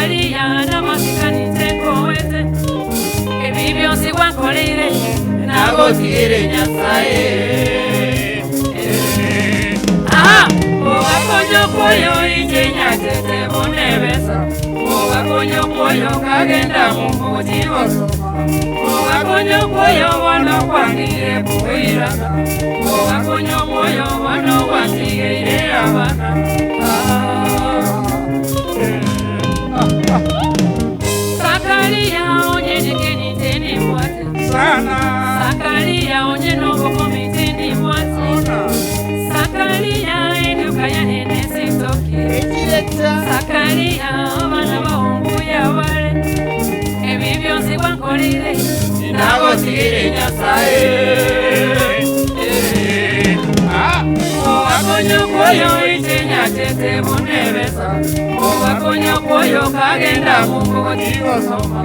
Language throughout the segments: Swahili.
Sakaria na masikani teko wete Ebibyo nsigwa nkolire Nagotire nyasaye Owakonyo kwoyo ijenya tete bonebesa Owakonyo kwoyo kagenda mumbuti osoma Owakonyo kwoyo wano kwangire buwirana Owakonyo kwoyo wano wasigire abana Sakaria onye nikeni teni mwate Sana Sakaria onye nogo komite ni mwate Sakaria eduka ya nene sitoki Sakaria abana bahungu ya wale Ebibyo nsigwa nkolire Nagotire nyasaye Owakonyo kwoyo ijenya tete bonebesa Owakonyo kwoyo kagenda mumbuti osoma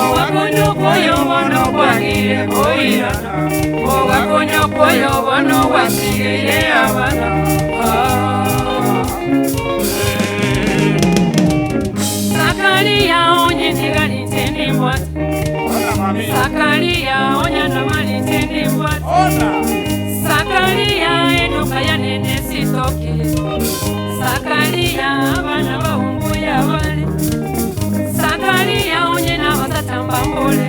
Owakonyo kwoyo wano kwangire boirana Owakonyo kwoyo wano wasigire abana Sakaria onye ntigali ntendi mwate Sakaria onye namali ntendi mwate Sakaria eduka ya nene sitoki Sakaria abana bahungu ya wale Sakaria onye nabasatamba mbole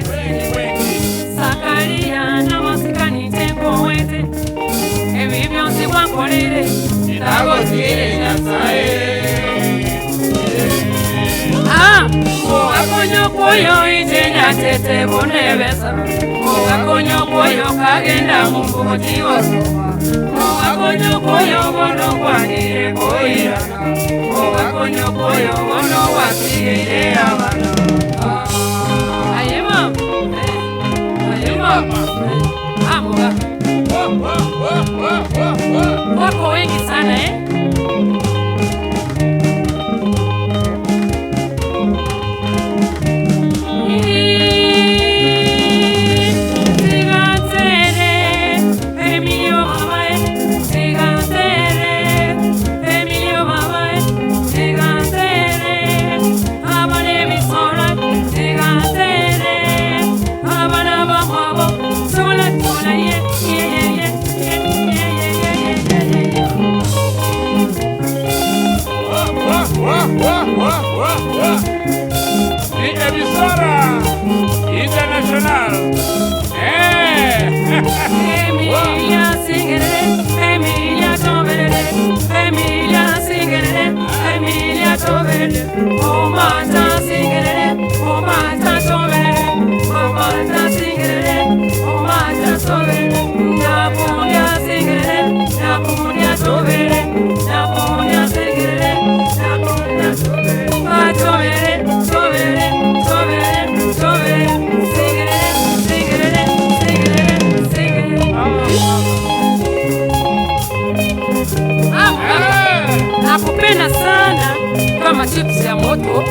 Sakaria na masikani teko wete Ebibyo nsigwa nkolire Nagotire nyasaye Owakonyo kwoyo ijenya tete bonebesa Owakonyo kwoyo kagenda mumbuti osoma Owakonyo kwoyo wono kwangire boirana Owakonyo kwoyo wono wasigire abana Aye mama Aye mama Amuga Wako wengi sana Emisora Internacional Emilia Singere Emilia Tobere Emilia Singere Emilia Tobere Omata Singere Omata Tobere Omata Singere Omata Tobere Napunya Singere Napunya Tobere Napunya Singere Napunya Tobere Tobere Tobere Tobere Tobere Singere Singere Singere Singere Nakupenda sana kama chips ya moto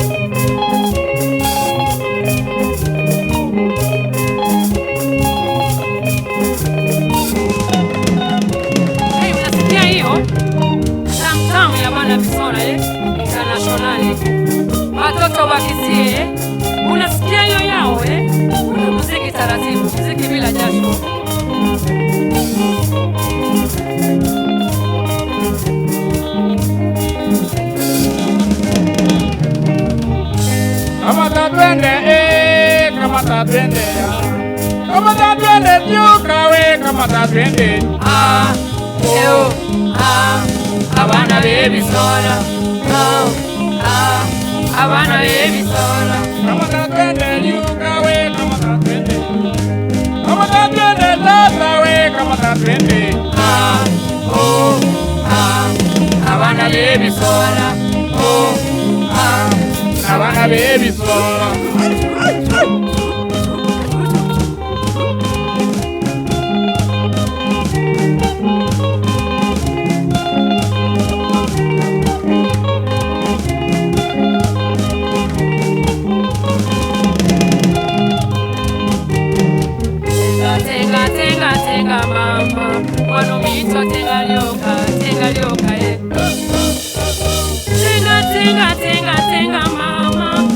Hey, unasikia hiyo? Tamtamu ya bana Bisona Internationali Watoto wakisie Unasikia hiyo yao Kuna muziki taratibu, muziki bila jasho Kamata twende kamata twende Kamata twende juka we kamata twende Eo Abana b'Ebisona Abana b'Ebisona Kamata twende juka we kamata twende Kamata twende tata we kamata twende Abana b'Ebisona Abana b'Ebisona Tenga mama Wano mito tenga lyoka Tenga mama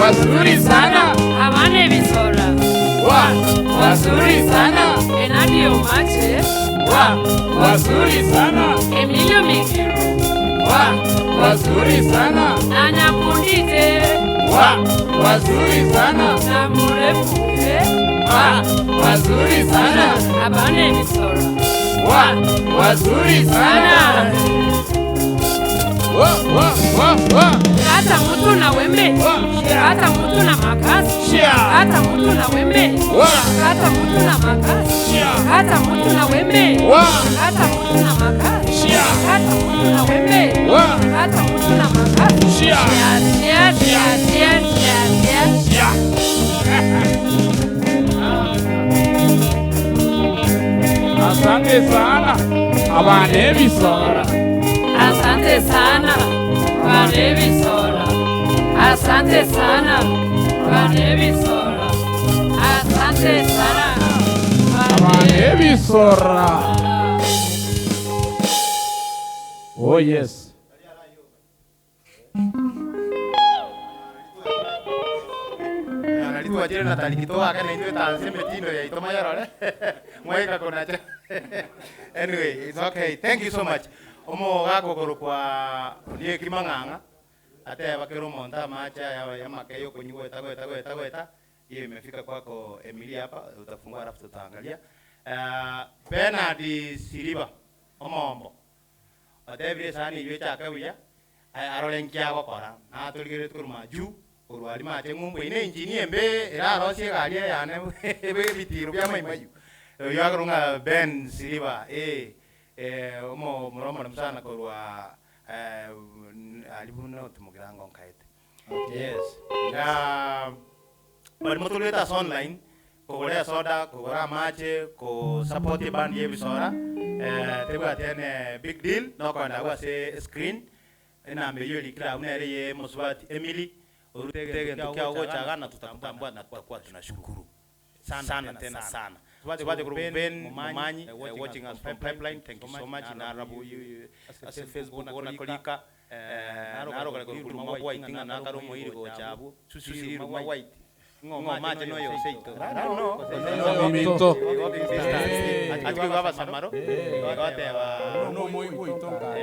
wazuri sana. Abane bisora. Wazuri sana. Enadio mache. Wazuri sana. Emilio Mikiru. Wazuri sana. Nanya Kundite. Wazuri sana. Na Murefuke. Wazuri sana. Abane bisora. Wazuri sana. Hata mtu na wembe. Hata mtu na makasi. Hata mtu na wembe. Hata mtu na makasi. Hata mtu na wembe. Hata mtu na makasi. Hata mtu na wembe. Hata mtu na makasi. Asante sana. Abane bisora. Asante sana. Abane bisora. Asante sana. Abane bisora. Asante sana. Abane bisora. Oh yes. Analitua jere na talikitoa kana ndio tanse metindo ya itoma yarore. Mwaika konacha. Anyway, it's okay. Thank you so much. Omo gako kwa die kimanganga. Ate bakero monta macha ya makeyo kunyuo tagoeta. Hiyo imefika kwako Emilia hapa, utafungua alafu tutaangalia. Bernard Siriba. Omombo. Ate vile sani ywe chaka wiya. Arolenkia gokora. Na tuligere turuma ju. Urwari mache ngumbu ine engineer mbe era rosie galia yane ebe bitiro bya maimayu. Yagrunga Ben Siriba omo mromo msana korwa alibuno tumugirango nkaite. Yes. Bali motuleta online kogolea soda kogora mache ko support band yebisora tebwa tene big deal no kwanda kwa se screen ina mbeyoli kila unere ye Moswati Emily urutege tukia ugocha na tutakutambua na kwa tunashukuru sana tena sana. Tuwaje Ben Mumanyi watching us from Pipeline. Thank you so much. Na rabu as Facebook ona kolika naro kale kuru ma white tinga na karo moiri go chabu susiri ma white ngo mache no yo seito no Minto. Ati baba samaro gote wa No moi itonga.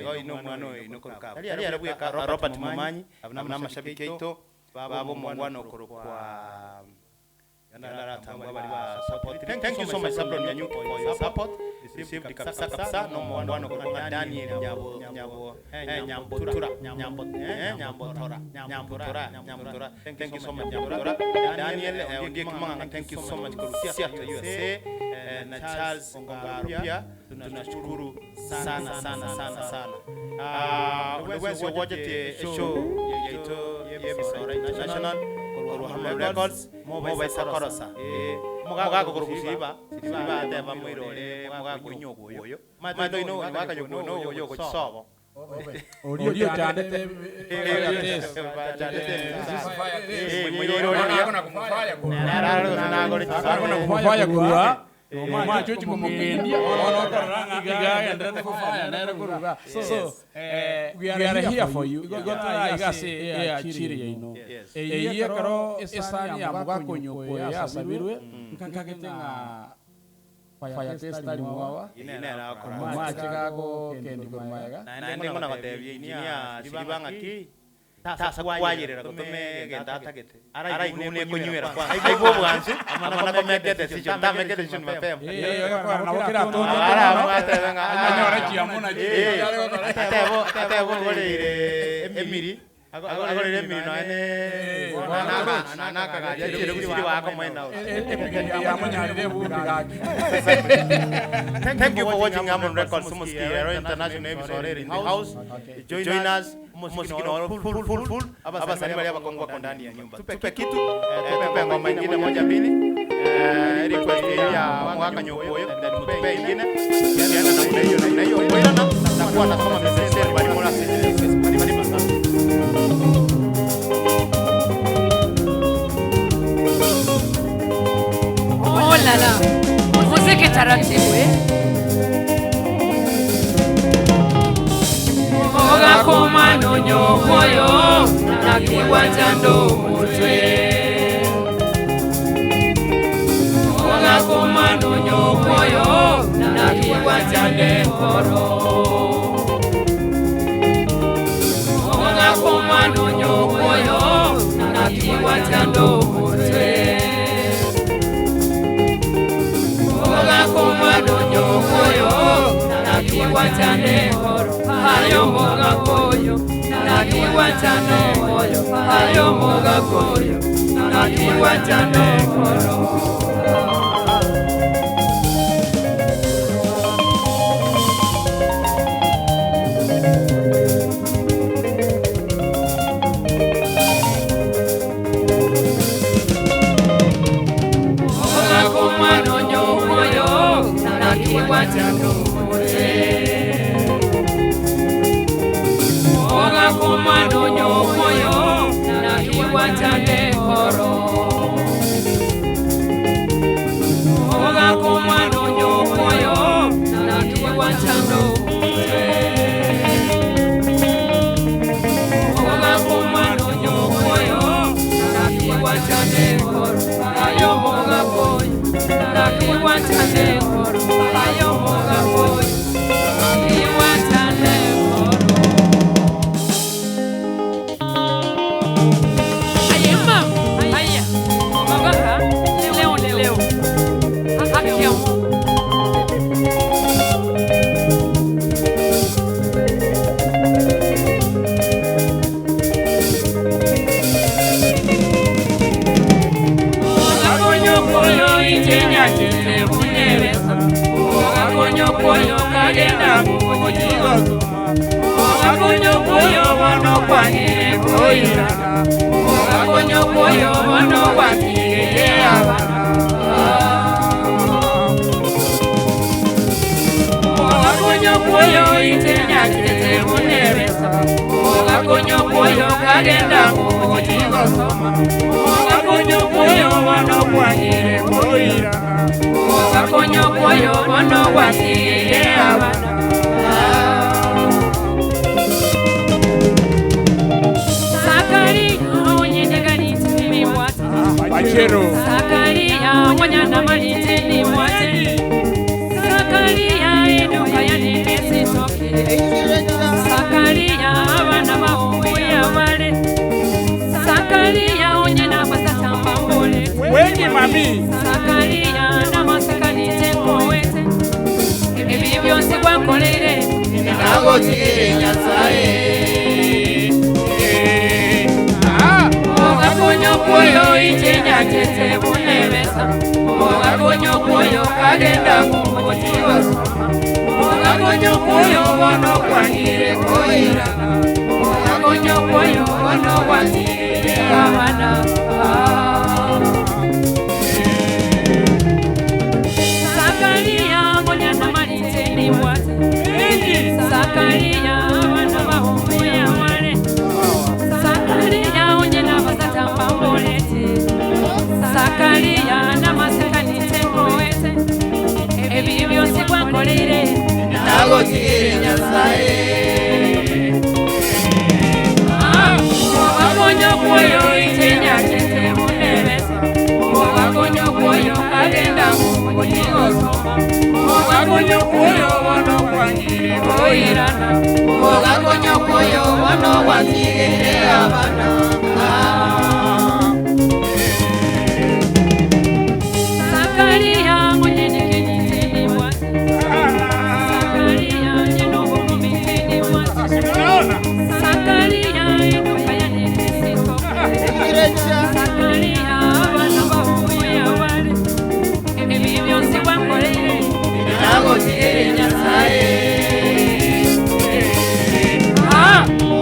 Go ino mano ino kolika ali arabu ka Robert Mumanyi na mashabiki ito babo mungwano kwa Thank you so much Sabron Nyanyuki for your support. Received kabisa no mwano kwa Daniel Nyambotura. Thank you so much Nyambotura. Daniel ndiye kimanga, thank you so much kurusia to USA na Charles Ongarupia. Tunashukuru sana. Wewe watch the show yeto international Hammer Records Mobile Sakorosa mugago kurukusiba ate bamwirore mugago inyogoyo mato ino wakanyoko no yo kusobo Orio chande kufanya kurua macho chikumokendia onokoranga igaga ndane kufanya nere kurua so we are here for you gotara igase ya chiri yino eye karo esani amuga konyoko ya sabirwe nkankagetenga fire testari mwawa inera ko macho gago kendi komaga na ndi ngona batebye inia sibanga ki tasa kwayirira kutume gendata gete ara igune kunywera kwa aibo bwanze amana komekete sicho ndamekete sicho mapema na wakira tonto ara mwatebenga anyora chiamuna atebo goleire Emiri agorere Emiri no ene na kagaje kuri wako mwena ya manyarire bubigaki. Thank you for watching Amon Records Muskiro International episode in the house. Join us Muskiro full abasani bali abakongwa kwa ndani ya nyumba. Tupe kitu tupe ngoma nyingine moja mbili request ya mwaka nyokoyo tupe nyingine yana na hiyo na kuwa nasoma message bali mora bali masana. Oh la la, muziki taratibu Oga komano nyokoyo na nakiwanja ndumutwe Oga komando nyokoyo nakiwanja ndekoro Oga komando nyokoyo nakiwanja ndumutwe Oga komando nyokoyo nakiwanja ndekoro Ayo moga koyo nakiwanja ndekoro Ayo moga koyo nakiwanja ndekoro Oga komando nyokoyo nakiwanja ndekoro Oga komando nyokoyo nakiwanja ndumutwe Oga komando nyokoyo nakiwanja ndekoro Ayo moga koyo nakiwanja ndekoro Ayo moga koyo nakiwanja ndekoro Ayema aya Baba leo Akia Koyo kagenda kujigo Oga konyo koyo wano kwangire koira Oga konyo koyo wano wakire abana Oga konyo koyo itenya kete munebesa Oga konyo koyo kagenda kujigo Oga konyo koyo wano kwangire koira Oga konyo koyo wano wakire abana Sakari onyene ganiti ni mwati Bachero Sakaria wanyana malite ni mwati Sakaria eduka yani kesi toke Sakaria abana bahuya wale Sakaria onyena basata mbambole Wengi mami Sakaria namasakanite kowete Ebi byonse kwankolere Nagotire nyasaye Oga konyo koyo itenya tete bunebesa Oga konyo koyo kagenda kumotiwa Oga konyo koyo wano kwangire koira Oga konyo koyo wano wakire abana Sakaria monyana malite ni mwate Sakaria abana bahuya wale Sakaria onyena basata mbambolete Sakaria namasakanite kowete Ebi byonse kwankolere Nagotire nyasaye Oga konyo koyo itenya tete munebesa Oga konyo koyo kagenda kujigo Oga konyo koyo wano kwangire koirana Oga konyo koyo wano wakire abana Sakaria monyene kenyite ni mwati Sakaria nyeno kumite ni mwati Sakaria eduka yani kesi toke Sakaria abana bahuya wale Ebi byonse kwankolere Nagotire nyasaye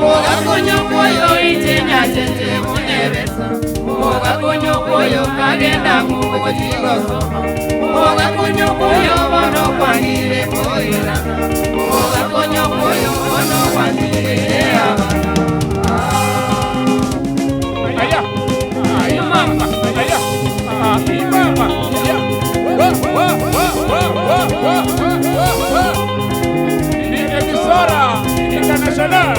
Oga konyo koyo itenya tete munebesa Oga konyo koyo kagenda kujigo Oga konyo koyo wano kwangire koira Oga konyo koyo wano wakire abana Aya Aya mama Aya mama Ni emisora internacional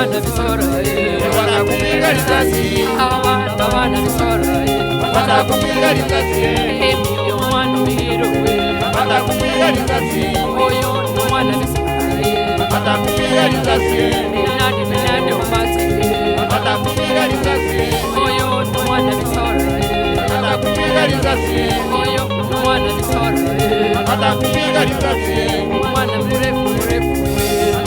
wana visoro watakupiga risasi, hawa wana visoro watakupiga risasi, emilio mwana miro watakupiga risasi, oyo no mwana visoro watakupiga risasi, Milade wabate watakupiga risasi, oyo no mwana visoro watakupiga risasi, oyo no mwana visoro watakupiga risasi, mwana mrefu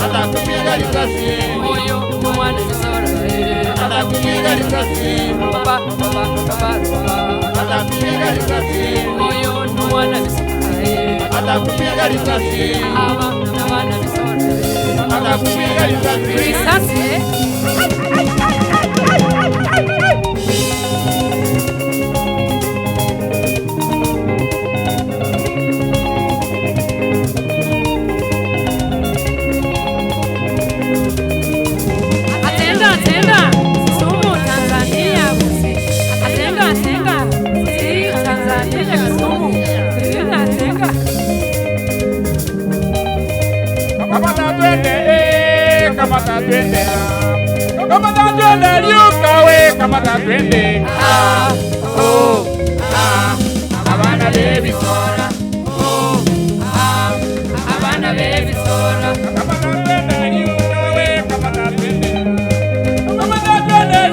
watakupiga risasi, oyo no mwana visoro watakupiga risasi, baba watakupiga risasi, oyo no mwana visoro watakupiga risasi, hawa na wana visoro watakupiga risasi. risasi Atenga Kisumu Tanzania busi Atenga si Tanzania Kisumu Atenga Kamata twende liukawe, kamata twende abana bebisora, abana bebisora kamata twende liukawe, kamata twende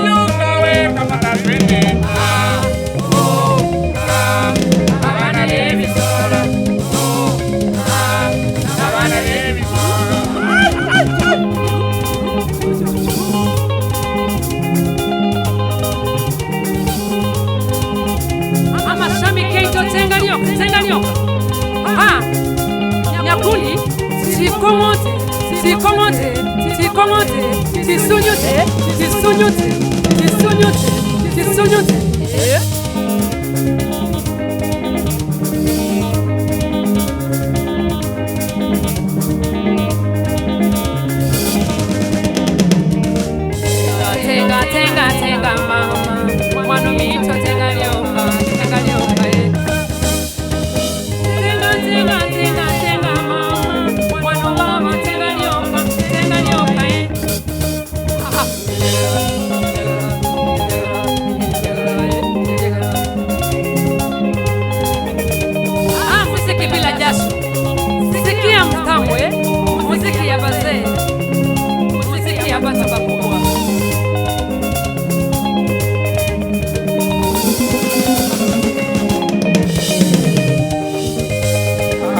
liukawe, kamata twende abana bebisora abana bebisora. amashami keito tenga nyoka nyakuli sikomote tisunyute tenga mama mwana mito tenga nyoka tenga mama mwana baba tenga nyoka muziki bila jasho muziki ya mtambwe muziki ya bazee muziki ya batu bakubwa.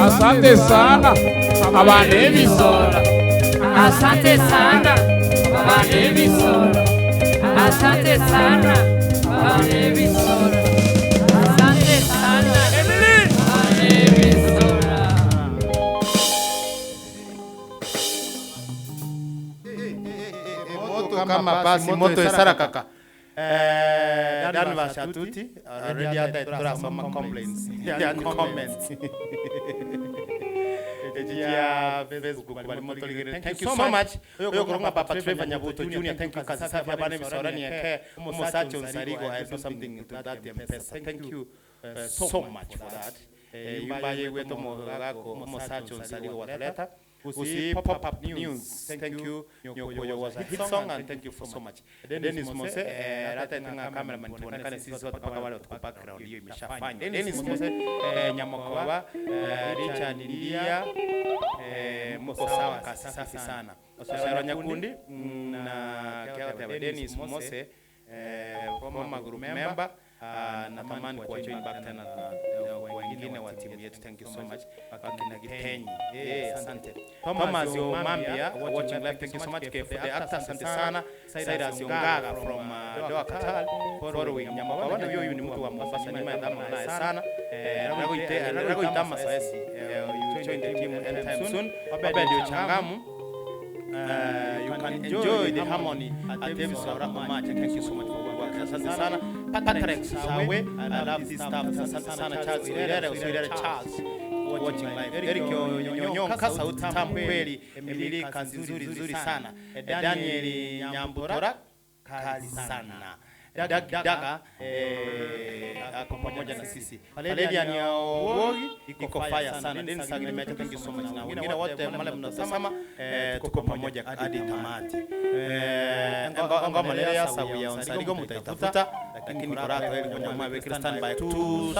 Asante sana abana bebisora, Asante sana bane visoro. Asante sana bane visoro. Asante sana bane visoro. Moto kama basi moto esara kaka. Dan Vashatuti already had some complaints and comments. Thank you so much. Oyo kuronga Papa Trevor Nyabuto Junior. Thank you kasi safi abane misorani yake. Musacho Nsarigo, I do something to that M-Pesa. Thank you so much for that. Yumbaye weto mogako Musacho Nsarigo wataleta. Usi pop-up news. Thank you. Nyokoyo was a hit song and thank you so much. Dennis Mose, rata tinga cameraman tuonekane sisi sote paka wale tuko background hiyo imeshafanya. Dennis Mose, Nyamokowa, Richard Ndia, mko sawa kasi safi sana. Osara Nyakundi na Kiata Dennis Mose, former group member, natamani kuwa join back tena na wengine wa timu yetu. Thank you so much. Akina Gitenyi. Asante. Thomas Yomambia watching live. Thank you so much for the actor. Asante sana. Saida Siongaga from Doha Qatar following Nyamaba. Ndio ni mtu wa Mombasa, ni madam naye sana. Rago itama saesi. You join the team anytime soon. Obedio Changamu. You can enjoy the harmony at the Sora Match. Thank you so much for work. Asante sana. Patrick Sawe, I love this stuff. Asante sana Charles. Charles watching live. Eric Nyonka sauti tamu kweli. Emily kazi nzuri sana. Daniel Nyambutora kali sana. Daga ako pamoja na sisi. Valeria ni Wogi iko fire sana. Dennis Agrimeto, thank you so much. Na wengine wote male mnasema tuko pamoja hadi tamati. ngoma nere ya sabu ya onsaligo mutaitafuta lakini korata ile kwenye mwa stand by to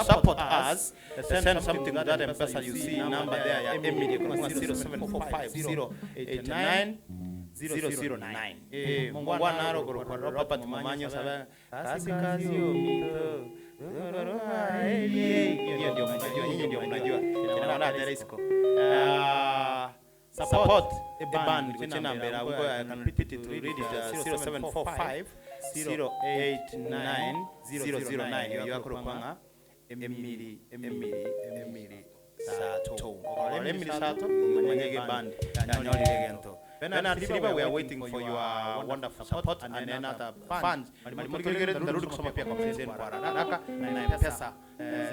support us send something to that M-Pesa you see number there ya Emily kwa 0745089009 mungwana aro kwa Robert Mamanyo sabe kazi mito ndio mnajua kinaona Teresco support a band which number I can repeat it to read it 0745089009 you akorokanga Emily Sato Emily Sato manyege band nyoli legento Bernard Silva we are waiting for your wonderful support and then other funds malimukigere ndarudi kusoma pia kwa mzee kwa haraka na M-Pesa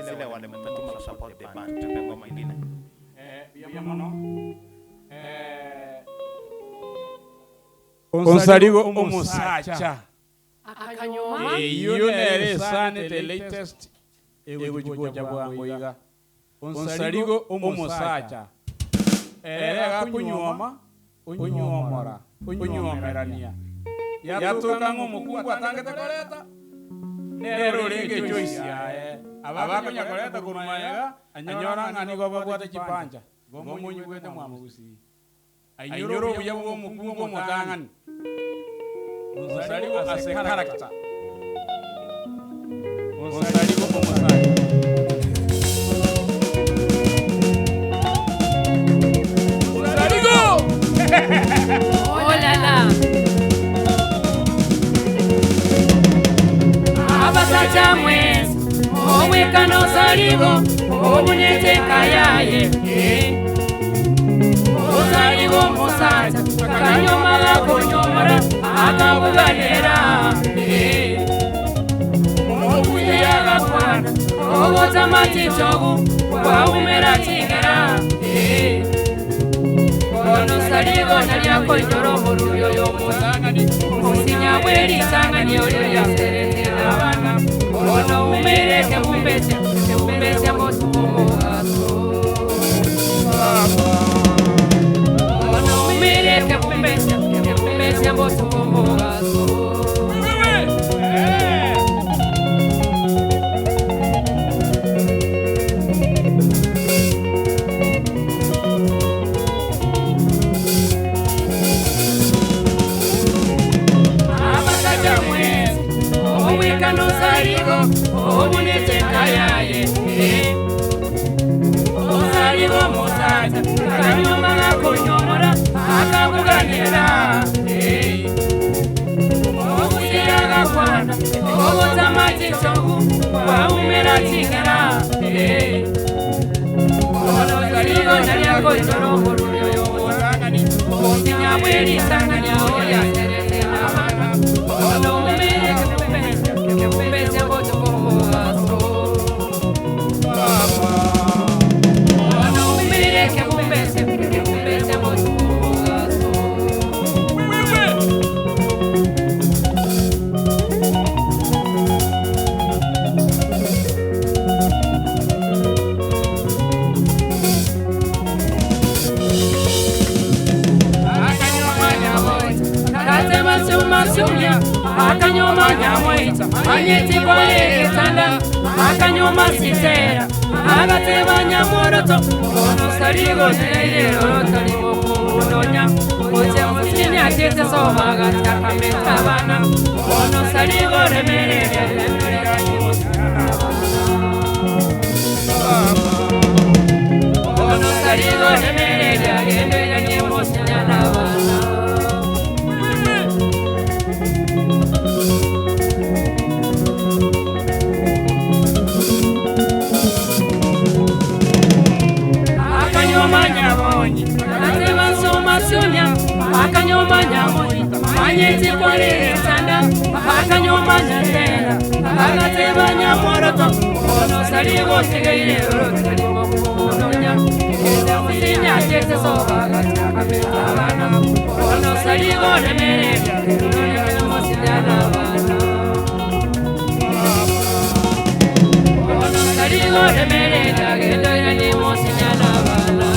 zile wale mtatuma support the band tupe ngoma nyingine Onsaligo umusacha akanyoma iyo nere sane the latest ebujugoja bwangoiga onsaligo umusacha era kunyoma unyomora unyomerania yatuka ngomukuwa tangete koleta nero lenge choice yae abako nyakoleta kurumayaga anyora ngani goba kwate chipanja gomunyu kwete mwamugusi ayoro buya bwo mukungo mutangani onsaligo ase character onsaligo umusacha oh la la abasacha mwezi owekano saligo obunete kayaye osaligo musacha kanyoma akonyomora akabuganera obuyaga kwana obota matitogu kwaumera tigera ono saligo naliako indoro muruyo yomusangani musinya bweri sangani olyo yaseretera abana ono umereke mumbese motu mugaso ono umereke mumbese motu mugaso no saligo obunete kayaye osaligo musacha kanyoma akonyomora akabuganira obuyaga kwana obota matitogu kwaumera tigera ono saligo naliako indoro muruyo yomusangani musinya bweri sangani olyo yaseretera abana ono umereke mumbese motu mugaso ono umereke mumbese motu mugaso akanyoma nyamwita anyeti kwa ekitanda akanyoma sitera agateba nyamoroto ono saligo nerero talimo kunonya oje musinya tete soba gatakameta bana ono saligo remerere ono saligo remerere musinya bana akanyoma nyamoni anyeti kwale sanda akanyoma nyandera agateba nyamoroto ono saligo tegeire talimo kunonya eza musinya tete soba gatakameta bana ono saligo remerere musinya bana ono saligo remerere musinya bana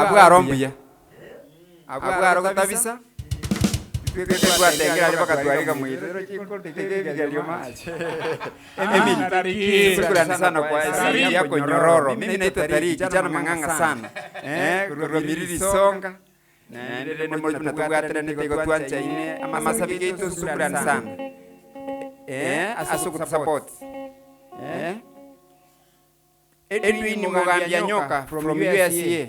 Abwaro mbuya. Abwaro kabisa. twatengera bakatwarika mwithero chikotegererio mache. Emily, shukrani sana kwa siri yako nyororo. Mimi naitwa Tariki, kijana mang'anga sana. Kurwa Miriri Songa. Na ndere mmoja tunatugata niko twancha ine ama masabiki yetu shukrani sana. Asuku support. Edwin Mugambia Nyoka from USA.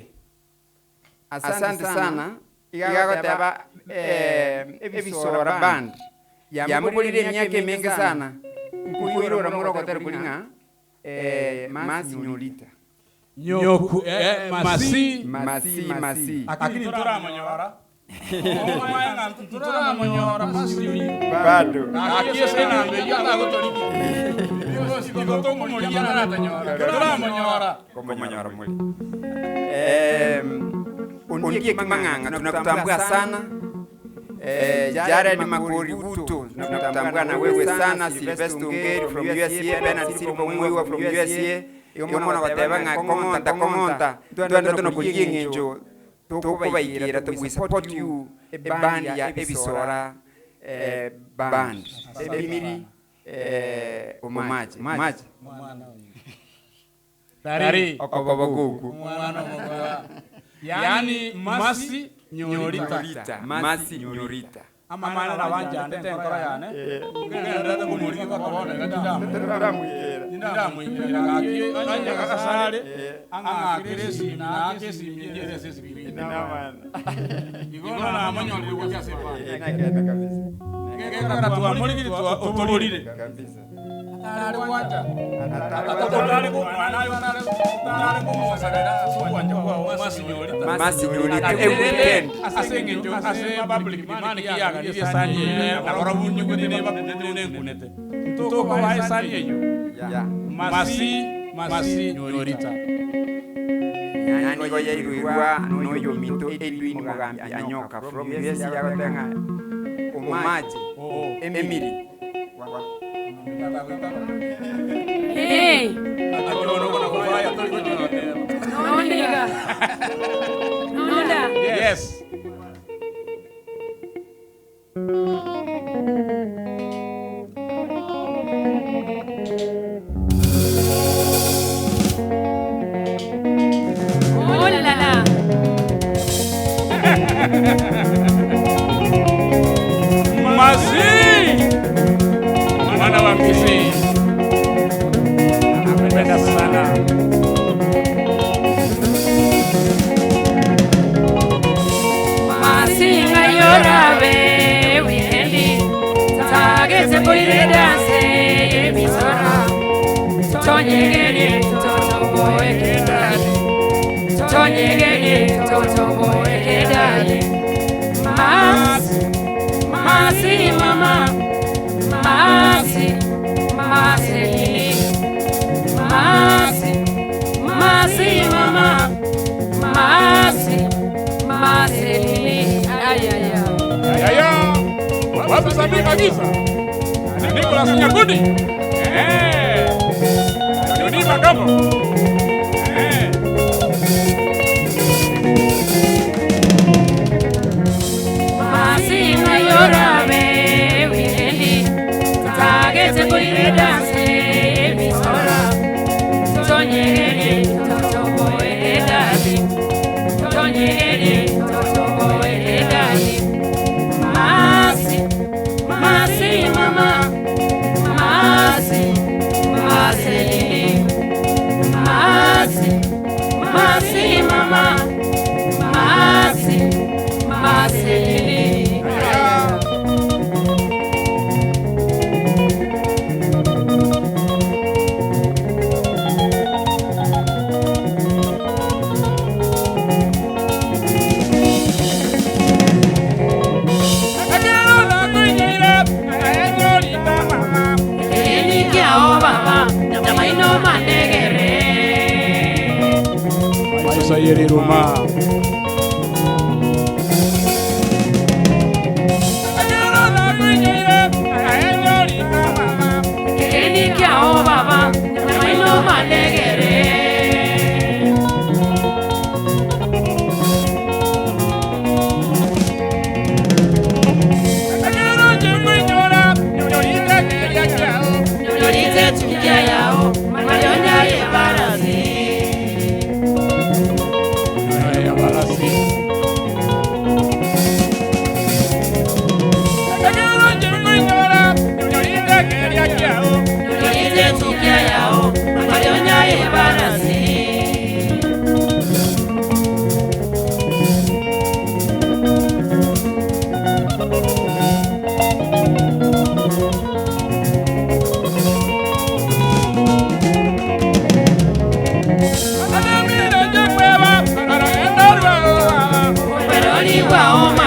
Asante sana. Igagoteba ebisora band. Yamubulire emyaka mingi sana. Nkukwirora murogotera kulinga Masi Nyolita. Nyoku Masi Lakini turamonyora. Turamonyora Masi Nyolita. Bado. Akiyo sena mbeyo agotoliki. Yo sikotongo muliyana natanyora. Turamonyora. Komonyora muli. Undiye Kimang'anga tunakutambua sana. Jared Makori Uto tunakutambua na wewe sana. Sylvester Ngeri from USA, Bernard Silva Mwiwa from USA. Yomona watebanga komonta twanda tunokulinga njo tukubayira to support you band ya ebisora band Emily Omaji Tari okobagugu mwana mwa yani Masi Nyolita ama mana nabanja ndete nkora yane ngenda kumulika bakabona ndamwira ngaki anja kakasale anga kiresi na akesi mjere sesi bibini igona na amanyoli kwa kiasi ngeka tuamuliki tuolire kabisa. Atale kwanja atale kwa atale kwa mwasadera kwanja kwa Masi Nyolita weekend asenge njo ase public mani kiyaga ndiye sanye akorabunyu kudine bakudine nkunete ntoko wa sanye nyo Masi Nyolita yani ngo yirwa no yo mito Edwin Mugambia Nyoka from USA yagotenga Omaji Emily Hey. Nonda. Yes. Oh la la. Masi. Mwana wa Mkisi. Anapenda sana. Masi ngayorabe wikendi. Tageze koire dance ebisora. Tonyegeni totobo ekedali. Tonyegeni totobo ekedali. Masi mama. Masi mama, Masi ayaya. Yaya. Wapi sabi kabisa. Nicolas Nyakudi. Yoni Magapo. Masi ngayorabe wikendi. Tageze koire dance ebisora. Tonyegeni totobo edali. Tonyegeni totobo edali. Masi mama. Masi mama. Masi Sayeri rumah. Keni kia o baba, maino manegere.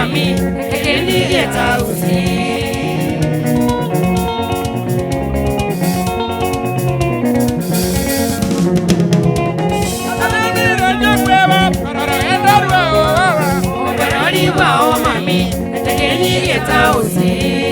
mami, kendi geta usi. Wao mami, kendi geta usi.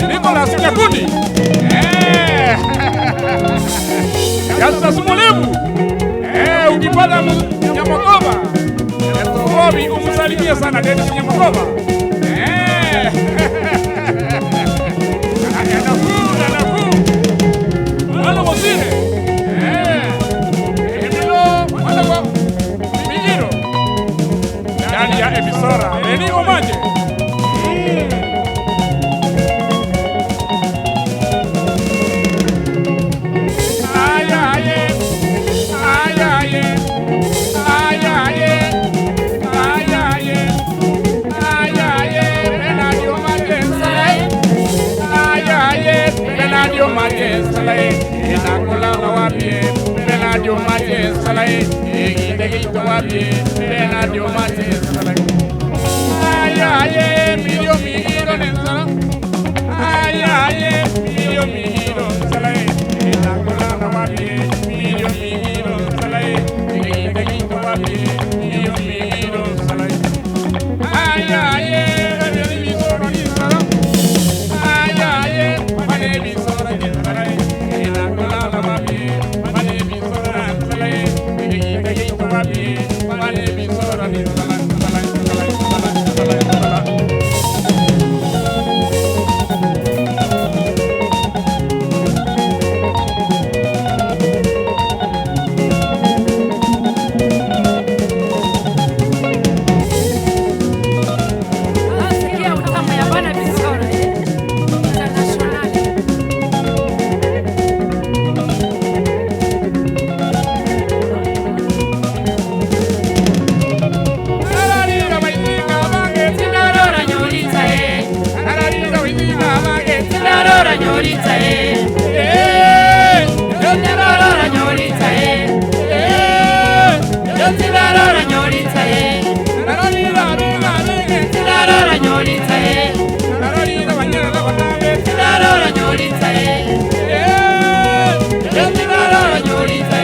Nicholas Nyakundi. Yasa Sumulevu. Ukipata Nyamagoma. Tobi umsalimie sana Dennis Nyamagoma. Anafu. Wala mosire. Emilo wala Mijiro. Ndani ya emisora. Eni Omanje. Benadio Marquez Salai, Inacola Wapie, Benadio Marquez Salai, Egito Wapie, Benadio Marquez Salai. Ay, Mio Miro Nensala. Ay, Mio Miro Salai, Inacola Wapie, Mio Miro Salai, Egito Wapie, Mio Miro Salai. Ay, Vale, mi nyorita Yotirara nyorita Yotirara nyorita Yotirara nyorita Yotirara nyorita Yotirara nyorita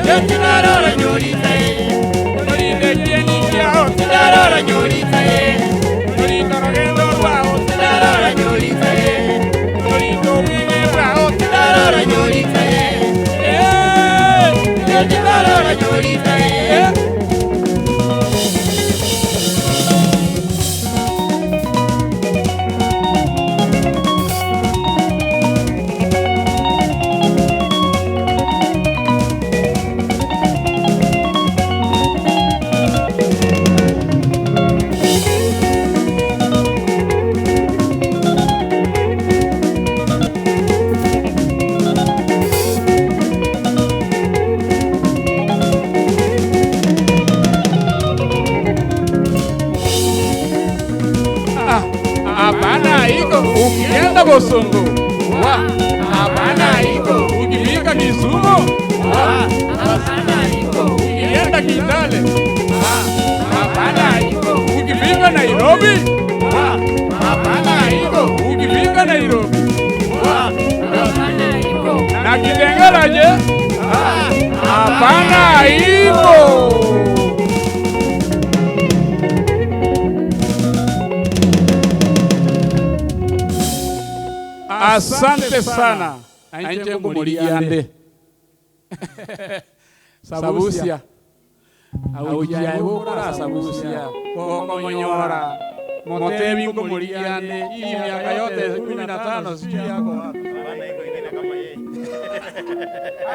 Yotirara nyorita Yotirara nyorita Ukienda Bosongo, hapana iko. Ukifika Kisumu, hapana iko. Ukienda Kitale, hapana iko. Ukifika Nairobi, hapana iko. Ukifika Nairobi, hapana iko. Na Kitengela je, hapana iko. Asante sana. Anje kumuriande. Sabusia. Aujai wora sabusia. Kongonyora. Motebi kumuriande. Hii miaka yote 15 sijui yako. Bana iko ingine kama yeye.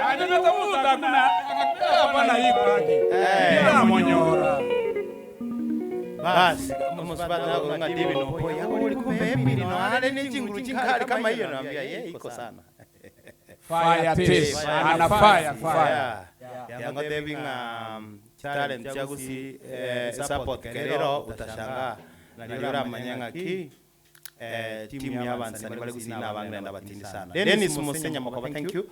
Anatafuta hapana iko haki. Bila monyora. Basi msibada nako ngadibi no boy yako ulikumbe epili no ale ni chinguru chinkali kama hiyo naambia yeye iko sana. Fire taste. Ana fire. Yango debi talent chagusi support kerero utashangaa na yura manyanga ki timu y'abantu bari gusina abangenda batindi sana. Dennis Musenya Makoba, thank you.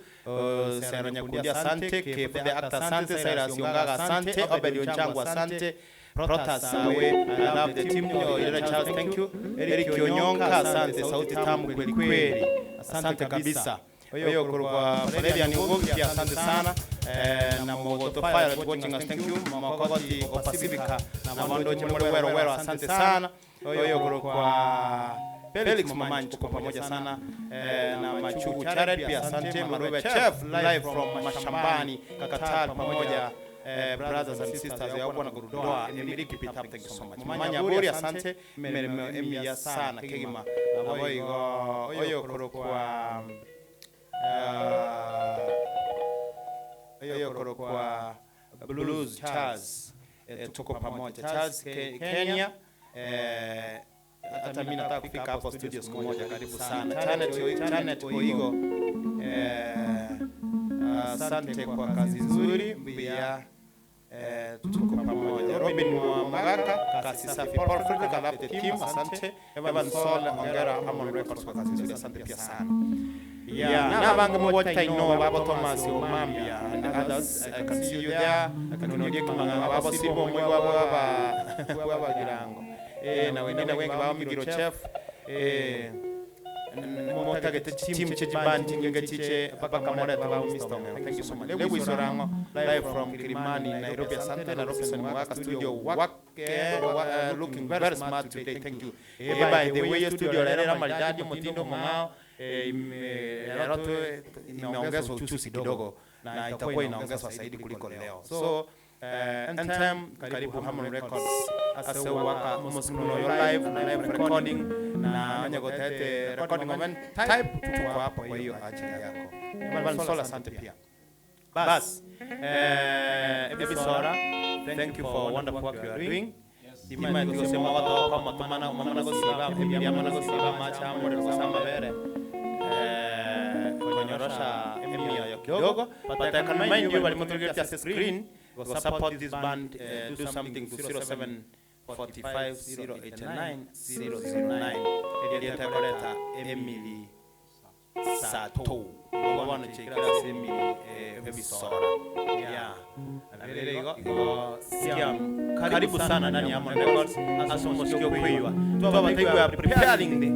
Sero Nyakundi asante, Kefu the actor asante, Cyrus Yongaga asante, Obedi Onchangu asante, Protas Awe, I love the team. Ira Charles, thank you. Eric Onyonka asante, sauti tamu kweli kweli. Asante kabisa. Oyo kwa Frederian Ngogi asante sana. Na Mogoto Fire watching us, thank you. Mama Kogoti Pacifica na Wandoche Mwero asante sana. Oyo kwa Felix Mamanchi tuko pamoja sana na Machuku Charity pia asante. Marube Chef live from Mashambani Kakatal pamoja brothers and sisters yako na kurudoa Emiliki Pita, thank you so much. Manya Buri asante Emia sana Kegima oyo kwa Blues Charles tuko pamoja Charles Kenya hata mimi nataka kufika hapo studio siku moja, karibu sana. Janet Oigo asante kwa kazi nzuri pia tuko pamoja. Robin Magaka kazi safi. Paul Frederick alafu team asante. Evan Sol ongera Amon Records kwa kazi nzuri, asante pia sana. Na banga moja taino baba Thomas Omambia and others, I can see you there. Kanonye kumanga baba Sibo mwe baba Girango. Na wengine wengi wao Migiro Chef Motage team Chejibandi Ngetiche Papa Kamora Tabao Mr. Thank you so much. Lewis Orango live from Kilimani, Nairobi asante na Robinson Mwaka studio work looking very smart today, thank you. By the way studio lera maridadi mtindo mngao imeongezwa uchusi kidogo na itakuwa inaongezwa zaidi kuliko leo. So time karibu Harmony Records ase waka musikuno yo live recording na nyagotete recording event type tuko hapo, kwa hiyo ajili yako. Evan Sola asante pia. Bas Ebisora, thank you for wonderful work you are doing. Ima ndio sema watu kama tumana mama gosiba mama gosiba macha amore kusamba bere konyorosha emia yo kidogo, but I can remind you bali motogeti as screen go support this band, do something to 45089 elietakoleta Emily Sato bwana chekera Emily ebisora yeah sikia karibu sana ndani ya Records asongo sikio kuiwa tuwa taigwa preparing the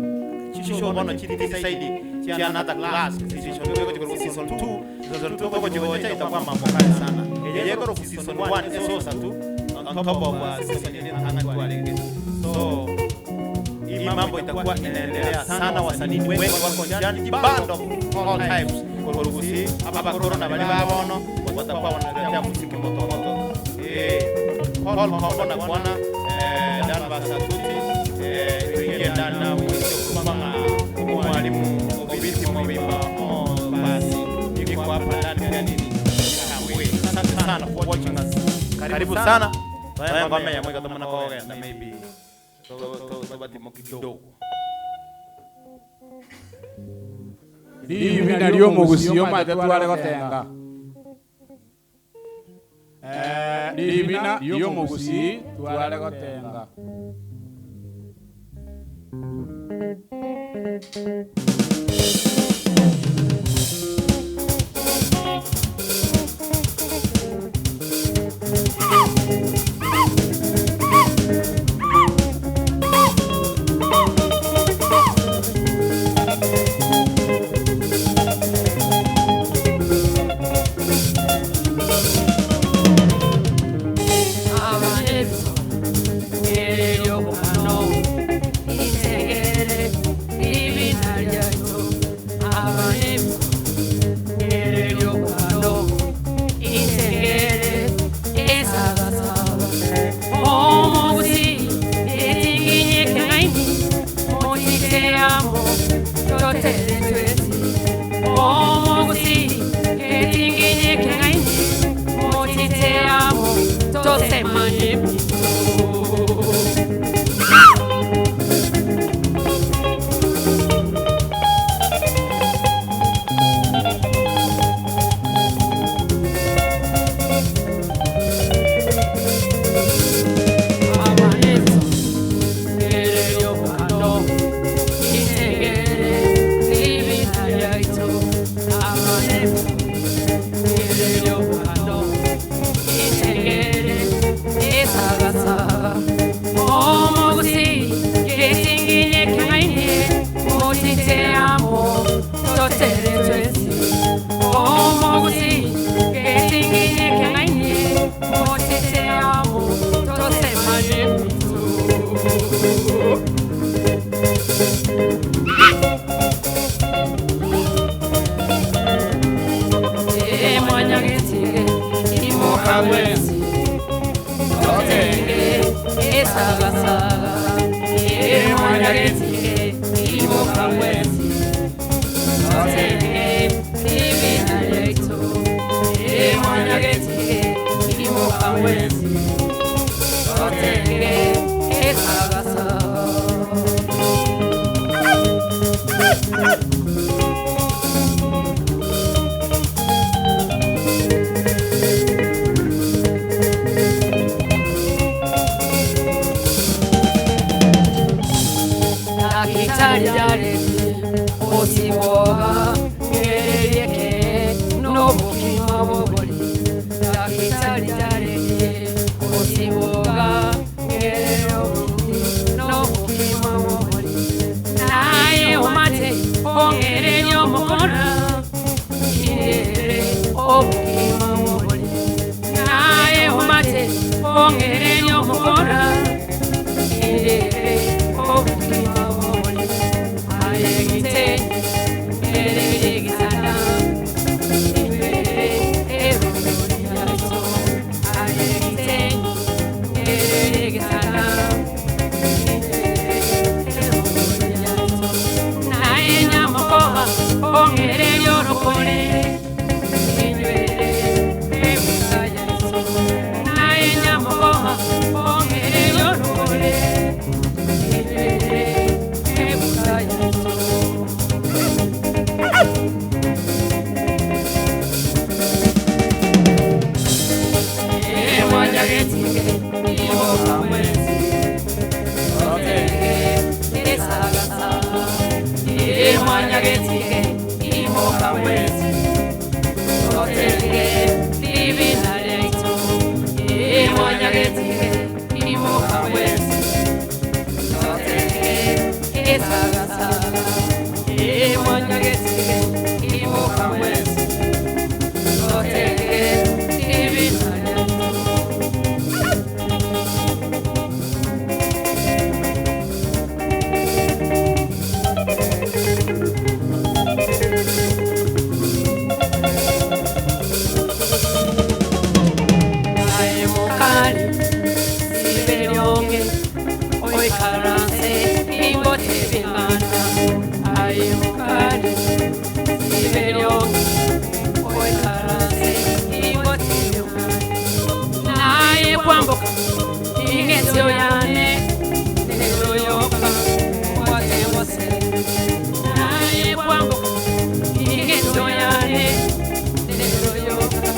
chisho bwana chiti saidi cha another class chisho ndio kwa season 2 season 2 kwa jigo cha itakuwa mambo kali sana yeko season 1 esosa tu on top of season ile angatuwa lege so hii mambo itakuwa inaendelea sana wasanii wengi wako ndani bando all types kuruhusi hapa corona bali babono watakuwa wanaletea muziki moto moto Paul Kona bwana Dan Basatuti tuingie ndani na mwisho kama mwalimu Obiti Mwimba basi niko hapa ndani ya nini asante sana for watching us karibu sana tayari ngome ya mweka kama nakoga na maybe to bati mokidogo Divi nalio mugusio mate twale gotenga Divina yo mugusi twale gotenga Mwanyagetiye imoka wese Otenge divina leito Mwanyagetiye imoka wese Otenge esagasa Mwanyagetiye imoka wese Otenge divina leito Kwamboka ingezio yane nero yoka watewose naye kwamboka ingezio yane nero yoka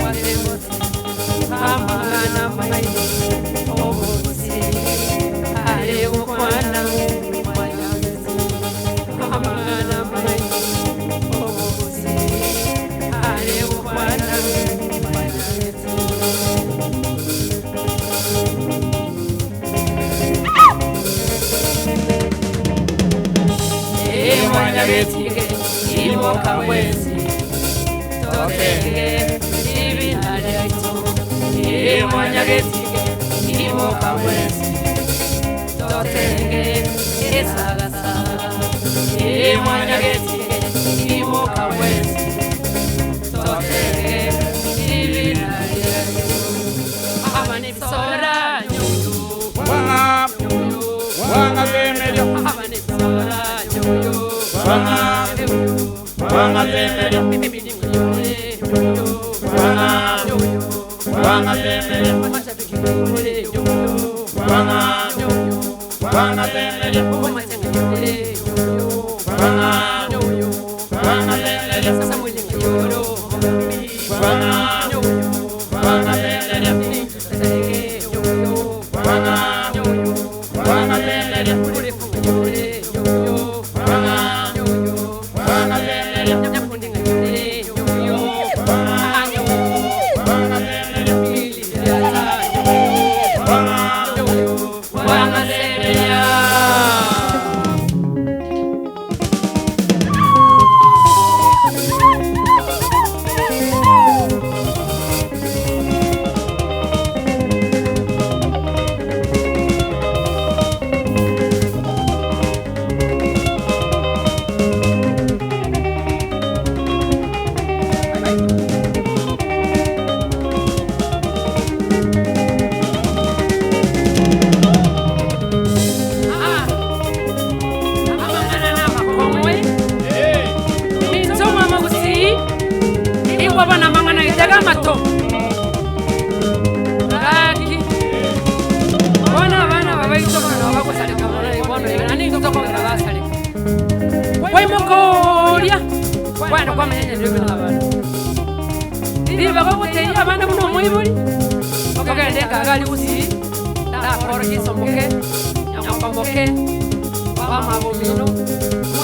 watewose amana mai obosi ale ukwana Mwanyagezi amana mai obosi ale ukwana Mwanyagezi Mwanyagetiye imoka wese Totenge divina leito Mwanyagetiye imoka wese Totenge esagasa Mwanyagetiye imoka wese Totenge divina leito Abane bisora nyuyu Wanga bemelyo Abane bisora nyuyu Wanga bemelyo Wanga bemelyo Wanga bemelyo Wabana mangana itega mato Raki Bana babaito bana bakosaleka bana ibono nani ngotoko ngabasale Wai mokoria Bwana kwa mwenye ndio bana bana Ndiba bakoteya abana buno moyibuli Bakagende kagali usi Da porki somoke Nyakomboke Bama bomino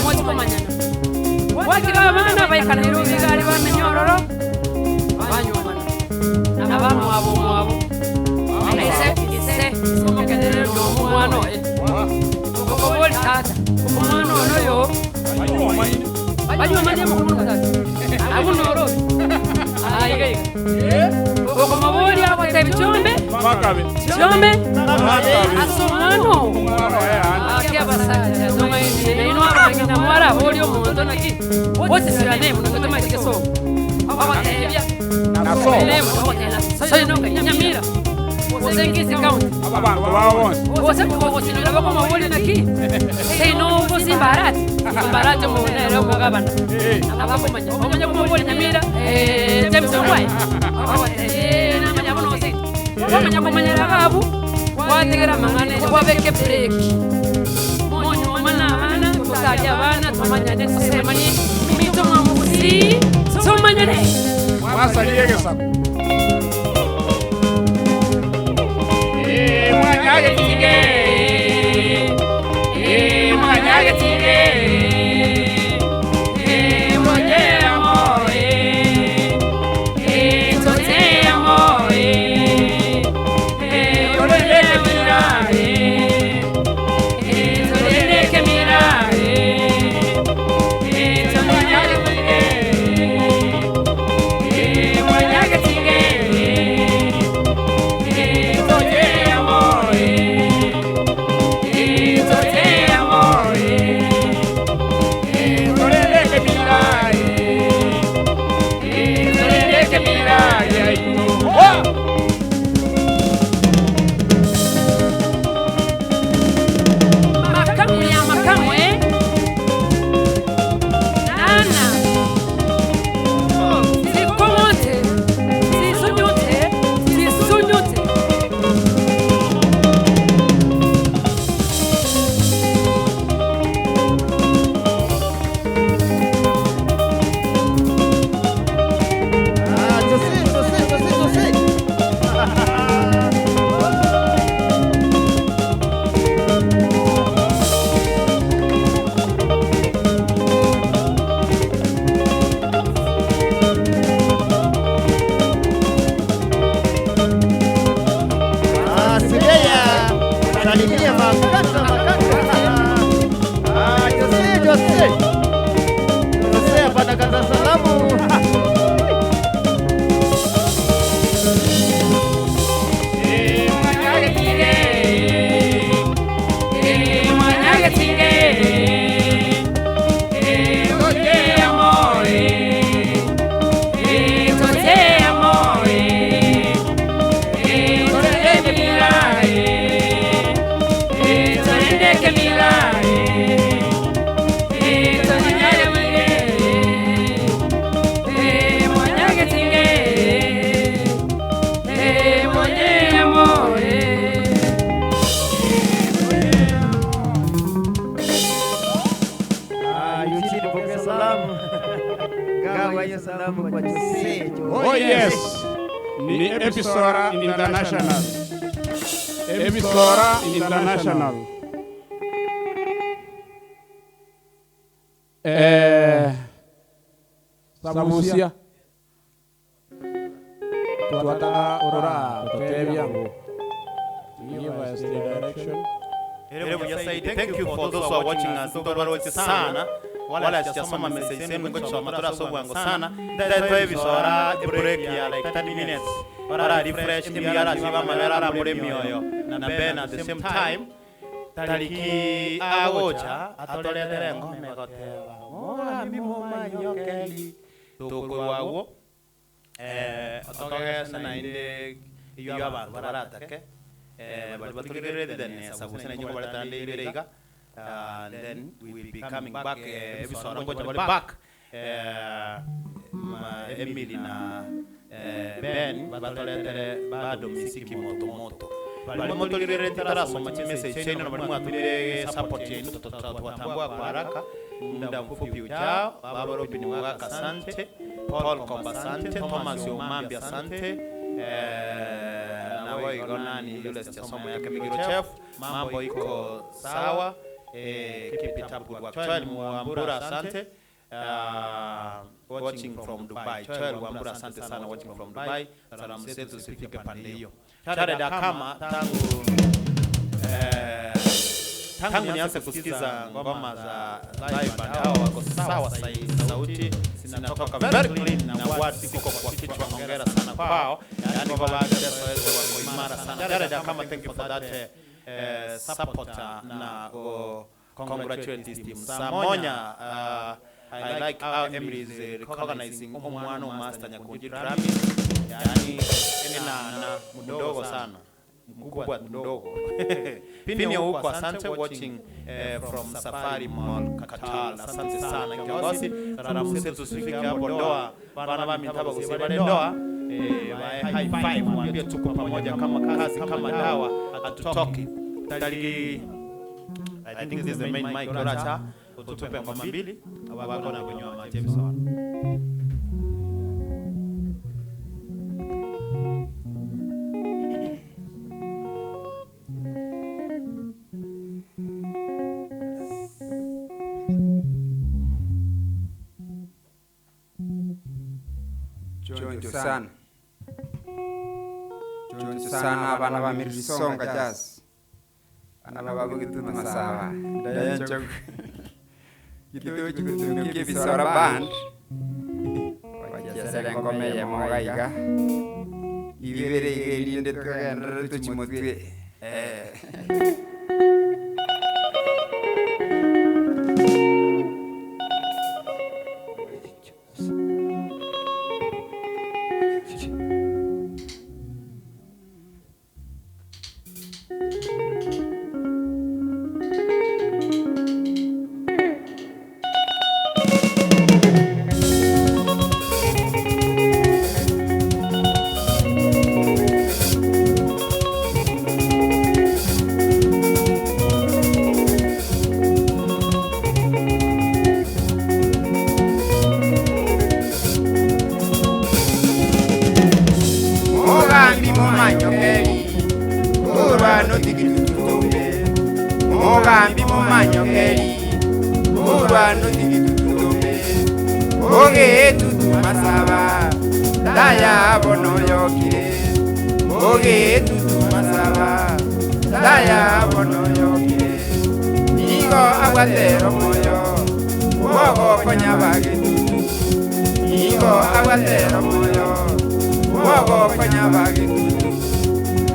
Mwachi komanyana Wakira abana bayikana irubi gali bana nyororo Abamo abo ise somokenere no mwana ko boli tata mwana oyo banyo mukuru tata abunoro ayiga ko maboli abo tebichombe Makabe chombe asomano akia basaka toma ino abangina mwara boli omuntu naki wote sirane muno toma ikeso abatebya Naso Soy no Nyamira. Você em que se count? Você você não leva como bolha aqui. Sei não você barato. Barato mo né eu mogaba. Aba como manha. Como manha como bolha Nyamira. James Wai. Na manha não sei. Como manha como manha gabu. Wa tegera mangane wa beke break. Monyo mana kusalia bana tomanya nesa semani. Mito mamusi. Tomanya ne. Masa liege sapo Mwanyagetiye Oh yes, ni Episora International. Episora International. Sabusia. Tuataka ora totebyango. Give us the direction. Thank you for those who are watching us. Tubaroti sana. Wala sijasoma message zenu ngochoma turasobu wangu sana. Ndaitwa Episora break ya like 30 minutes. Para refresh miyara chiba mabera muri mioyo. Na ben at the same time taliki agocha atoletere ngome goteba. Mora mimo manyokeli. Toko wago otoge sana inde iyo abantu baratake bali batugere den sabusena nyo baratande irega. And then we will be coming back episode back Emily na Ben batoletere bado muziki moto bali moto lirere taraso message chenu na mwalimu atulire support yenu tutawatambua kwa haraka muda mfupi ujao. Baba Robin Mwaka asante, Paul Komba asante, Thomas Yomambi asante, na wewe igonani yule somo yake Migiro Chef, mambo iko sawa. Keep it up with Choel Mwambura asante, watching from Dubai. Choel Mwambura asante sana watching from Dubai. Salamu zetu zifike pande hiyo. Chare Dakama tangu nianze kusikiza ngoma za live band hao wako sawa sauti zinatoka very clean na words ziko kwa kichwa. Hongera sana kwao, yani kwa baadhi ya wako imara sana. Chare Dakama, thank you for that support na congratulate this team. Samonya, I like how Emily is recognizing Omwano Master Nyakunji Drami. Yani na mdogo sana, mkubwa mdogo. Pini huko asante watching from Safari Mall Qatar. Asante sana kiongozi. Salamu zetu zifike hapo Ndoa. Bana ba mitaba kusibale Ndoa. High five mwambie tuko pamoja kama kazi kama dawa hatutoki. Taliki I think this is the main mic Doracha. Utupe ngoma mbili wako na kwenye wa Episora. John sana bana ba mirisonga jazz. Ana ba begitu masawa. Dayan chok. Gitu juga Episora band. Wajah sedang ngome ya mogaiga. Ibere irinde tukan tu chimotwe. Mogambi mumanyokeli urwano digitutume oge tutu masaba daya bono yokire oge tutu masaba daya bono yokire igo agwatero moyo wogo konya bage tutu igo agwatero moyo wogo konya bage tutu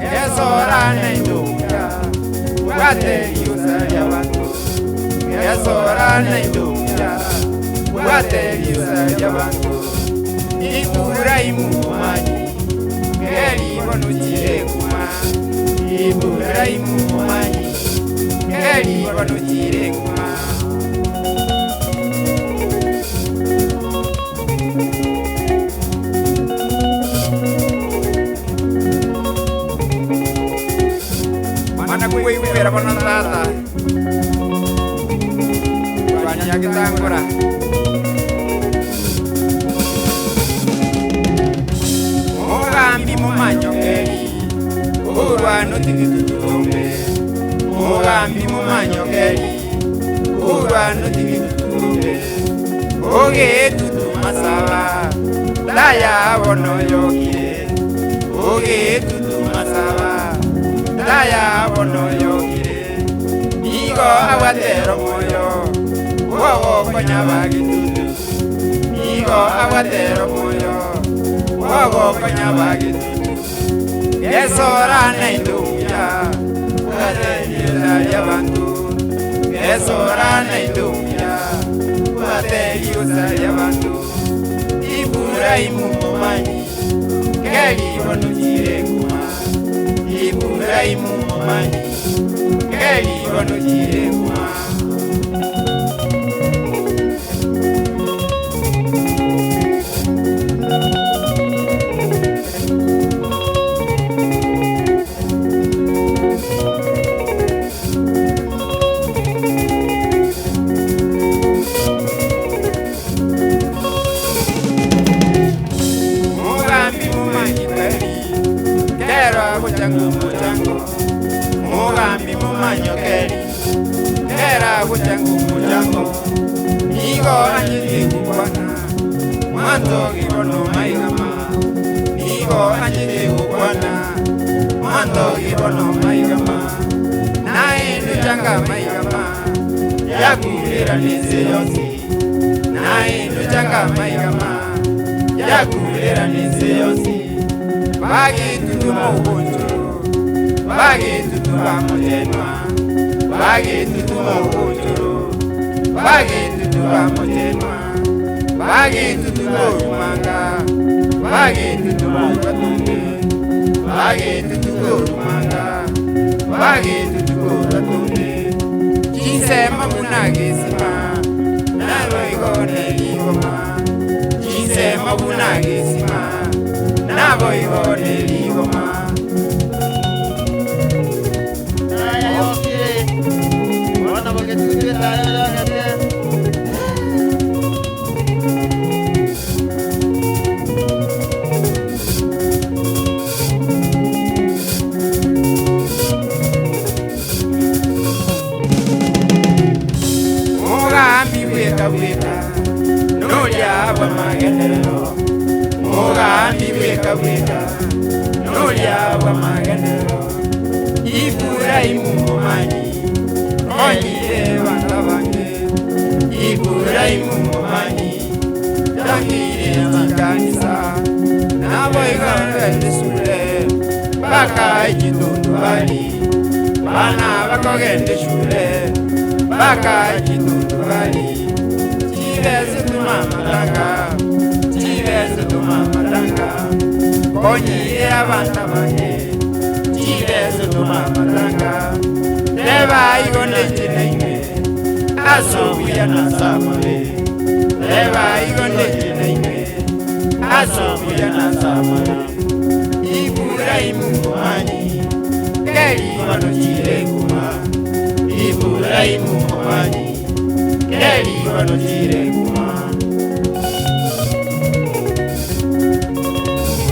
esora neinduka wate yusa ya bantu esora neinduka wate yusa ya bantu ibura imumanyi ngeli bono chie kuma ibura imumanyi ngeli vanojire nguma mana kuivera vanatata vanyakitangura mugambi mumanyokeri urwano tigitutumbe mugambi mumanyokeri urwano tigitutumbe ogetutumasaba daya bonoyokire ogetutumasaba daya bonoyokire igo agwatero moyo wogo konyabagitutu igo agwatero moyo wogo konyabagitutu Esorana indumya, ugateyuza y'abantu. Esorana indumya, ugateyuza y'abantu. Iburahimu mumanyi, keri banugire nguma. Iburahimu mumanyi, keri banugire nguma. Mugambi mumanyokeri era kujangu mujango igo anyiti kukwana mwanzo gibono maigama igo anyiti kukwana mwanzo gibono maigama nae nujanga maigama yakulira nise yosi nae nujanga maigama yakulira nise yosi bagi tutuma ubuntu bagi tutuma mutenwa bagi tutuma ubuntu bagi tutuma mutenwa bagi tutuma umanga bagi tutuma batunde bagi tutuma umanga bagi tutuma batunde kisema munagisima nalo igone ligoma kisema munagisima nabo igone ligoma Mugambi weka weka nolya bwamagendero Mugambi weka weka nolya bwamagendero Iburahimu mumanyi onyire bana bange Iburahimu mumanyi tangire zikanisa nabo igande shure baka ikitundu bali bana bakogende shure baka ikitundu bali chibese tumamatanga chibese tumamatanga onyire abana bange chibese tumamatanga Leva igonde jinenge asobuya nasamale Leva igonde jinenge asobuya nasamale Iburahimu mumanyi keri banojire nguma Iburahimu mumanyi keri banojire nguma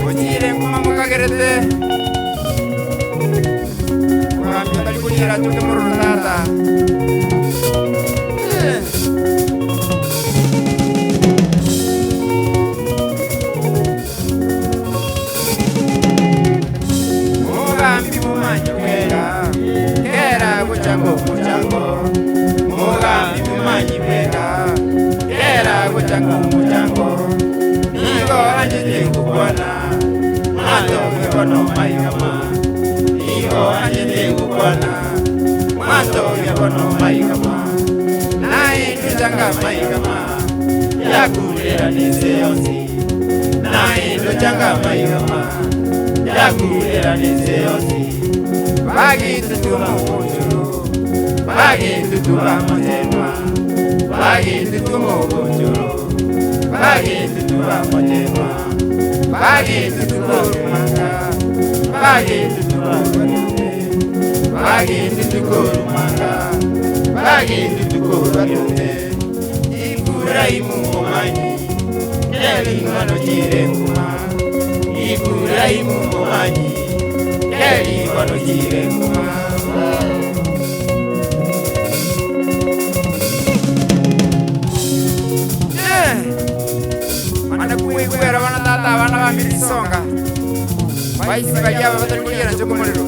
Ojire nguma mukagerete Kunyira tuke murunata Mugambi mumanyokera kera kujango kujango Mugambi mumanyokera kera kujango kujango Nigo anjete kukwana Mando kibono maigama Nigo anjete kukwana Mando kibono maigama Nai nujanga maigama Yakulira nise yonsi Nai nujanga maigama Yakulira nise yonsi Bagi tutuma ubuntu Bagindu tubamojenwa, bagindu tumogonjoro, bagindu tubamojenwa, bagindu tukorumanga, bagindu tubamojenwa, bagindu tukorumanga, bagindu tukorumanga. Ibrahim Momanyi, Kelingano Jirenguma, Ibrahim Momanyi, Kelingano Jirenguma. Mana kuikwera bana tata bana bamirisonga. Baisi bajya batari kugira cyo kumuriro.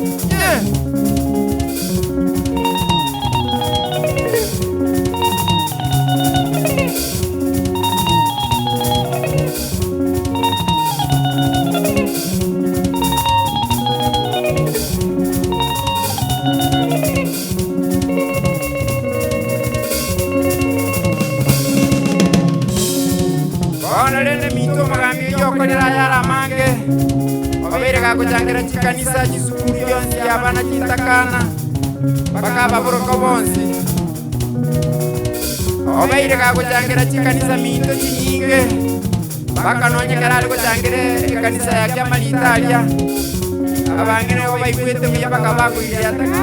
Kujangira chikanisa chisukuru yonsi abana chitakana bakaba buroko bonsi obaireka kujangira chikanisa minto chinyinge bakanonyekera ari kujangira kanisa ya Kyamali Italia abangene obaikwete kuya bakaba kuiria takana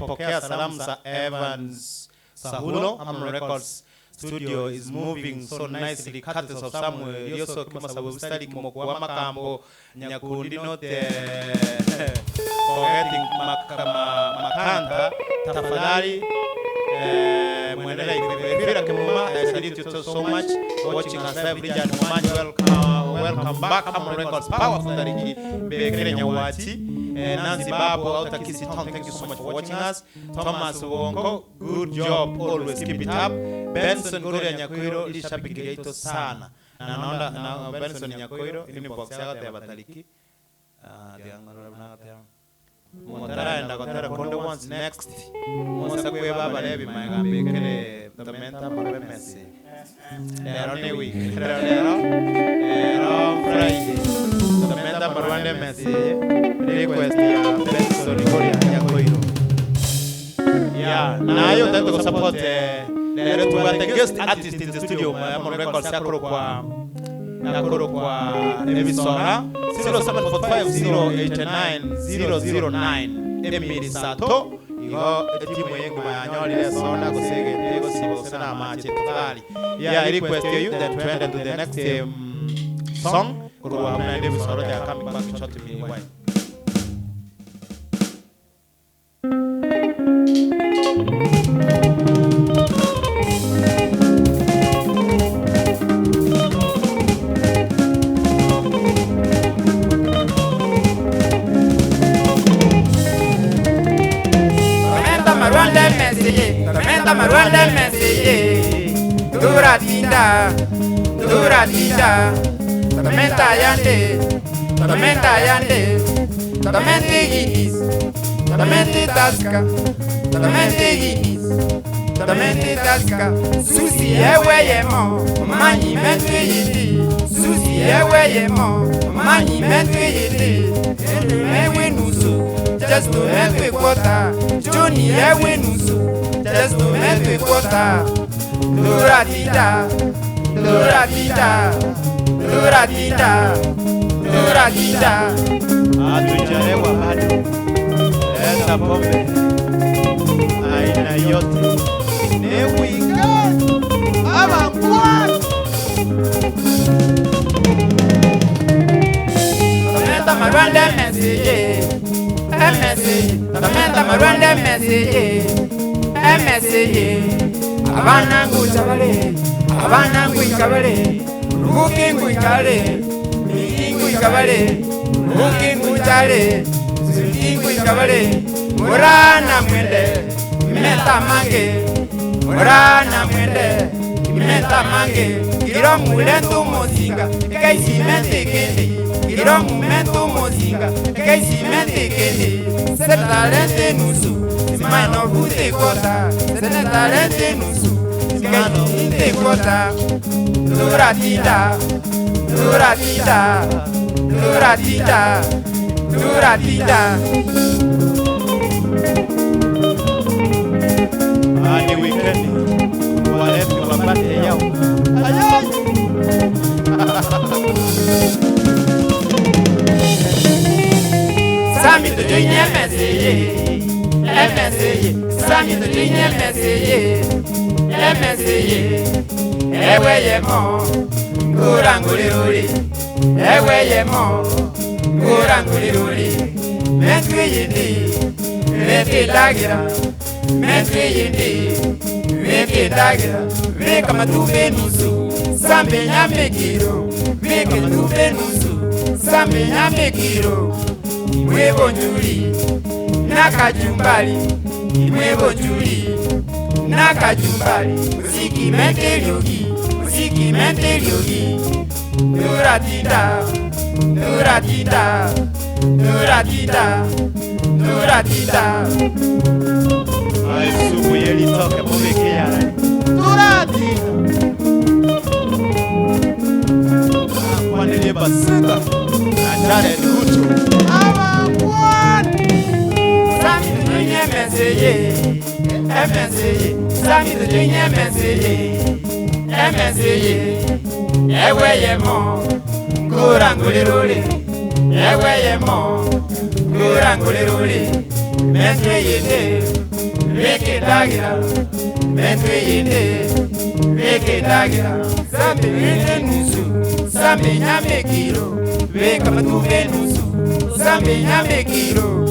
Pokea salamu za Evans Sahulo. Hamron Records studio is moving so nicely. Cutters of Samuel Yoso kama sababu study kwa makambo nyakundi note forgetting makanta tafadhali mwendelea ikipira kama I salute you so much. watching us live. Richard Momanyi, welcome back. Amon Records, powerful Dariki, Bekele Nyawati, Nancy Babu, Outer Kissy Tom, thank you so much for watching us. Thomas Wongo, good job, always keep it up. Benson Gloria Nyakoiro, Lishabigato Sana. Na Benson Nyakoiro, inbox yako Bataliki. Motara and Agotara Kondo ones next. Monsa Baba Levi, my Bekele, the Menta Messi. They're on a week. They're on Friday. The Menta Marwande Messi request Benson Gloria Nyakoiro. Yeah, now you have to support the guest artist in the studio. Amon Records Sakuro kwa emisora 0745089009 Emily Sato igo timu yengu manyoli sona kusege tego sibo sana machi totally. Yeah, I request you that to end to the next song kwa amna ndevu soro they are coming back to short me why. Marwanda Messi, Duratida, Tamenta Yande, Tamenti Guinness, Tamenti Tasca, Susi Ewayemo, Mani Mentri, Susi Ewayemo, Mani Mentri, Ewinusu, just to make a quarter, Johnny Ewinusu. Just to make me quota. Duratida. Atujarewa bado. Enda pombe. Aina yote. Newika. Ama kwa. Tamenta Marwanda Messi. Tamenta Marwanda Messi. Abanangu chabale, abanangu ikabale, rukingu ikale, mikingu ikabale, rukingu chale, zikingu ikabale, murana mwende, meta mange, kiro mulentu mozinga, kaisi mente kendi, kiro momentu mozinga, kaisi mente kendi, setalente nusu. Mano bute kota, senetalente nusu. Mano bute kota. Duratida. Ni weekend. Waletu wapate yao. Ayay. Sami to join MSA. Sami to join MSA. Eweyemo, nguranguliruli. Mentwiyindi, Vekitagira, Veka matupe nusu, Sambe nyamekiro, Veka matupe nusu, Sambe nyamekiro. Imwebo njuli, nakajumbali, Musiki mente lyogi, Duratida. Ai subu yeli toke pomeke yara. Duratida. Wanele basika. Ajare lucho. Ama kwani. Sami to join MSA. Eweyemo, nguranguliruli. Mentwiyinde, Vekitagira, Sambe nyamekiro, Veka matupe nusu, Sambe nyamekiro.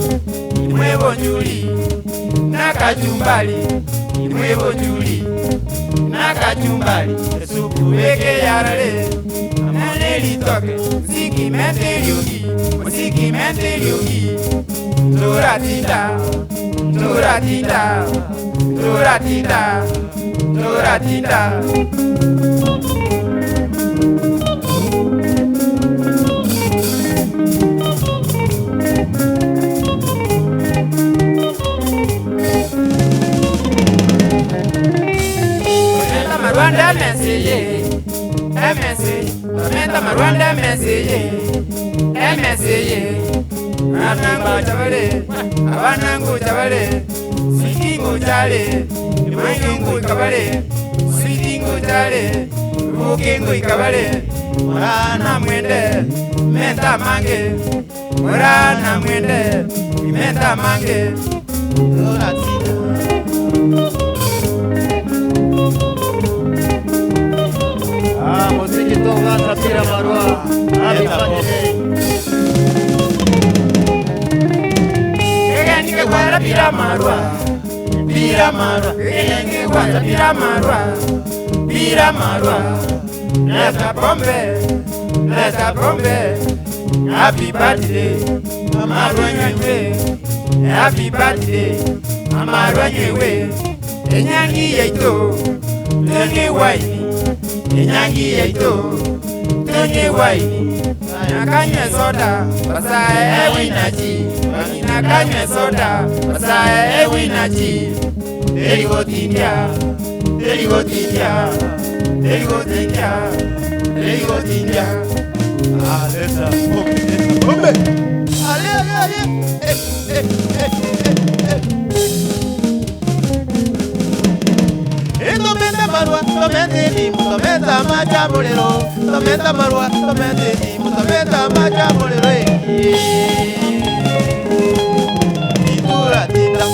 Imwebo njuli, nakajumbali, kachumbari supu weke yarare amone litoke musiki menteliogi Turatita Rwanda message, Tomenta Rwanda message, Abanangu chabale, Sweetingo jale, Imangu kabale, Sweetingo jale, Rukingo ikabale, Morana mwende, Menta mange, Morana mwende, Menta mange, Muziki toka Sapira Marwa. Happy birthday. Nige kwara pira marwa. Nige kwara pira marwa. Leta pombe. Happy birthday, Marwa nywe. Happy birthday, Marwa nywe. Enyangi yeto, nge waini. Enyangi yeto, nge waini. Nakanywe soda, basaye winaji. Nakanywe soda, basaye winaji. Derigotindia. Ah, lesa, bombe. Ale. Tomenta marwa, tomenta limu, tomenta machambolero. Tomenta marwa, tomenta limu, tomenta machambolero. Turatita.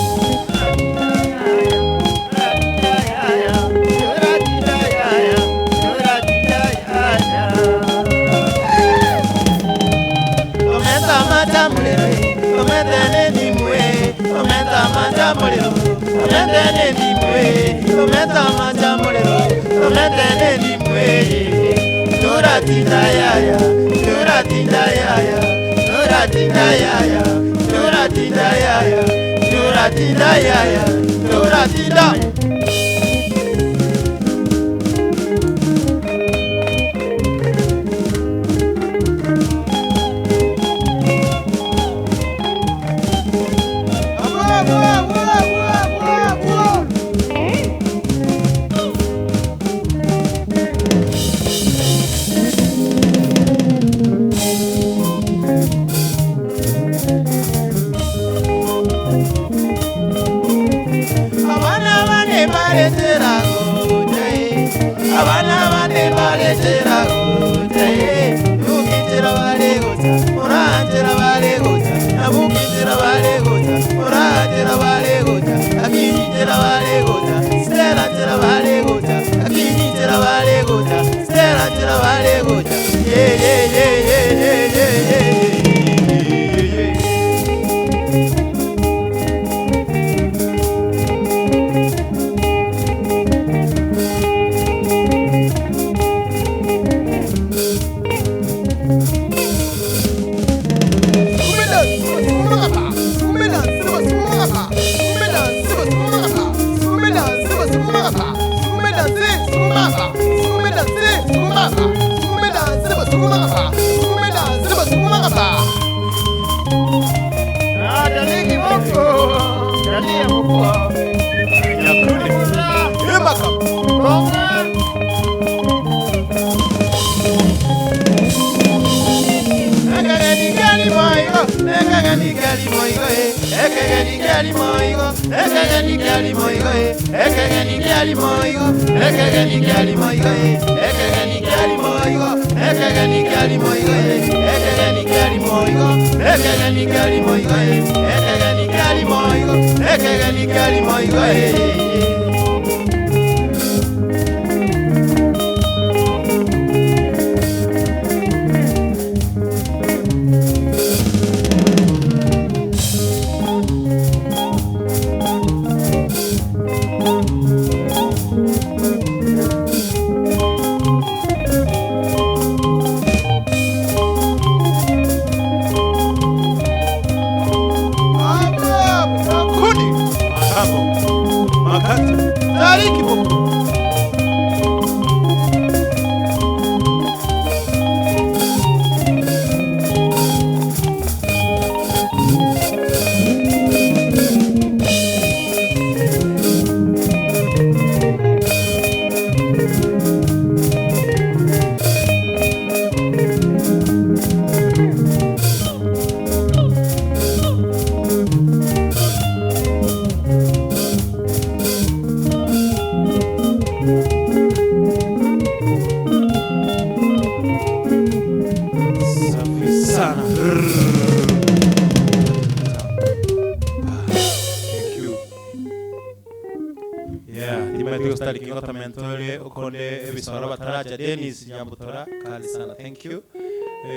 ukonde ebisoro bataraja Dennis Nyambutora kali sana, thank you.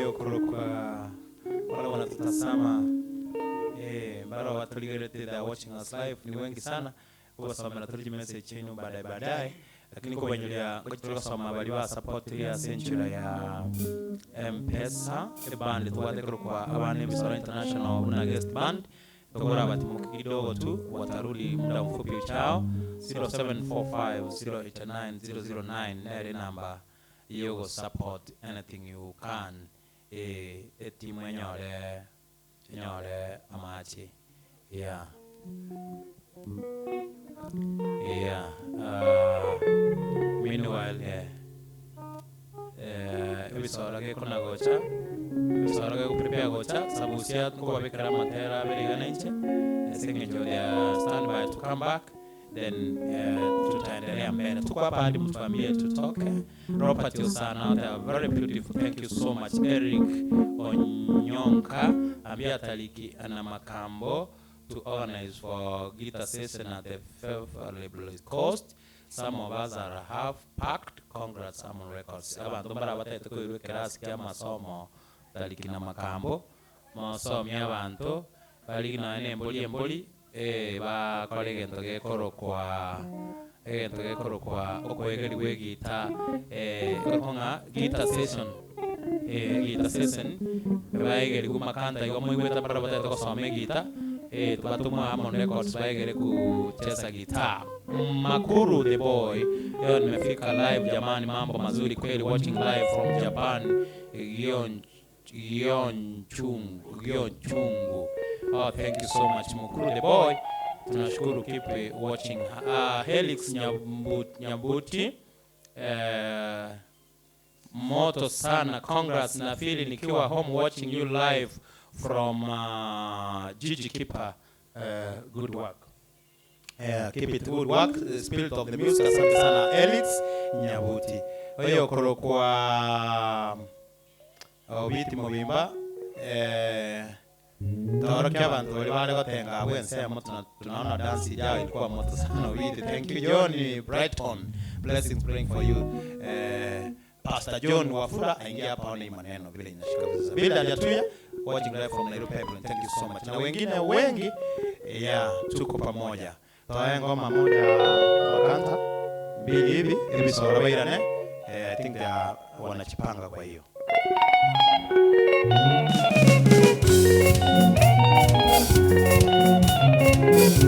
Okoroka wala wanatutazama bara watuligerete da watching us live ni wengi sana. Wasoma tuliji message yenu baadaye, lakini kwa wenyelia ngoja soma bali wa support ya Century ya M-Pesa band tuwate kwa abane Misoro International na guest band tokora batimuka kidogo tu, watarudi muda mfupi uchao. 0745089009 nere namba yogo support anything you can timu nyore amachi meanwhile ebisoro ke kuna gocha ebisoro ke prepare gocha sabusia ko babekara matera beregana inche sengejo ya stand by to come back, then tutaendelea mbele. Tuko hapa hadi mtuambie tutoke. Robert Yosana, they are very beautiful, thank you so much. Eric Onyonka ambia taliki ana makambo to organize for guitar session at the favorable cost. Some of us are half packed. Congrats, Salmon Records. Abantu barabate ko irukirasi kya masomo taliki na makambo masomo y'abantu bali na emboli ba kolege ntoge korokwa okwegeriwe gita konga guitar session baigeri kumakanda yo mwe weta barabata to some guitar tubatuma Salmon Records baigeri kucheza guitar. Makuru the boy yo nimefika live jamani, mambo mazuri kweli, watching live from Japan. Gion chungu. Oh, thank you so much Makuru the boy, tunashukuru, keep watching. Helix Nyabuti moto sana, congrats na feel nikiwa home watching you live from Gigi Keeper. Good work. Keep it good work, spirit of the music. Asante sana Helix Nyabuti. Oyo korokwa obiti mubimba torokia abantu bali gotenga wense moto tunaona dance yao ilikuwa moto sana obiti. Thank you John Brighton, blessings praying for you. Pastor John Wafula aingia hapa ona maneno vile inashika vizuri. Bila hajatuya watching live from Nairobi. Thank you so much. Na wengine wengi tuko pamoja. Toa ngoma moja wakanta mbili hivi ebisoro bairane. I think they are wanachipanga kwa hiyo.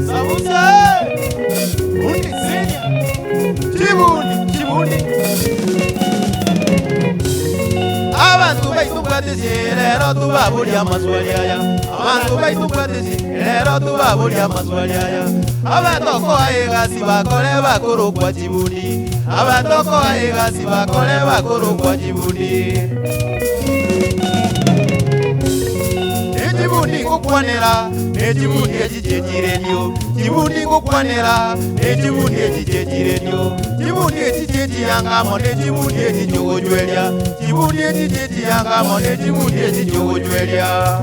Sabusa undi senya Chibundi abantu baitubwatisi lero tubabulia maswali aya. Abantu baitubwatisi lero tubabulia maswali aya. Abatoko aigasi bakole bakuru kwa Chibundi. Abatoko aigasi bakole bakuru kwa Chibundi. Chibundi kukwanera Chibundi echichechirenyo. Chibundi kukwanera Chibundi echichechirenyo. Chibundi echichechiyangamo Chibundi echichogojwelya. Chibundi echichechiyangamo Chibundi echichogojwelya.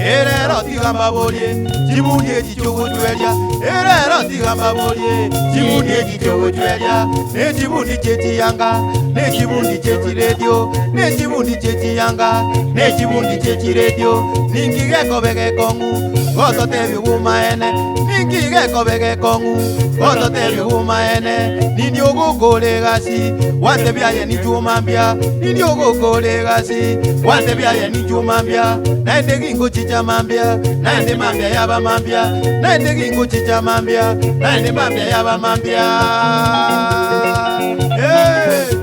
Erero tigamba bolye Chibundi echichogojwelya. Erero tigamba bolye Chibundi echichogojwelya. Ne Chibundi chechiyanga ne Chibundi chechiredio. Ne Chibundi chechiyanga ne Chibundi chechiredio. Ningigeko begekongu goto tebi umaene. Ningigeko begekongu goto tebi umaene. Nini ogokole gasi wante byaye ni jumambia. Nini ogokole gasi wante byaye ni jumambia. Naende gingo chichamambia naende mambia yaba mambia. Naende gingo chichamambia naende mambia yaba mambia.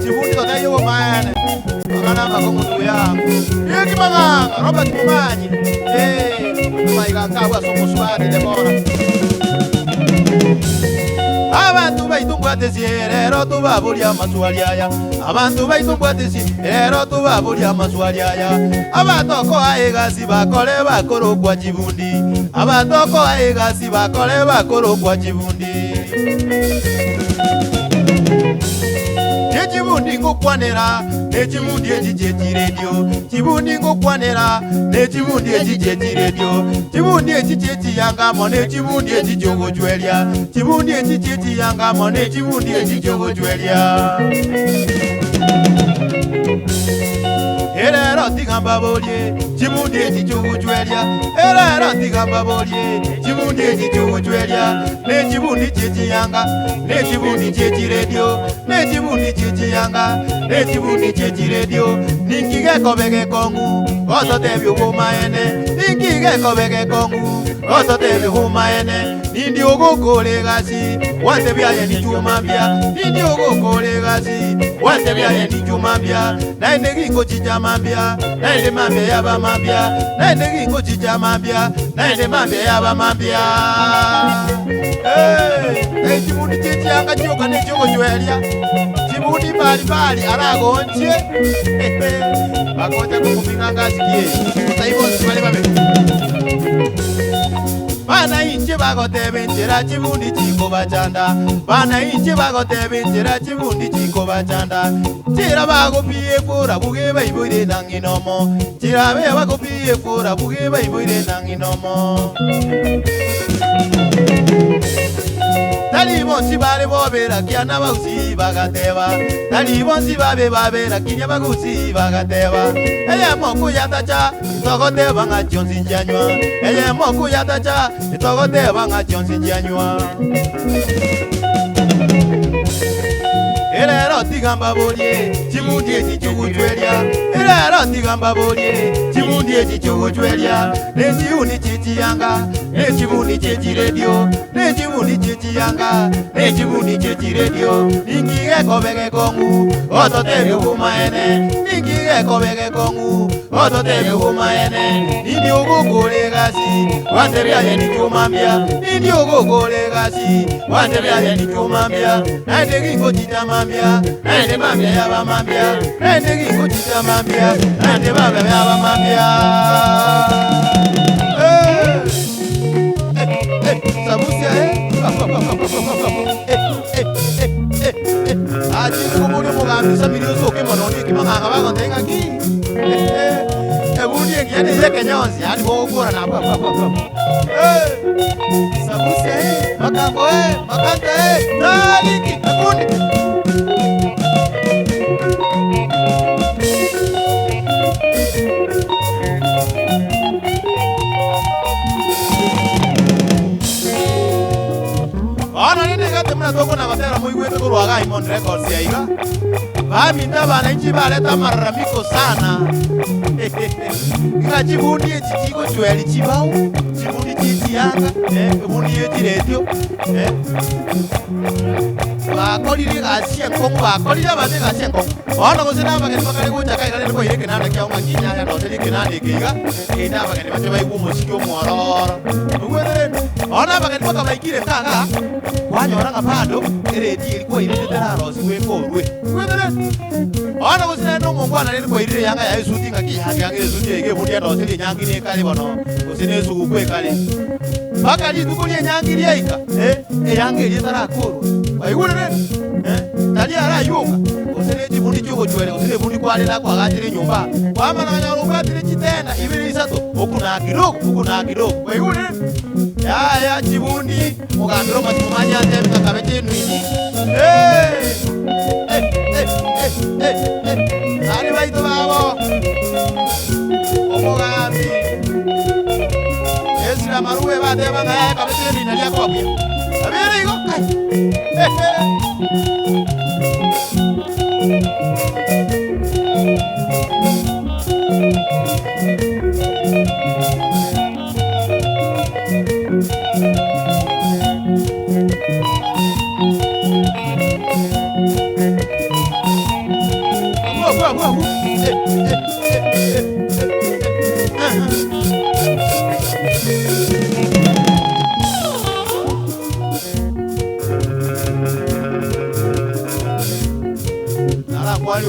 Chibundi tote yo maene ngana makomutu yangu yeki maganga Robert Mumanyi maiga kawa somuswade de bora. Abantu baitubwatisi lero tubabulia maswali aya. Abantu baitubwatisi lero tubabulia maswali aya. Abatoko aigasi bakole bakuru kwa Chibundi. Abatoko aigasi bakole bakuru kwa Chibundi. chibundi ngokwanera ne chibundi ejijeti radio chibundi ngokwanera ne chibundi ejijeti radio chibundi ejijeti yanga mone chibundi ejijogo jwelia chibundi ejijeti yanga mone chibundi ejijogo jwelia Erero tigamba bolye chibundi ejijogo jwelia Erero tigamba bolye chibundi ejijogo jwelia ne chibundi chechi yanga ne chibundi chechi radio ne chibundi chechi yanga ne chibundi chechi radio ningige kobege kongu oso tebi huma ene ningige kobege kongu oso tebi huma ene nindi ogo kole gasi wante bya ni chumambia nindi ogo kole gasi wante bya ni chumambia na ndegi ngo chijamambia na ende mambe yaba mambia na ndegi ngo chijamambia na ende mambe yaba mambia chibundi chechi yanga choka ne chogo jwelia chibundi bali aragonche bakoja kukuminga ngasikie utaibo sibale babe bana inche bagotebe njera chibundi chiko bachanda bana inche bagotebe njera chibundi chiko bachanda chira bagopie fura buge baiboire nanginomo chira be bagopie fura buge baiboire nanginomo Talibon si bale bobera kiana bausi bagateba Talibon si babe babera kinya bagusi bagateba Eye moku yatacha itogoteba nga chonsi njanywa Eye moku yatacha itogoteba nga chonsi njanywa Erero tigamba bolye chibundi ejijogo jwelia Erero tigamba bolye chibundi ejijogo jwelia Nejiuni chichi yanga Nejiuni chichi radio Nejiuni chichi yanga Nejiuni chichi radio Ningige kobege kongu Oto tebi huma ene Ningige kobege kongu Oto tebi huma ene Nindi ugo kole gasi Wante bia yeni chumambia Nindi ugo kole gasi Wante bia yeni chumambia Naende gingo chitamambia Naende mambia yaba mambia Naende gingo chitamambia Naende mambia yaba mambia Sabusia Aji kumuri mugambi sabiri usoke mononi kimanganga bagontenga ki Ebuni yene yeke nyonzi ani bogora na papa Sabusia makango makante daliki akundi Temna toko na batera muy bueno con Wagai Mon Records ya iga. Va minda bana inchi baleta maramiko sana. Ika chibundi chichiko chweli chibau. Chibundi chichi yanga. Chibundi yeti radio. Bakoli gasien kong bakoli ya bane gasien kong. Ona ko sina bagani bakali ko jakai kale ko yeke nana kya unga kinya ya no teli kenani kiga. Ina bagani bache bai ku musiki omororo. Ngwere. Ona bagani baka baikire kanga. Wanyora ngapado eredi ilikuwa ilitera rosi wekorwe kwedere ona kusina no mongwana lelikuwa ilire yanga ya isuti ngaki yanga isuti ege budia rosi nyangi ne kale bono kusine suku kwe kale bakali tukulie nyangi liaika yanga ilitera koru bayurere tali ara yoga kusine jibundi chogo chwele kusine bundi kwale na kwa gatire nyumba kwama na nyalo kwatire chitenda ibiri isato okuna kidogo bayurere ya chibundi mugandro matumanya ate kakabete nwini ari baito babo omugambi esira maruwe bade banga kabete ni nalia kopia abere iko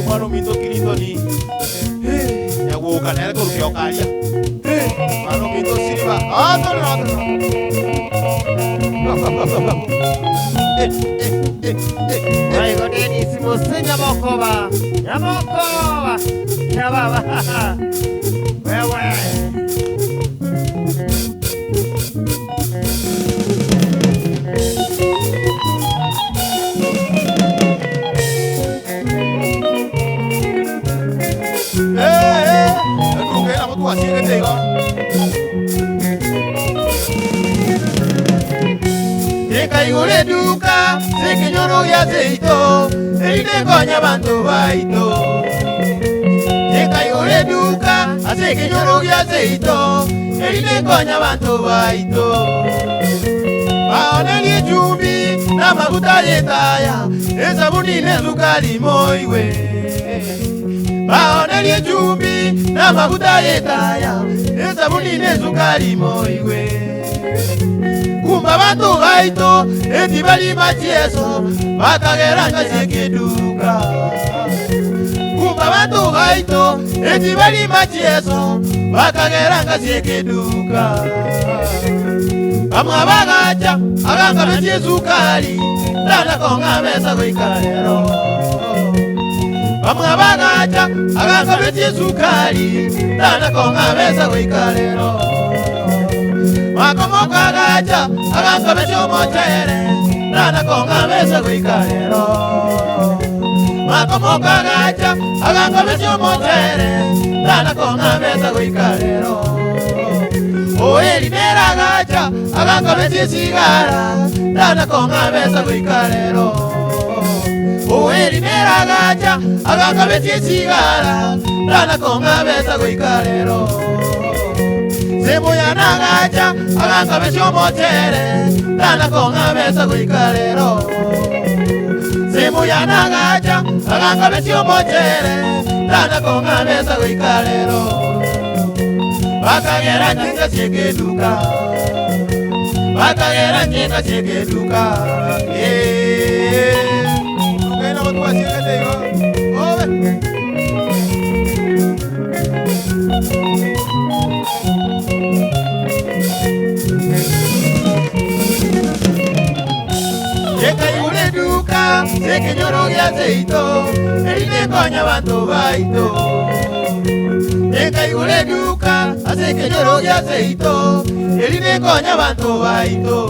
Kwalo mito kilito ni ya woka na ko kyo kalia kwalo mito siriba ay godeni simo senya Nyamokoba. Nyababa. Wewe. Ikaigure duka, sekinyoro ya zeito, erine konya bantu baito. Ikaigure duka, sekinyoro ya zeito, erine konya bantu baito. Baoneli chumbi, na mafuta yetaya, esabuni nezukari moiwe. Baoneli chumbi, na mafuta yetaya, esabuni nezukari moiwe. Kumba bantu baito, eti bali machieso, bakageranga sekeduka. Kumba bantu baito, eti bali machieso, bakageranga sekeduka. Kamwa bagacha, aganga mechizukali, dana konga mesa kuikalero. Kamwa bagacha, aganga mechizukali, dana konga mesa kuikalero. Makomoka gacha, aganga becho mochere, dana konga mesa kuikalero. Makomoka gacha, aganga becho mochere, dana konga mesa kuikalero. Oeli nera gacha, aganga becho sigara, dana konga mesa kuikalero. Oeli nera gacha, aganga becho sigara, dana konga mesa kuikalero. Semoya nagacha, aganga besho motere, dana konga mesa kuikalero. Semoya nagacha, aganga besho motere, dana konga mesa kuikalero. Bakagera njenga chekeduka, bakagera njenga chekeduka. Tukena watu wasieketego, owe. Ikaigure duka, sekinyoro ya zeito, erine konya bantu baito. Ikaigure duka, sekinyoro ya zeito, erine konya bantu baito.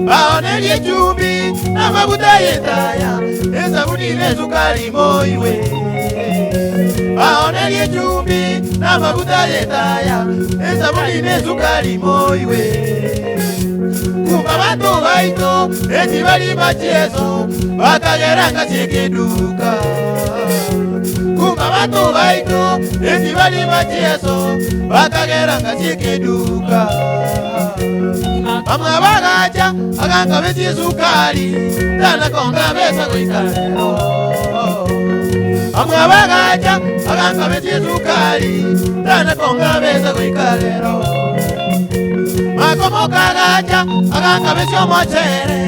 Baoneli chumbi, na mafuta yetaya, esabuni nezukari moiwe. Baoneli chumbi, na mafuta yetaya, esabuni nezukari moiwe. Kumba bantu baito, eti bali machieso, bakageranga sekeduka. Kumba bantu baito, eti bali machieso, bakageranga sekeduka. Amwa bagacha, aganga bechi sukari, dana konga mesa kuikalero. Amwa bagacha, aganga bechi sukari, dana konga mesa kuikalero. Makomoka gacha, aganga besho mochere,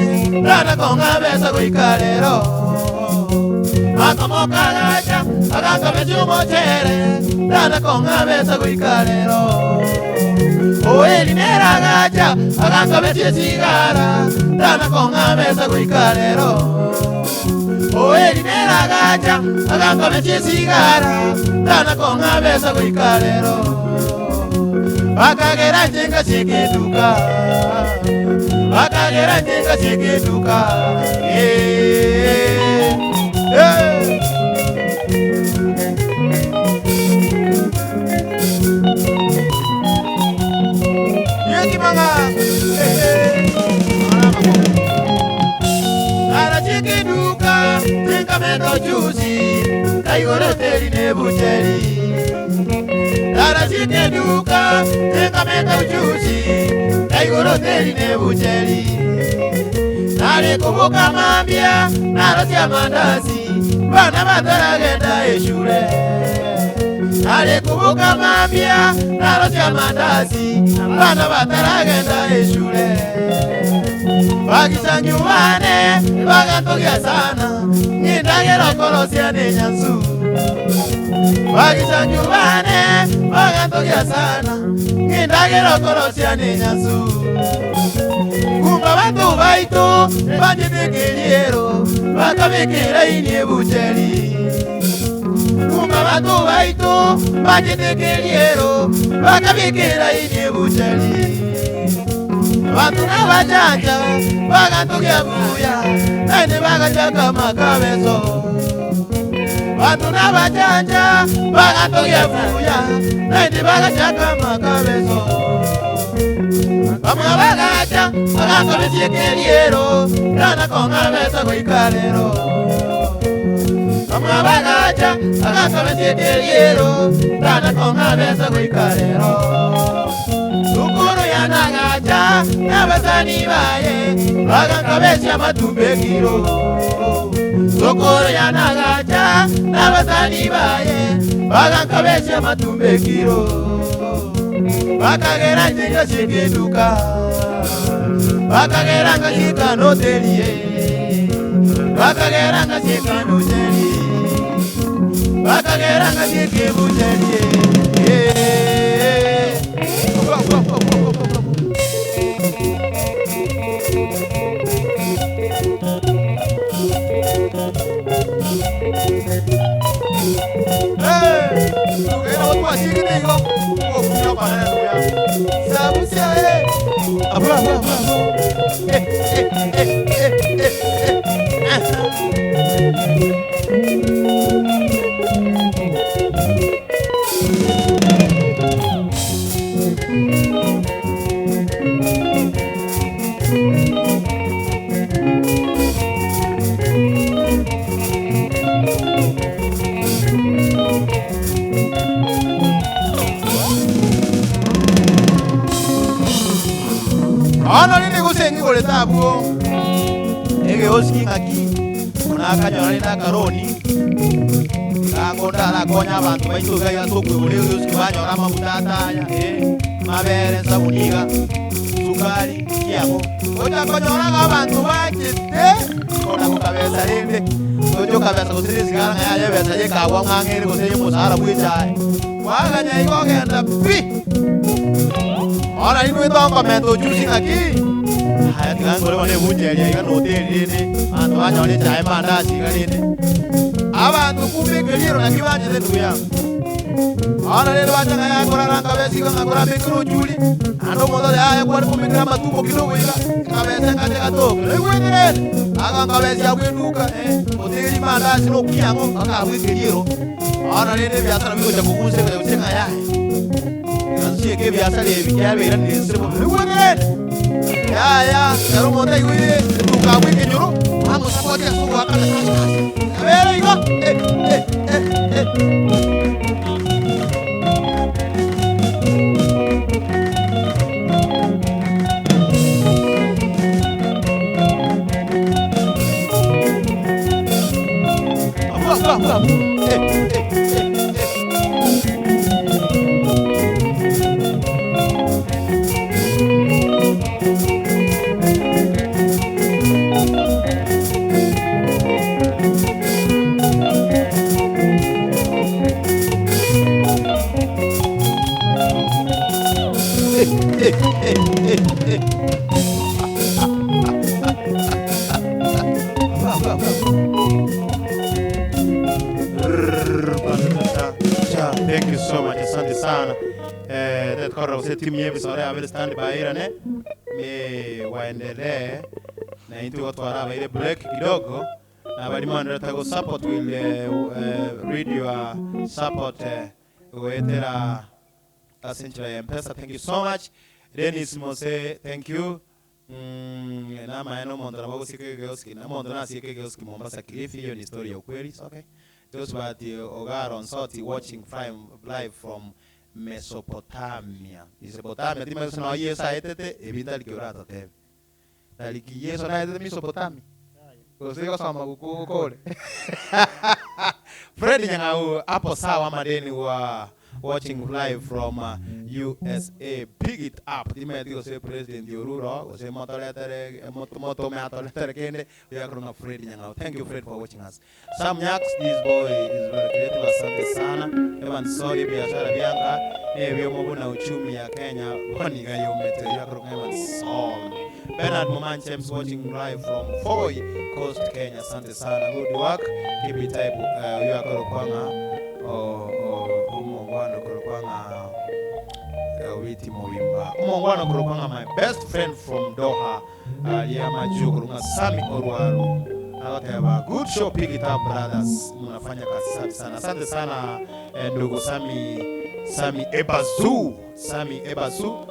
dana konga mesa kuikalero. Makomoka gacha, aganga besho mochere, dana konga mesa kuikalero. Oeli nera gacha, aganga besho sigara, dana konga mesa kuikalero. Oeli nera gacha, aganga besho sigara, dana konga mesa kuikalero. Bakagera njenga chekeduka, bakagera njenga chekeduka. Yekimanga, ara chekeduka, njenga mendo juicy, kaigore teri nebucheri. Ara chekeduka, njenga mendo juicy, kaigore teri nebucheri. Nare kubuka mambia, narosia mandazi, bana bataragenda eshure. Nare kubuka mambia, narosia mandazi, bana bataragenda eshure. Bakisanyuane bagatogia sana Nindagera kolosia ni nyansu Bakisanyuane bagatogia sana Nindagera kolosia ni nyansu Kumba watu baitu Bajidikiriero Bakabikira ini bucheri Kumba watu baitu Bajidikiriero Bakabikira ini bucheri Bantu n'abajanja bagatugia buya Nende bagachaka makabezo Bantu n'abajanja bagatugia buya Nende bagachaka makabezo Bamwe bagacha bagakobesye keriero Kana konga besa kuikalero Bamwe bagacha bagakobesye keriero Kana konga besa kuikalero Sukuru ya nagacha Nabasani baye Bagakabesya matumbekiro Sukuru ya nagacha Nabasani baye Bagakabesya matumbekiro Bakagera njinga shikiduka Bakagera ngashika notelie Bakagera ngashika notelie Bakagera ngashika butelie Ano nini kusengi kule tabuo Ege oski ngaki Unaka nyonani na karoni Kakonda la konya abantu Baitu gaya sokwe ule oski banyo rama mutatanya Mabere sabuniga Sukari Kiamo Oja konyona abantu Bakite Kona kukabesa rimbe Ojo kabesa kusiri sigara Ngaya besa je kawa ngangiri Kusiri musara buichai Wakanya iko kenda pi Ora inu ito komento juicy ngaki Haya tiga ngole wane bunjeri Iga noteri nini Anto anya wane chai mandasi iga nini Abantu kumikiliro na kiwanje zetu ya Ora lelo wacha ngaya kora ranga besi Iga ngakora mikro juli Ando moto de haya kwa kumikira matupo kidogo iga Kabese ngate katoko Lego enderele Aga ngabesi ya kwenduka Oteri mandasi no kiango Aga kumikiliro Ora lele biasa na miko cha kukuse Kwa usenga ya Nansi ke biasa le bikia bera ni sirbo luwere ya karo monta igwe tuka wiki nyoro amo sport ya suwa kana kasi bera igo Thank you so much, asante sana. Kora useti miebi sore abele stand by irane. Me waendelee na intu watu waraba ile break kidogo. Na bali mandra tago support will read your support uetera essentially M-Pesa. Thank you so much. Dennis Mose, thank you. Na maeno mondra bago sike geoski na mondra sike geoski Mombasa Kilifi, hiyo ni story ya ukweli, okay? Those were the Ogaron Soti watching live from Mesopotamia. Mesopotamia, ti meso na yesa etete ebinda likiorata tebe. Daliki yeso na etete Mesopotamia. Kosiko sama kukole. Fred nyanga hapo sawa madeni wa watching live from USA. Pick it up. Timothy say President Yoruro, say Motoletere Kende. We are going to Fred Nyangao. Thank you, Fred, for watching us. Sam Yaks, this boy is very creative. Asante sana. Evan sorry biashara bianga. Ewe mobuna uchumi ya Kenya. Boni gayo mete. We are going to Evan Sol. Bernard Moman James watching live from Foy Coast, Kenya. Asante sana. Good work. Keep it type. You are going to Kwanga. Mongwano Kurukwanga. Witi Mowimba. Mongwano Kurukwanga, my best friend from Doha. Yamaju Kurunga Sami Orwaru. Have a good show. Pick it up, brothers. Munafanya kazi sana. Asante sana ndugu Sami Ebazu. Sami Ebazu.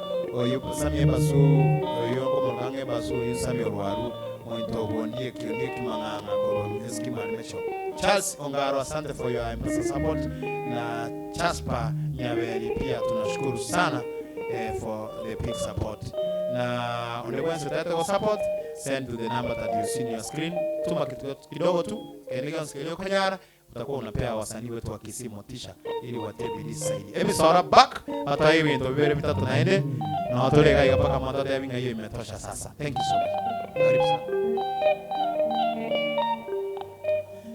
Sami Ebazu. Yongo Mwangange Ebazu. Sami Orwaru. Moito Bondie Kimanganga Koron Eskima Mecho. Charles Ongaro, asante for your support. Na Chaspa Nyaweli pia tunashukuru sana for the big support. Na on the Wednesday that support, send to the number that you see on your screen. Tuma kidogo tu, kelika sikilio kanyara, utakuwa unapea wasanii wetu wa Kisii motisha ili watie bidii zaidi. Episode back, hata hivi ndio vile vitatu naende na watole gai mpaka matatu ya vinga hiyo imetosha sasa. Thank you so much. Karibu sana.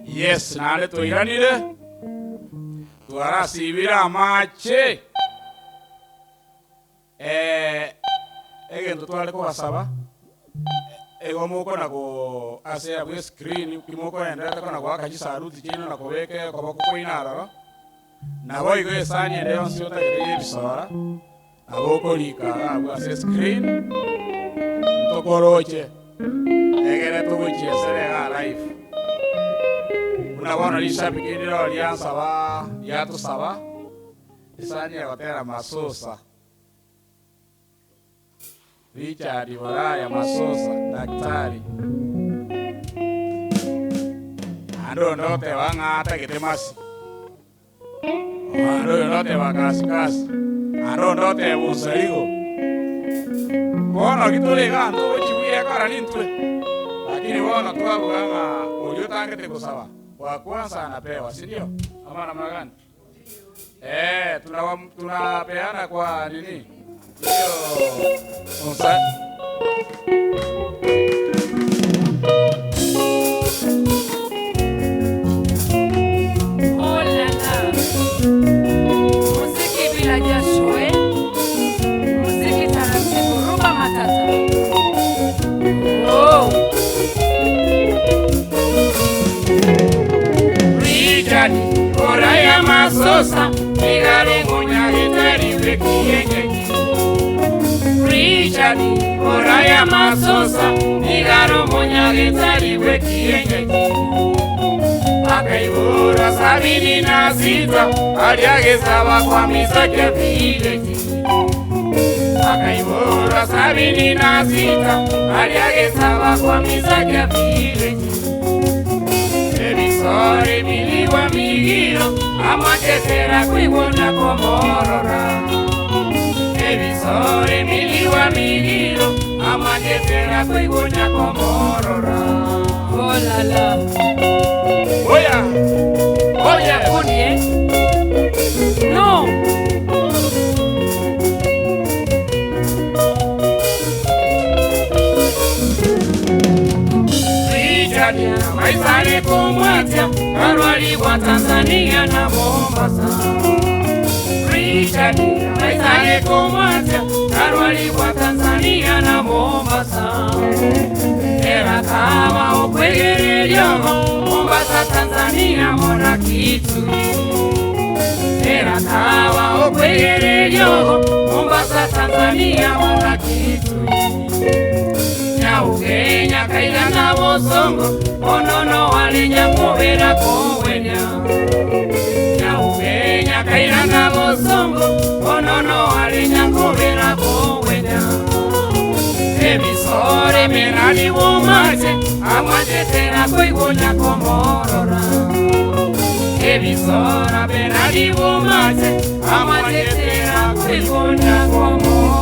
Yes, nale tuiranire. Tuarasibira mache. Egento twale ko basaba. Ego moko na ko ase abwe screen kimoko endera ko na kwa kajisaruti kino na kobeke ko bako koinara. Na boy go esani ende on siota gere bisora. Aboko lika abwa ase screen. Tokoroche. Egere tuguchi esere live. Unabona lisha bikini alianza ba yato saba. Isani ya watera masosa. Richard Ibaraya Masosa, daktari. Ando ndote wanga ata kitemasi. Ando ndote wakasikasi. Ando ndote busarigo. Bona kitole ganto chibuye kara nintwe. Lakini bona tuabu wanga uliotange te kusaba. Kwa kwanza anapewa, si ndio? Ama namna gani? Tunapeana kwa nini? Oh la la. Muziki bila jasho, muziki taratibu, rumba matata. Oh. Richard, Oraya Masosa, Igare Gonya Hitari Wekienge. Richard, Oraya Masosa, Igaro Gonya Hitari Wekienge. Akaibura sabini na sita, aliageza kwa misake vile. Akaibura sabini na sita, aliageza kwa misake vile. Evisore miliwa migiro, amaketera kuibona komorora. Evisore miliwa migiro, amaketera kuibona komorora. Oh la la. Oya, oya, Kunie. No. Richard, maisani kumwatia, karwali kwa Tanzania na Mombasa. Richard, maisani kumwatia, karwali kwa Tanzania na Mombasa. Era kama ukwegere lyogo, Mombasa Tanzania mona kitu. Era kama ukwegere lyogo, Mombasa Tanzania mona kitu. Ugenya kailanga bosongo onono wale nyakobera kowenya. Ugenya kailanga bosongo onono wale nyakobera kowenya. Evisore menali womaje amajetera koibona komorora. Evisora menali womaje amajetera koibona komorora.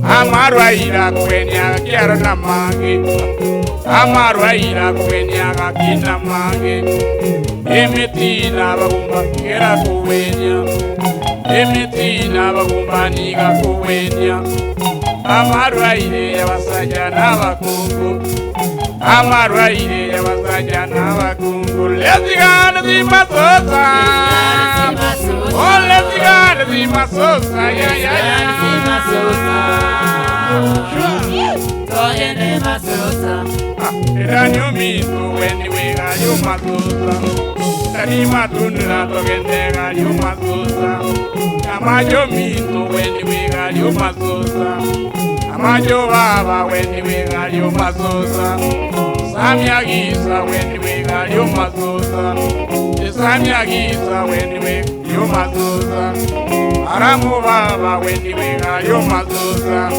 Amarwaira kwenya kiaro na mange Amarwaira kwenya kakina mange Emetina bagumba kera kuwenya Emetina bagumba niga kuwenya Amarwaire yabasaja n'abakungu Amarwaire yabasaja n'abakungu Lezigana zimasosa Oh lezigana zimasosa Ya ya ya Eranyo mito weni wega yo masosa Tani matundra togendega yo masosa Amajo mito weni wega yo masosa Amajo baba weni wega yo masosa Samya gisa weni wega yo masosa Samya gisa weni wega yo masosa Aramu baba weni wega yo masosa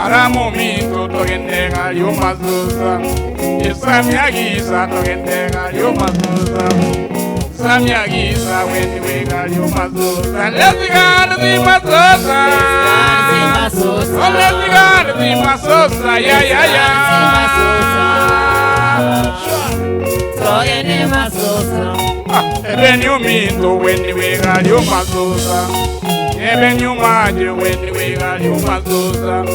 Aramu mito togendega yo masosa Samya gisa togendega yo masosa Samya gisa weni wega yo masosa Lezigana zi masosa Oh lezigana zi masosa Ya ya ya Togene masosa Ebenyu mito weni wega yo masosa Ebenyu maje weni wega yo masosa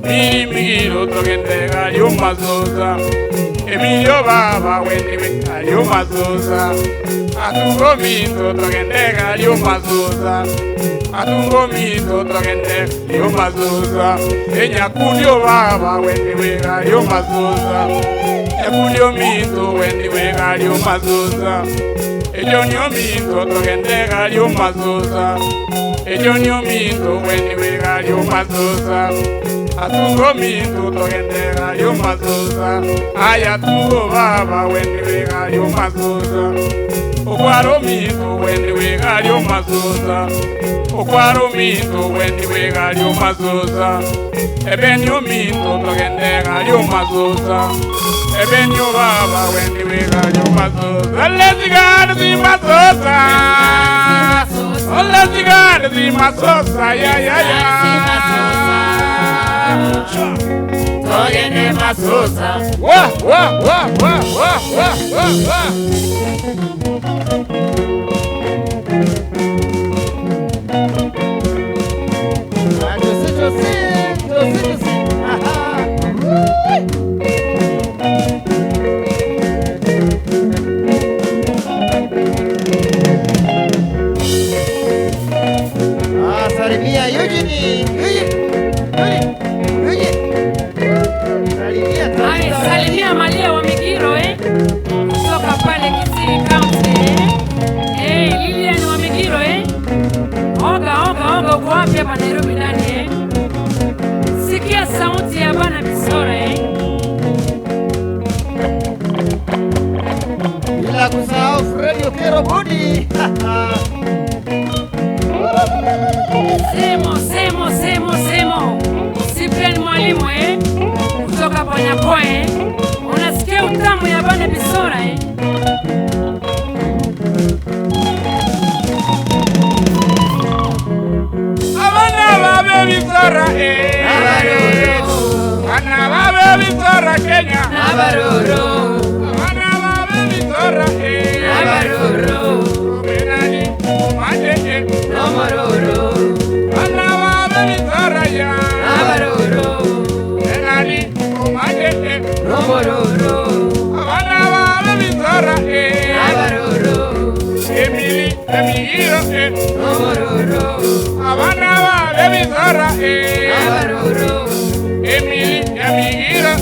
Migiro togendega yo masosa Emilio baba weni wega yo masosa Atungo mito togendega yo masosa Atungo mito togendega yo masosa Enyakulio baba weni wega yo masosa Ekulio mito weni wega yo masosa Ejonyo mito togendega yo masosa Ejonyo mito weni wega yo masosa Atungo mito togendega yo masosa Ayatungo baba weni wega yo masosa Okwaro mito weni wega yo masosa Okwaro mito weni wega yo masosa Ebenyo mito togendega yo masosa Ebenyo baba weni wega yo masosa Lezigana zi masosa Oh lezigana zi masosa Ya ya ya Togene masosa Wah wah wah wah wah wah wah wah Salimia Eugenie. Salimia Malia wa Migiro kutoka pale Kisii County Lilian wa Migiro Oga uko wapi hapa Nairobi ndani Sikia sauti ya bana Bisora Bila kusahau Fred Okero Budi. Semo Cyprian mwalimu kutoka Ponyakoe unasikia utamu ya bana Bisora Abana babe Bisora Abana babe Bisora Kenya Abaroro Abana babe Bisora Abaroro Benani Majeje Nomororo Abana babe Bisora ya Abaroro Benani Majeje Nomororo Abana babe Bisora Abaroro Emigiro Nomororo Abana babe Bisora Abaroro Emigiro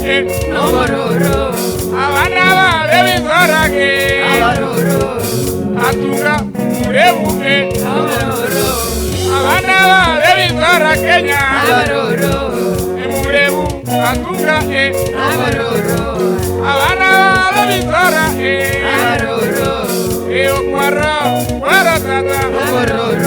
Nomororo Abana babe Bisora Abaroro Atunga murebu Nomororo Abana babe Bisora Kenya Abaroro Murebu Atunga Abaroro Abana babe Bisora Abaroro Okwara tata Nomororo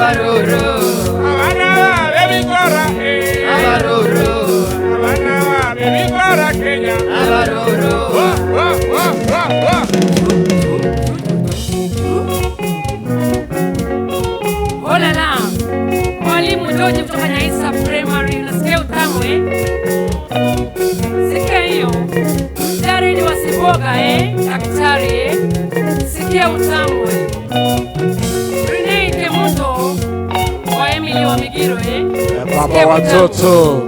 Abaroro. Abana bebikora Abaroro. Abana bebikora Kenya. Abaroro. Oh la la. Mwalimu George kutoka Nyaisa Primary, unasikia utamu Sikia hiyo. Daktari Wasiboga daktari Sikia utamu Renee Kemuto wa Emily wa Migiro Baba watoto.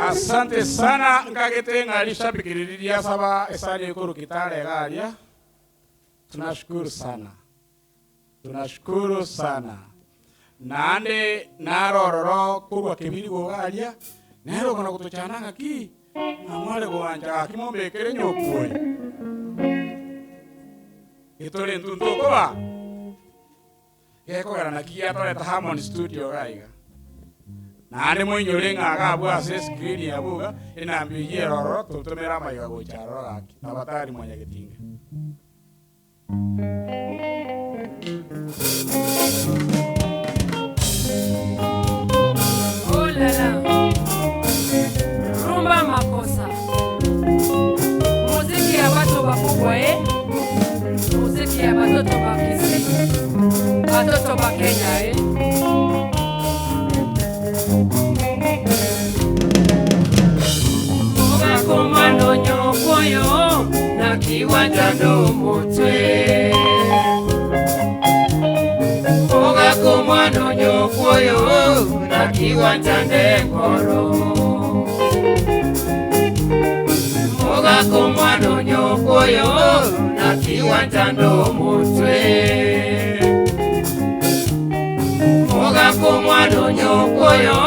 Asante sana ngagete ngalisha bikiriria saba esali ekuru kitale galia. Tunashukuru sana. Tunashukuru sana. Nande narororo kurwa kibiri go galia. Nero kona kutochana ki. Namwale go anja kimombe kere nyokuwe. Itole ntunto kwa. Yeko garana kia tole ta Harmony Studio gaiga. Nane mwenye ngaka ase screen ya buga inambiye roro tutumira mayiga gocharo gaki abatari mwenye getinga Olala rumba makosa muziki ya watu wakubwa muziki ya watoto wa Kisii watoto wa Kenya Komando nyokoyo na kiwanja ndo mutwe Oga komando nyokoyo na kiwanja ndekoro Oga komando nyokoyo na kiwanja ndo mutwe Oga komando nyokoyo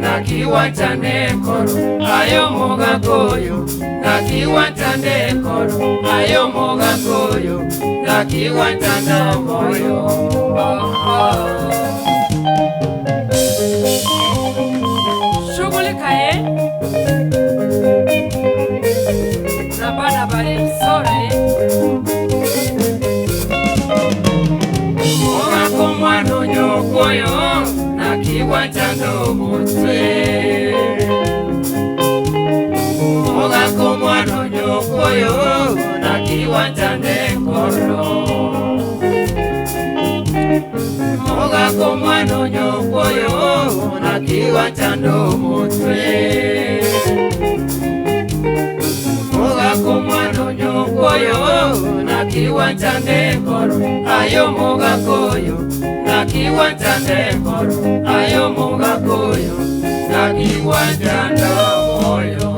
na kiwanja ndekoro ayo moga koyo na kiwanja ndekoro ayo moga koyo na kiwanja na moyo shughulika na bana bale msore moga komwano nyokoyo na kiwanja ndo mutwe Moga komwano nyokoyo na kiwanja ndekoro Moga komwano nyokoyo na kiwanja ndo mutwe Moga komwano nyokoyo na kiwanja ndekoro ayo moga koyo na kiwanja ndekoro ayo moga koyo na kiwanja ndo moyo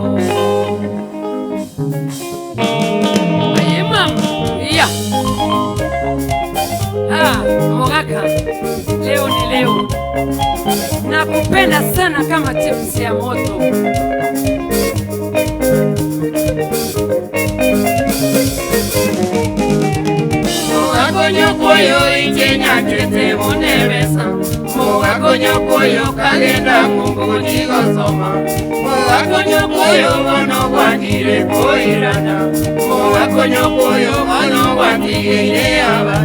Yeah. Mogaka, leo ni leo. Nakupenda sana kama chips ya moto. Mogako nyokoyo injenya kete monebesa. Mogako nyokoyo kagenda mungu nigosoma. Mogako nyokoyo mono wangire koirana. Mogako nyokoyo mono wangire aba.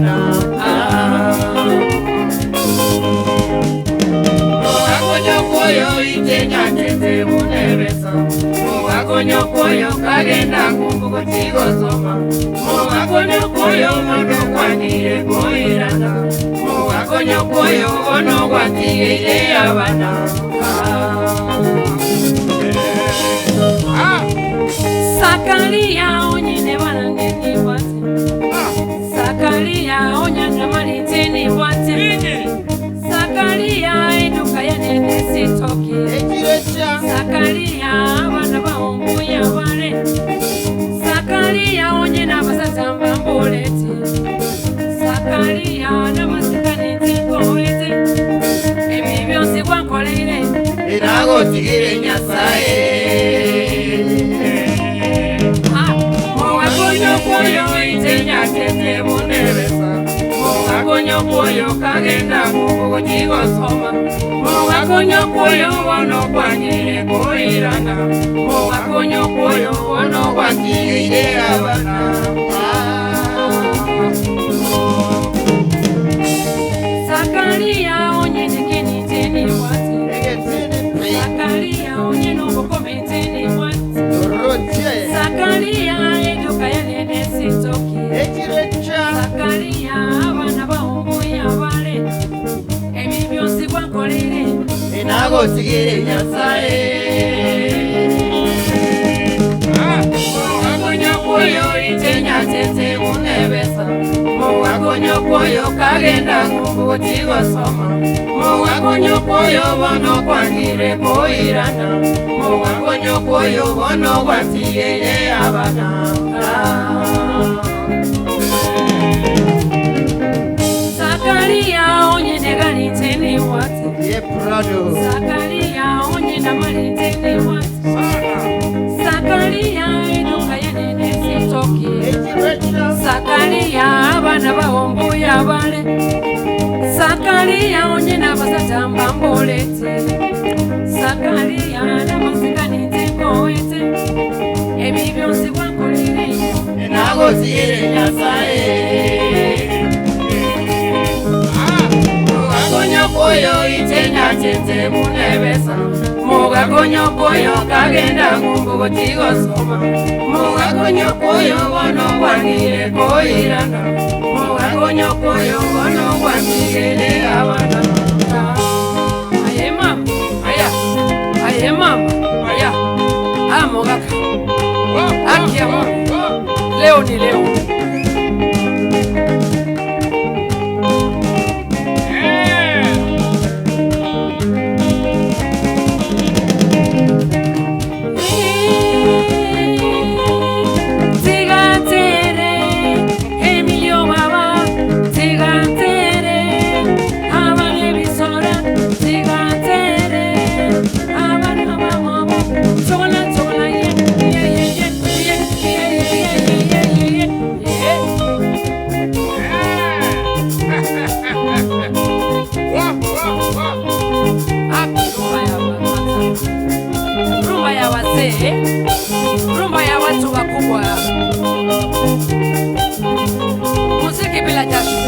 konyo koyo kagenda kumbuko tigo soma. Moga konyo koyo mono kwanire koirana. Moga konyo koyo ono kwatige abana. Sakaria onyine wanangeni wate. Sakaria onyana maliteni wate. Sakaria eduka ya nene sitoki. Sakaria wana baumbuya wale. Sakaria onyina basatamba mboleti. Sakaria na masikani tikoete. Ebibyosi kwankolere. Inago tigire nyasaye. Koyo itenya tete munebesa. Moga konyo koyo kagenda kumbuko tigo soma. Moga konyo koyo wono kwanyire koirana. Moga konyo koyo wono kwatige abana. Sakaria onye nekeni teni wati. Sakaria onye no kometeni wati. Sakaria Sakaria abana baumbuya wale. Ebibyosi kwankolere. Inago tigire nyasaye. Moga konyo koyo itenya tete munebesa. Moga konyo koyo kagenda kumbuko tigo soma. Moga konyo koyo wono kwangire koirana. Moga konyo koyo wono kwatige abana. Sakaria onye negani teni wate. Sakaria onye namari teni wate. Sakaria eduka ya nene sitoki. Sakaria abana baumbuya wale. Sakaria onye nabasatamba mboleti. Sakaria na masikani tikoete. Ebibyosi kwankolere. Inago tigire nyasaye. Konyo koyo itenya tete munebesa. Moga konyo koyo kagenda kumbuko tigo soma. Moga konyo koyo wono kwangire koirana. Moga konyo koyo wono kwatige abana. Aye mama, aya. Aye mama, aya. Mogaka. Akia mama. Leo ni leo. Rumba ya watu wakubwa. Muziki bila jasho.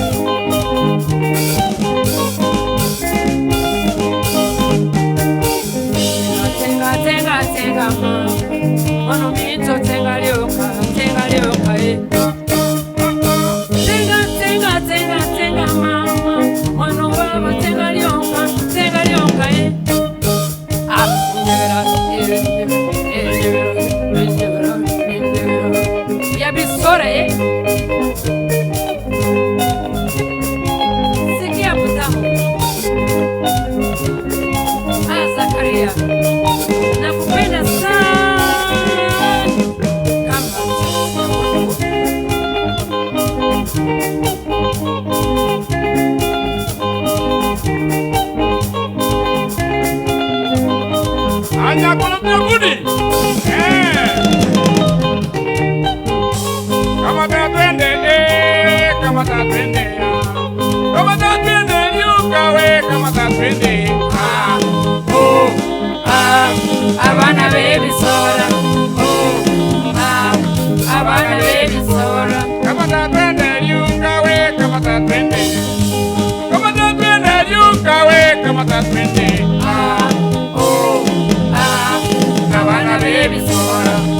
Tenga ma. Mano mito tenga lioka eh. Tenga mama. Mano baba tenga lioka eh. Ya bisora eh. Sikia mtamu. Zakaria. Nakupenda sana. Kama Anya kono mnyagudi. Kama tatwende kama tatwende. Kama tatwende yukawe kama tatwende. Abana baby soda. Abana baby soda. Kama tatwende yukawe kama tatwende. Kama tatwende yukawe kama tatwende. Abana baby soda.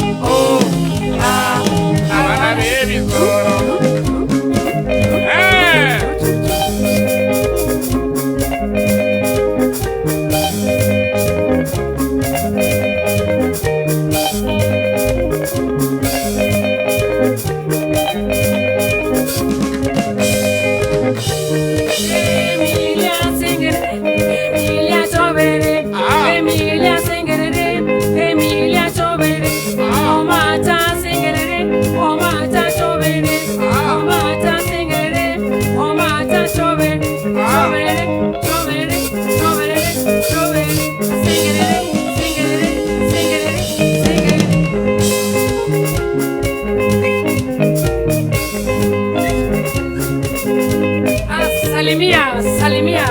Salimia. Salimia.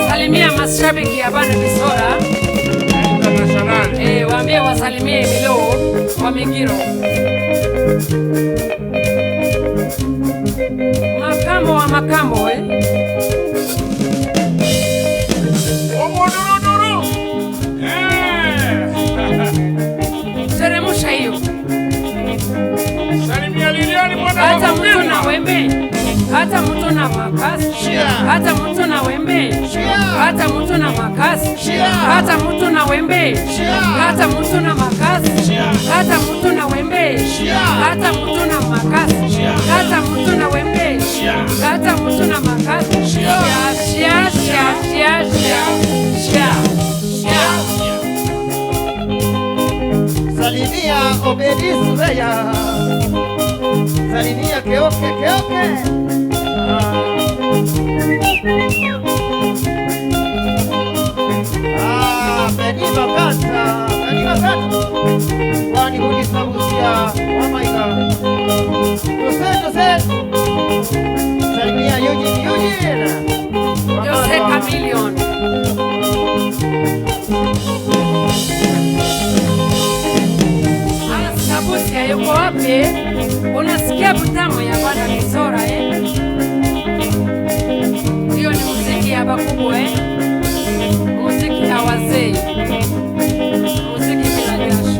Salimia mashabiki ya Bana Bisora. International. Waambie wasalimie Milo wa Migiro. Makambo wa Makambo Omoduruduru. Teremusha hiyo. Salimia Liliani mwana Hata wa mtu na wembe. Hata mtu na makasi. Hata mtu na wembe. Hata mtu na makasi. Hata mtu na wembe. Hata mtu na makasi. Hata mtu na wembe. Hata mtu na makasi. Hata mtu na wembe. Hata mtu na makasi. Salimia Obedi Subeya. Salimia Keoke. Beni Bakata. Kwani kujisabusia Wamaika. Jose. Salimia Eugene. Jose Chameleon. Sabusia yuko wapi? Unasikia butamu ya Bana Bisora Hiyo ni muziki ya bakubwa muziki ya wazee, muziki bila jasho.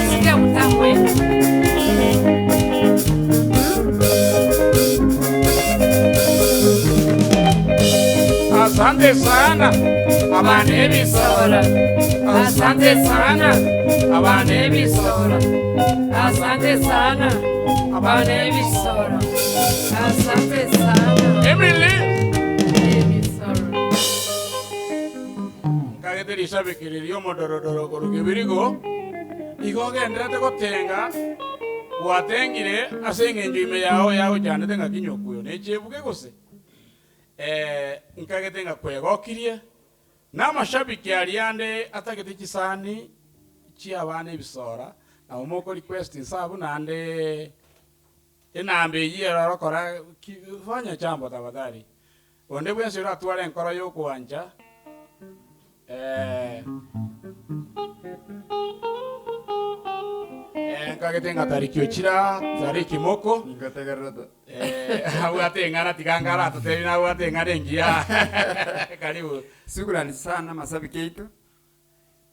Sikia butamu Asante sana. Abane Bisora. Asante sana. Abane Bisora. Asante sana. Abane Bisora. Asante sana. Emily. Bisora. Kagete lishabikiririo modorodoro kurugibirigo. Igogendete gotenga. Watengire aseng'enjo ime yao jane tenga kinyokuyo. Nechebuke gose. Nkagete ngakwegokirie. N'amashabiki aliande atagete kisani chiabane Bisora na umoko request nsabu nande enambe yera rokora fanya chambo tafadhali onde bwense ura twale nkoro yo kuanja nkagete ngatarikio chira tariki moko Ngategerera. awate ngana tigangara tuteri na awate ngare ngia karibu. Shukrani sana mashabiki yetu.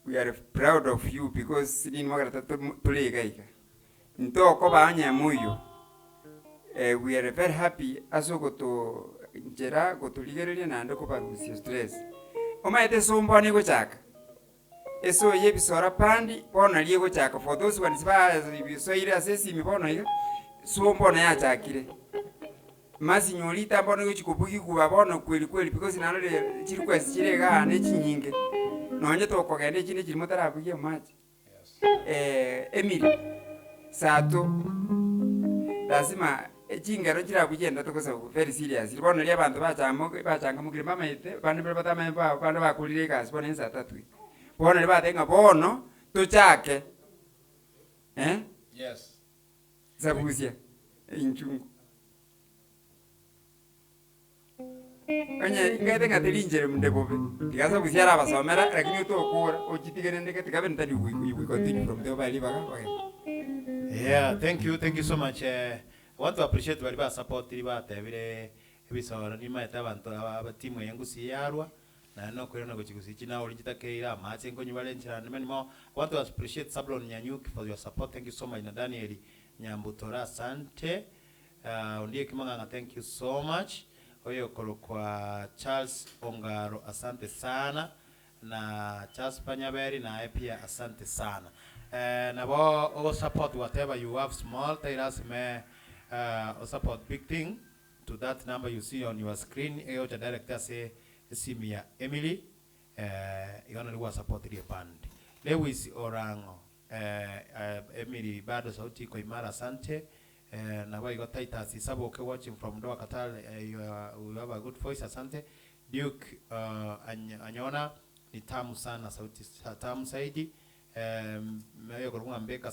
We are proud of you because ni mwagara tuligaika. Ntoko banya muyo. We are very happy aso goto njera gotuligereria nande ko barusia stress. Omaete sombani go chaka. Eso ye Bisora pandi bona liye go chaka for those ones ba so ile asesi mi bona iga. Sombona ya chakire. Masi nyolita mbona go chikubuki kuba bona kweli because nanole chirikwa chirega ne chinyinge. Nonye to kogende chine chiri motarabuye maji. Emily Sato lazima chingero chirabugenda tokosa very serious. Libona lya bantu bachanga mukire mamaite bandi batama bandi bakulire kasi bona ensa tatu. Bona batenga bono tuchake. Yes. Zabusia inchungu. Kanye ngete ngatirinjere mndebobe. Tigaza busiara basomera lakini utokura ochitigene ndeke tikabenta ni we continue from there by libaga. Yeah, thank you so much. I want to appreciate waliba support liba tebire Bisora ni maeta abantu aba timu yangu siyarwa na no kwena go chikusichi na olijitakeira mache ngo nyibale nchira ni mo. I want to appreciate Sablon Nyanyuki for your support. Thank you so much na Daniel Nyambutora asante. Ndiye Kimanganga, thank you so much. Oyo kwa Charles Ongaro asante sana na Charles Panyaberi na pia asante sana. Na bo support whatever you have small tell us me support big thing to that number you see on your screen. Eyo cha director say Simia Emily yona liwa support ile band. Lewis Orango Emily bado sauti kwa imara asante. Na why got Titus Isaboke watching from Doha Qatar. You have a good voice asante. Duke Anyona ni tamu sana, sauti tamu zaidi. Meyo kulunga Mbeka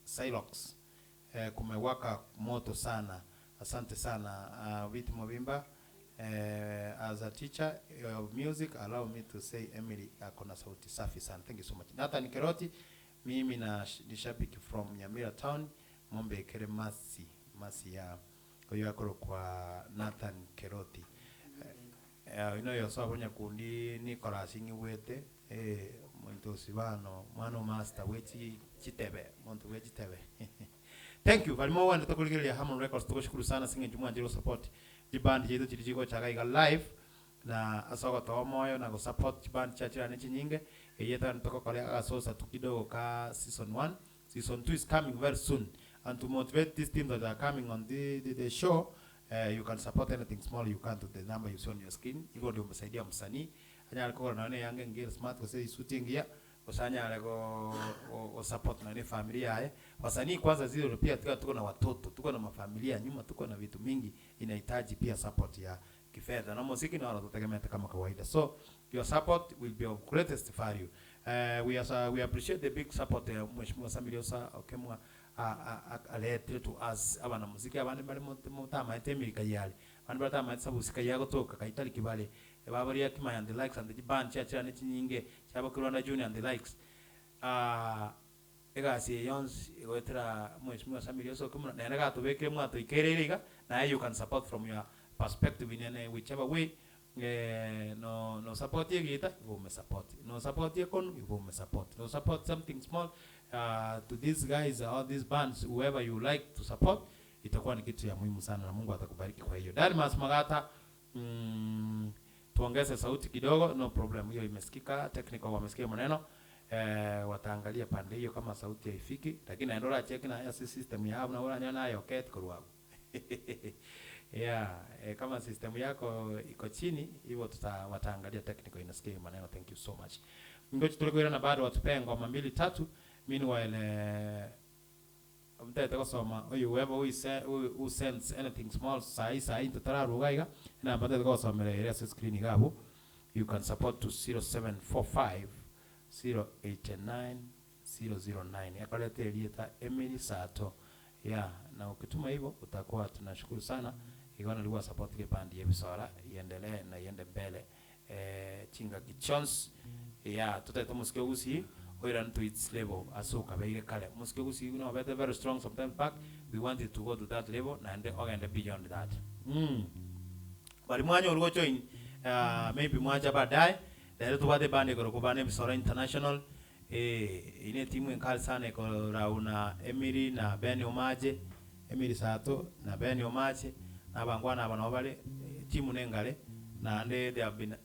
Silox kumewaka moto sana. Asante sana Viti Mobimba. As a teacher of music, allow me to say Emily akona sauti safi sana. Thank you so much. Nathan Keroti, mimi ni shabiki from Nyamira Town, Mombe Kere Masi ya oyakoro kwa Nathan Keroti. Yosabonya kundi Nicolas Ingiwete muntu sibano mano master wechi chitebe muntu wechi tebe. Thank you very much. Wanda tukuligilia Harmon Records, tukushukuru sana singe jumwa njiro support jibandi jetu chilichiko chakaiga live na asogo to moyo na go support jibandi chachira nechi nyinge yeta ntoko kale asosa tukidogo ka season 1. Season 2 is coming very soon, and to motivate these teams that are coming on the show, you can support anything small you can to the number you see on your screen. Hivyo ndio msaidia msanii anya alikuwa naone yange ngire smart kwa sababu shooting ya usanya alego o support na ni familia yae wasanii kwanza zile pia tuko na watoto, tuko na mafamilia nyuma, tuko na vitu mingi inahitaji pia support ya kifedha na muziki na wanategemea kama kawaida. So your support will be of greatest value. We appreciate the big support ya Mheshimiwa Samiliosa okemwa alete to us abana muziki abandi bali mutama etemirika yali bandi batama sabusika yago toka kaitali kibale babari ya kima and the likes and the band chacha nyinge chaba Kirwana Junior and the likes egasi yons egotra Mheshimiwa Samiliosa okemwa na naga tubeke mwato ikererega na you can support from your perspective in whichever way. No support ye gita, you will support. No support ye kon, you will support. No support something small to these guys or these bands, whoever you like to support, itakuwa ni kitu ya muhimu sana na Mungu atakubariki kwa hiyo. Dalmas Magata, tuongeze sauti kidogo, no problem. Hiyo imesikika, technical wamesikia maneno. Wataangalia pande hiyo kama sauti haifiki, lakini naendelea check na ya system ya hapo na wala nayo okay kuruago. Yeah, kama system yako iko chini hivyo wataangalia technical inasikia maneno. Thank you so much. Ngoja tulikuwa na bado watupea ngoma 2-3. Meanwhile mtata kusoma whoever who sends anything small sai tutararugaiga na mtata kusoma ile screen gabo. You can support to 0745 089 009 akalete lieta Emily Sato. Yeah, na ukituma hivyo utakuwa tunashukuru sana. Igona liwa support ke band yebisora iendelee na iende mbele. Chinga kichons yeah tutaita musike usi oiran to its level asuka beire kale musike usi you know better very strong sometimes back we wanted to go to that level and then beyond that. Bali mwanyo ulgo join maybe mwaja baadaye leo tupate band ko band Bisora International ine timu enkali sana ko rauna Emily na Benny Omaje, Emily Sato na Benny Omaje na bangwana abana bale timu nengale na they have been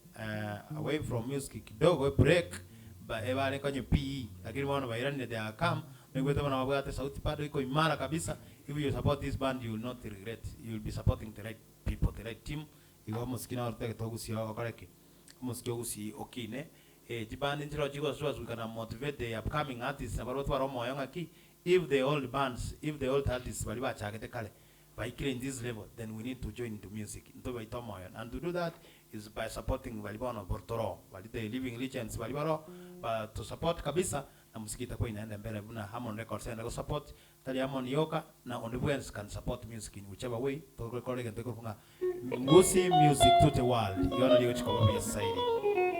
away from music kidogo break ba ebale kwenye PE, lakini wana bairani they are come mengweta bana wabate sauti bado iko imara kabisa. If you support this band you will not regret, you will be supporting the right people, the right team. Igo musikina orteke togusi okoreke musiki ogusi okine jibandi njiro jigo so we can motivate the upcoming artists about what are moyo ngaki. If the old bands, if the old artists bali bachagete kale by killing this level, then we need to join into music into baitomoyo, and to do that is by supporting Valibano Bortoro, the living legends Valibaro, but to support kabisa na muziki itakuwa inaenda mbele. Buna Harmon Records and go support tali Harmon Yoka na on the ones can support music in whichever way to record and take kunga Ngusi music to the world. You know the chiko by society.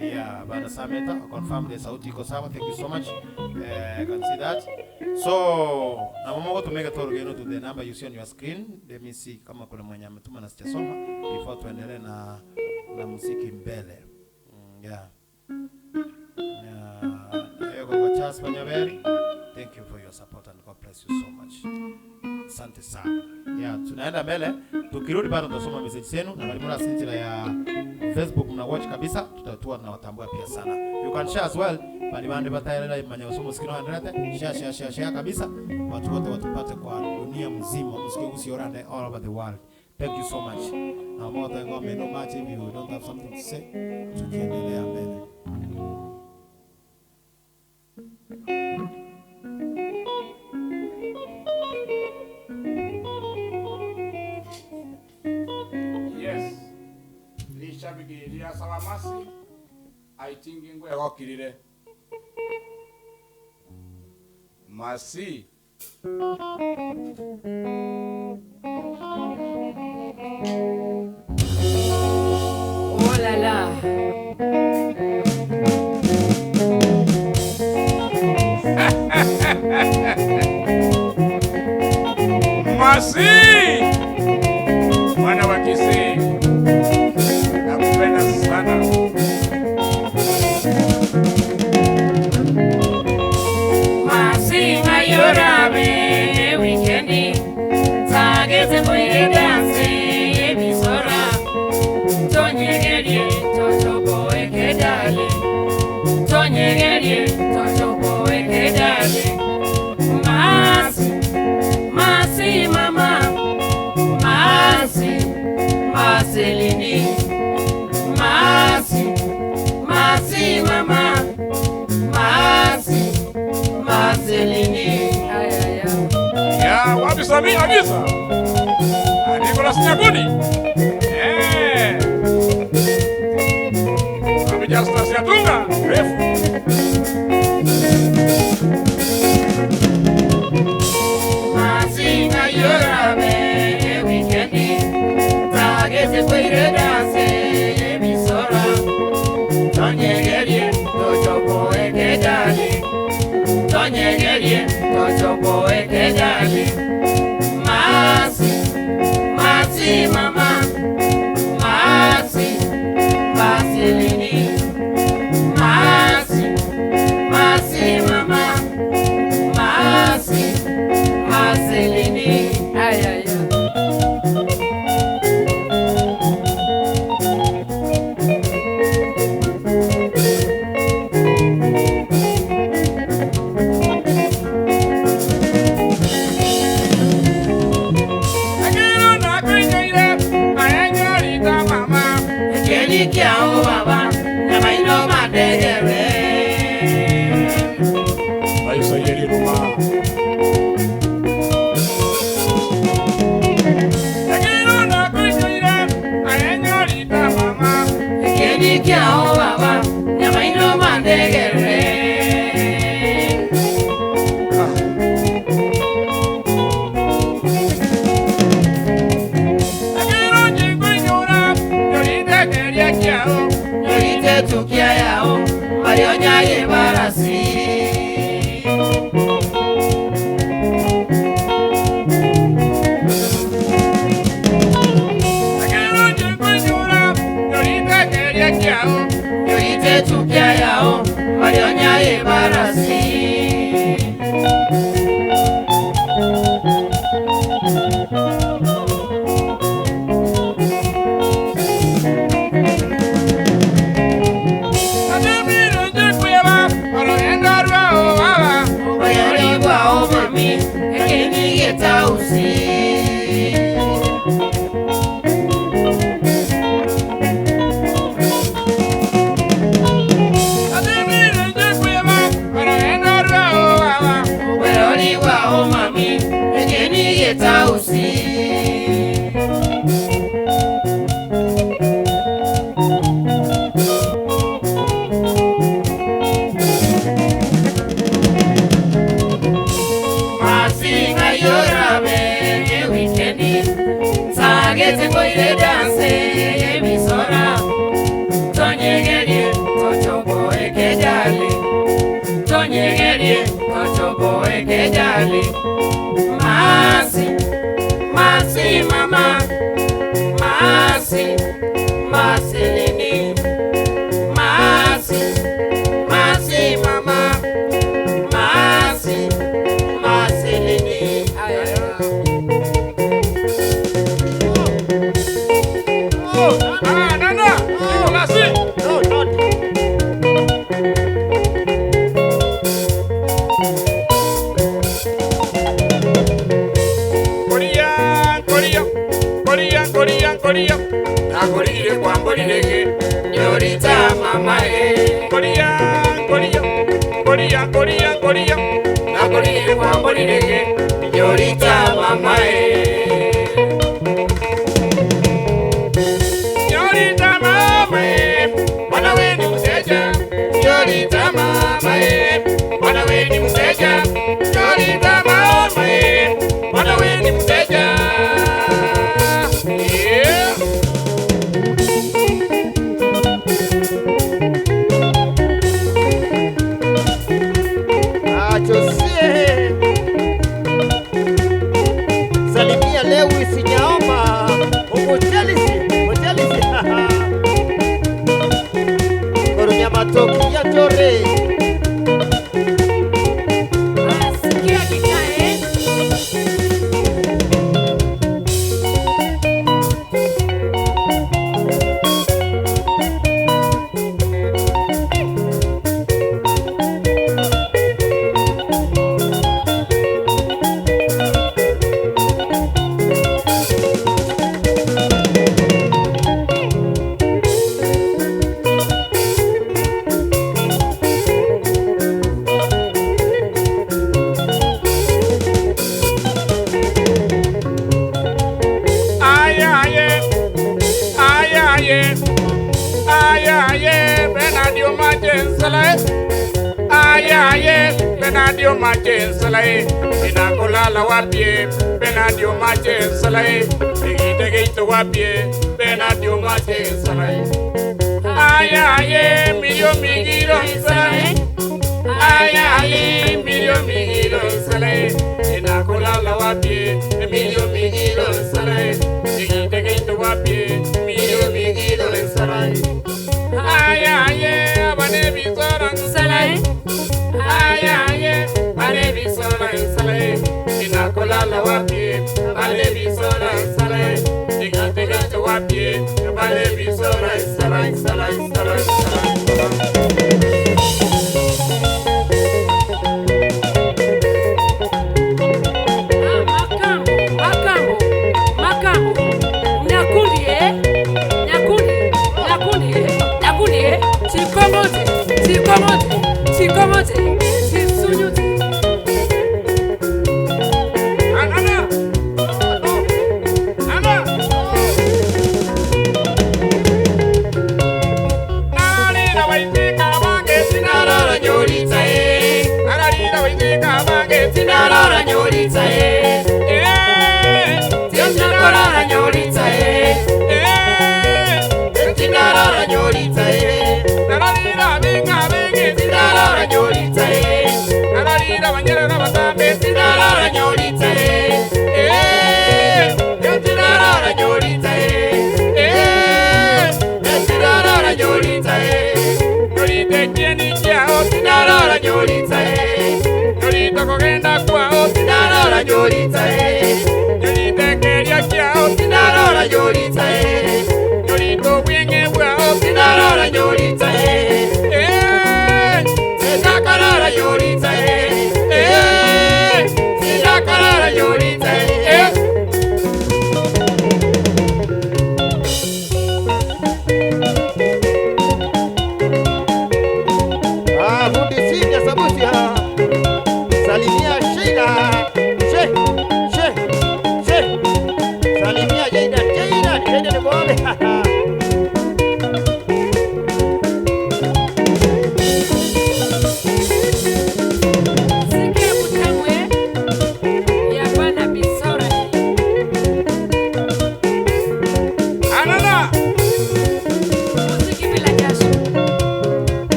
Yeah, bana Sameta confirm the sauti iko sawa. Thank you so much. Can see that. So na mama to make a tour to the number you see on your screen. Let me see kama kuna mwenye ametuma na sijasoma before tuendelee na muziki mbele. Yeah. Thank you for your support and God bless you so much. Asante sana. Yeah, tunaenda mbele. Tukirudi bado tutasoma message zenu na Malimura Sintila ya Facebook mna watch kabisa, tutatua na watambua pia sana. You can share as well. Balibande bataela manyasomo sikino andrete. Share kabisa. Watu wote watupate kwa dunia mzima. Msikie usiorande all over the world. Thank you so much. Na moto ngome no much if you don't have something to say. Tukiendelea mbele. Yes. Ni shabiki ria salamasi aitingi ngwe gokirire masi Oh là là. Masi mwana wa Kisii nakupenda sana. Masi mayorabe weekendi tageze koire dance bisora tonyegerie totobo ekedale tonyegerie totobo ekedale Masi Masi mama Masi Maselini Masi Masi mama Masi Maselini Ya wapi Sami Abisa Nicolas Nyaguni Amejasta siatunga refu Masi mayorabe weekendi tageze koire dance bisora tonyegerie totobo ekedale tonyegerie totobo ekedale Masi Masi mama Masi Maselini Masi Masi mama Masi Maselini ay ay ay Agero na kwenye ayanyorita mama Keni kiao baba na maino madegere Aisa yeri ruma Agero na kwenye ayanyorita mama Keni kiao baba na maino madegere Agero jingonyora yorita keria kiao Yorite tukia yao Marionya ye barasi Agero jingonyora yorita keria kiao Yorite tukia yao Marionya ye barasi Ademiro jikueva oroenda rao baba Bayari wao mami Ekeni getausi Ademiro jikueva oroenda rao baba Bayari wao mami Ekeni getausi Masi mayorabe weekendi tageze koire dance bisora tonyegerie totobo ekedale tonyegerie totobo ekedale Masi Masi mama Masi Maselini Masi Masi mama Masi Maselini ay ay Nana Nicolas No, not. Korea Nakorire kwa mbolireke Yorita mama Korea Nakorire kwa mbolireke Yorita mama Yorita mama Chorre. Sikia gitaa, eh? Benadio Machensalai, Inacolala Wapie, Benadio Machensalai, Igito Wapie, Benadio Machensalai. Ayaye, Milio Migiro Salai, Ayaye, Milio Migiro Salai, Inacolala Wapie, Emilio Migiro Salai, Igito Wapie, Milio Migiro Salai. Ayaye, Banevi Zoran Salai. Ayaye, Banevi Zoran Salai. Inacolala Wapie, Banevi Zoran Salai. Igito Wapie, Banevi Zoran Salai, Salai, Salai, Salai.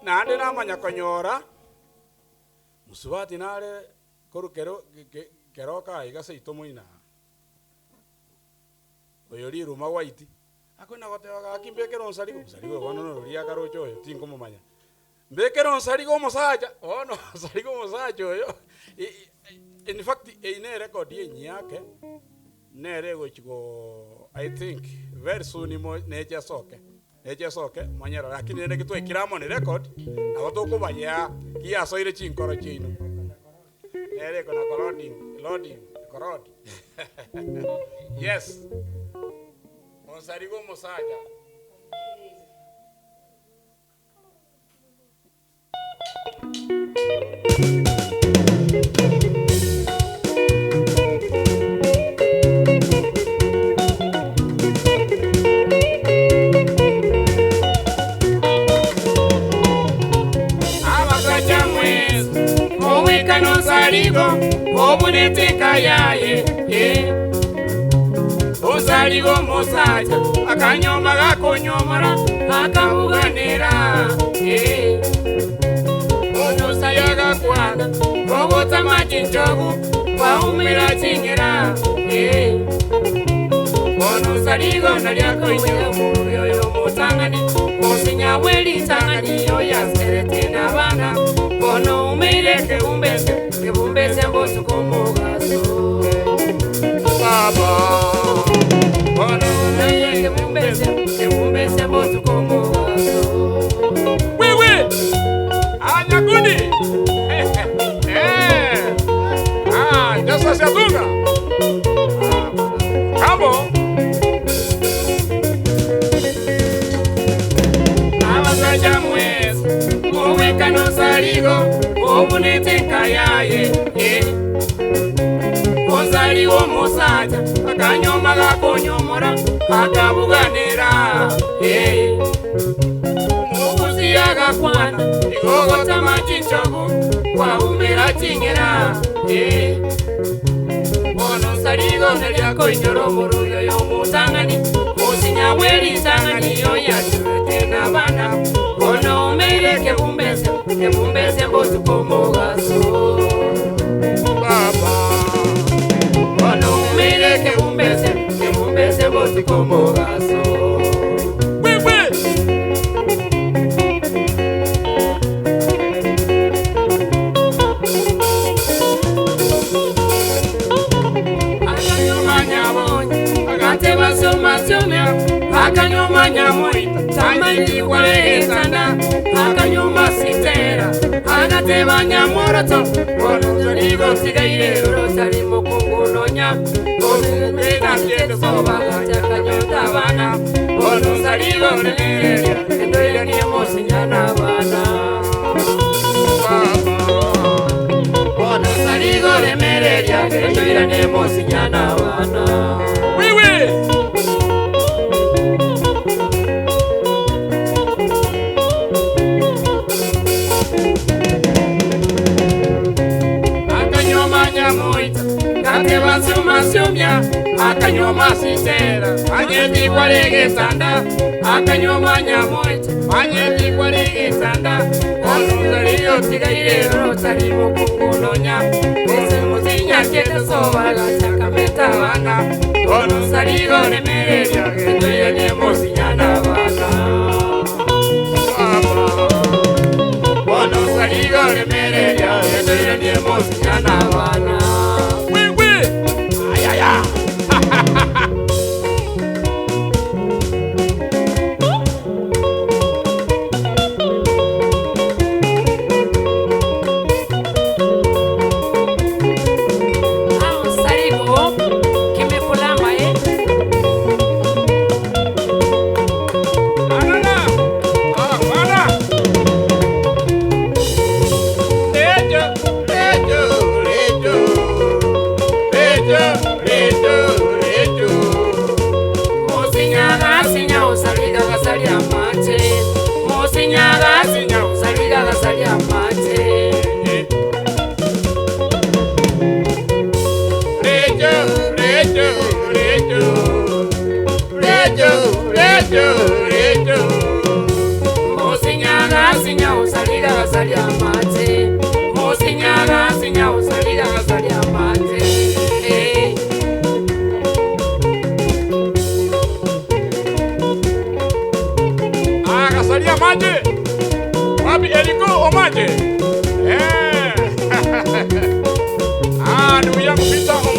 Nande na manyakonyora musubati nare korukero keroka igase itomoina oyori ruma white akona goteba gakimbekero nsarigo nsarigo bono no ria garocho oyo tingo mumanya mbekero nsarigo musaja ono nsarigo musaja oyo in fact ine record yenyake nere gochigo I think very soon mo neje soke manyara lakini nene kitwe kiramo ni record agoto baya kia soire chinkoro chino nere kona loading korodi yes onsarigo musaja obuneteka yaye osaligo musaja akanyoma gakonyomora akabuganira onosaya gakwana ogota machinjogu waumira chingera onosaligo naliakoinyega muyoyo mutangani osinyaweli tangani oyaserete nabana ono umeire kebumbese mbosu komugaso baba ono umeire kebumbese mbosu komugaso wewe anyagudi jasa shatunga kamo abasaja mwezi uweka no saligo obuneteka yaye osaligo musaja akanyoma gakonyomora akabuganira mubusiya gakwana igogota machinchogu waumira chingera ono saligo naliakoinyoro muruyo yomutangani musinyaweli tangani yoyachurete nabana ono umeire kebumbese mbosu komugaso baba ono umeire kebumbese mbosu komugaso wewe akanyoma nyabonye agateba somasomya akanyoma nyamoita tamani waletanda akanyoma sitera agateba nyamoroto onozorigo sigaire rosari mukungunonya onumena kieto soba chakanyota bana onozarigo nereria endoire ni mosinyana bana onozarigo remereria endoire ni mosinyana bana wewe Masumya akanyoma sitera anyeti kwaregetanda akanyoma nyamoita anyeti kwaregetanda onuzaliyo tigaire rotari mukungunonya ese muzinya kete sobaga chakameta bana onuzaliyo remereria endoye ne musinyana bana onuzaliyo remereria endoye ne musinyana bana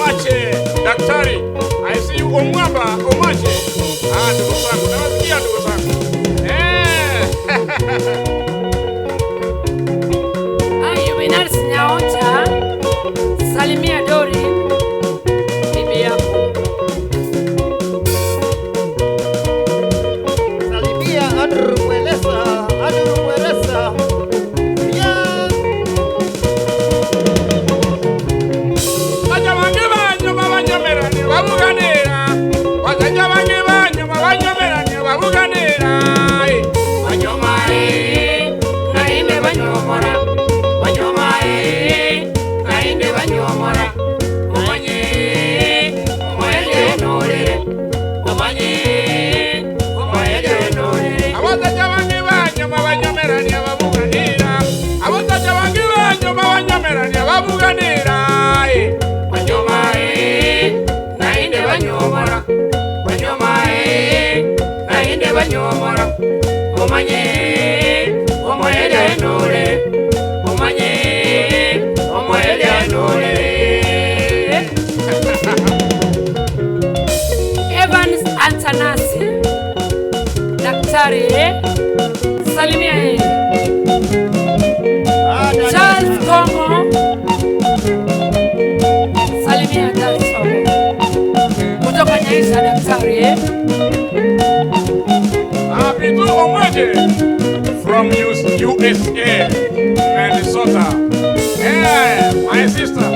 Omache, daktari. I see you Omwamba, Omache. Ndugu zangu, nawasikia ndugu zangu. Yuminari Sinyaoncha, salimia Dori, bibi yako. Salimia Andrew Mwelesa. Yeah. Wajabange banyu babanyomeranye babuganira. Wajabange banyu babanyomeranye babuganira. Banyomae, nainde banyomora. Banyomae, nainde banyomora. Umanye, umwele norere. Umanye, umwele norere. Abajabange banyu babanyomeranye babuganira. Abajabange banyu babanyomeranye babuganira. Banyomae, nainde banyomora. Banyomae, nainde banyomora. Umanye, umwele norere. Umanye, umwele norere. Evans Antanasi, daktari, salimia yeye. Charles Kongo, salimia Charles Kongo. Kutoka Nyaisa, daktari. Bitu Omwaje from USA, Minnesota. Yeah, my sister.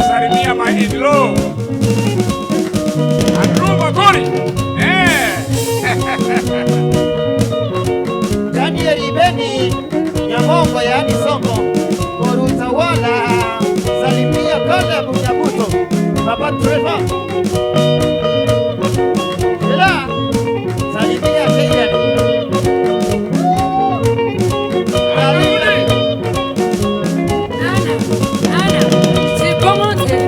Salimia my in-law. Andrew Magori. Daniel Ibeni Nyamongo yaani Songo Korutawala. Salimia Caleb Nyabuto. Baba Trevor. Ela salimia Kenya. Ana, Sikomonte.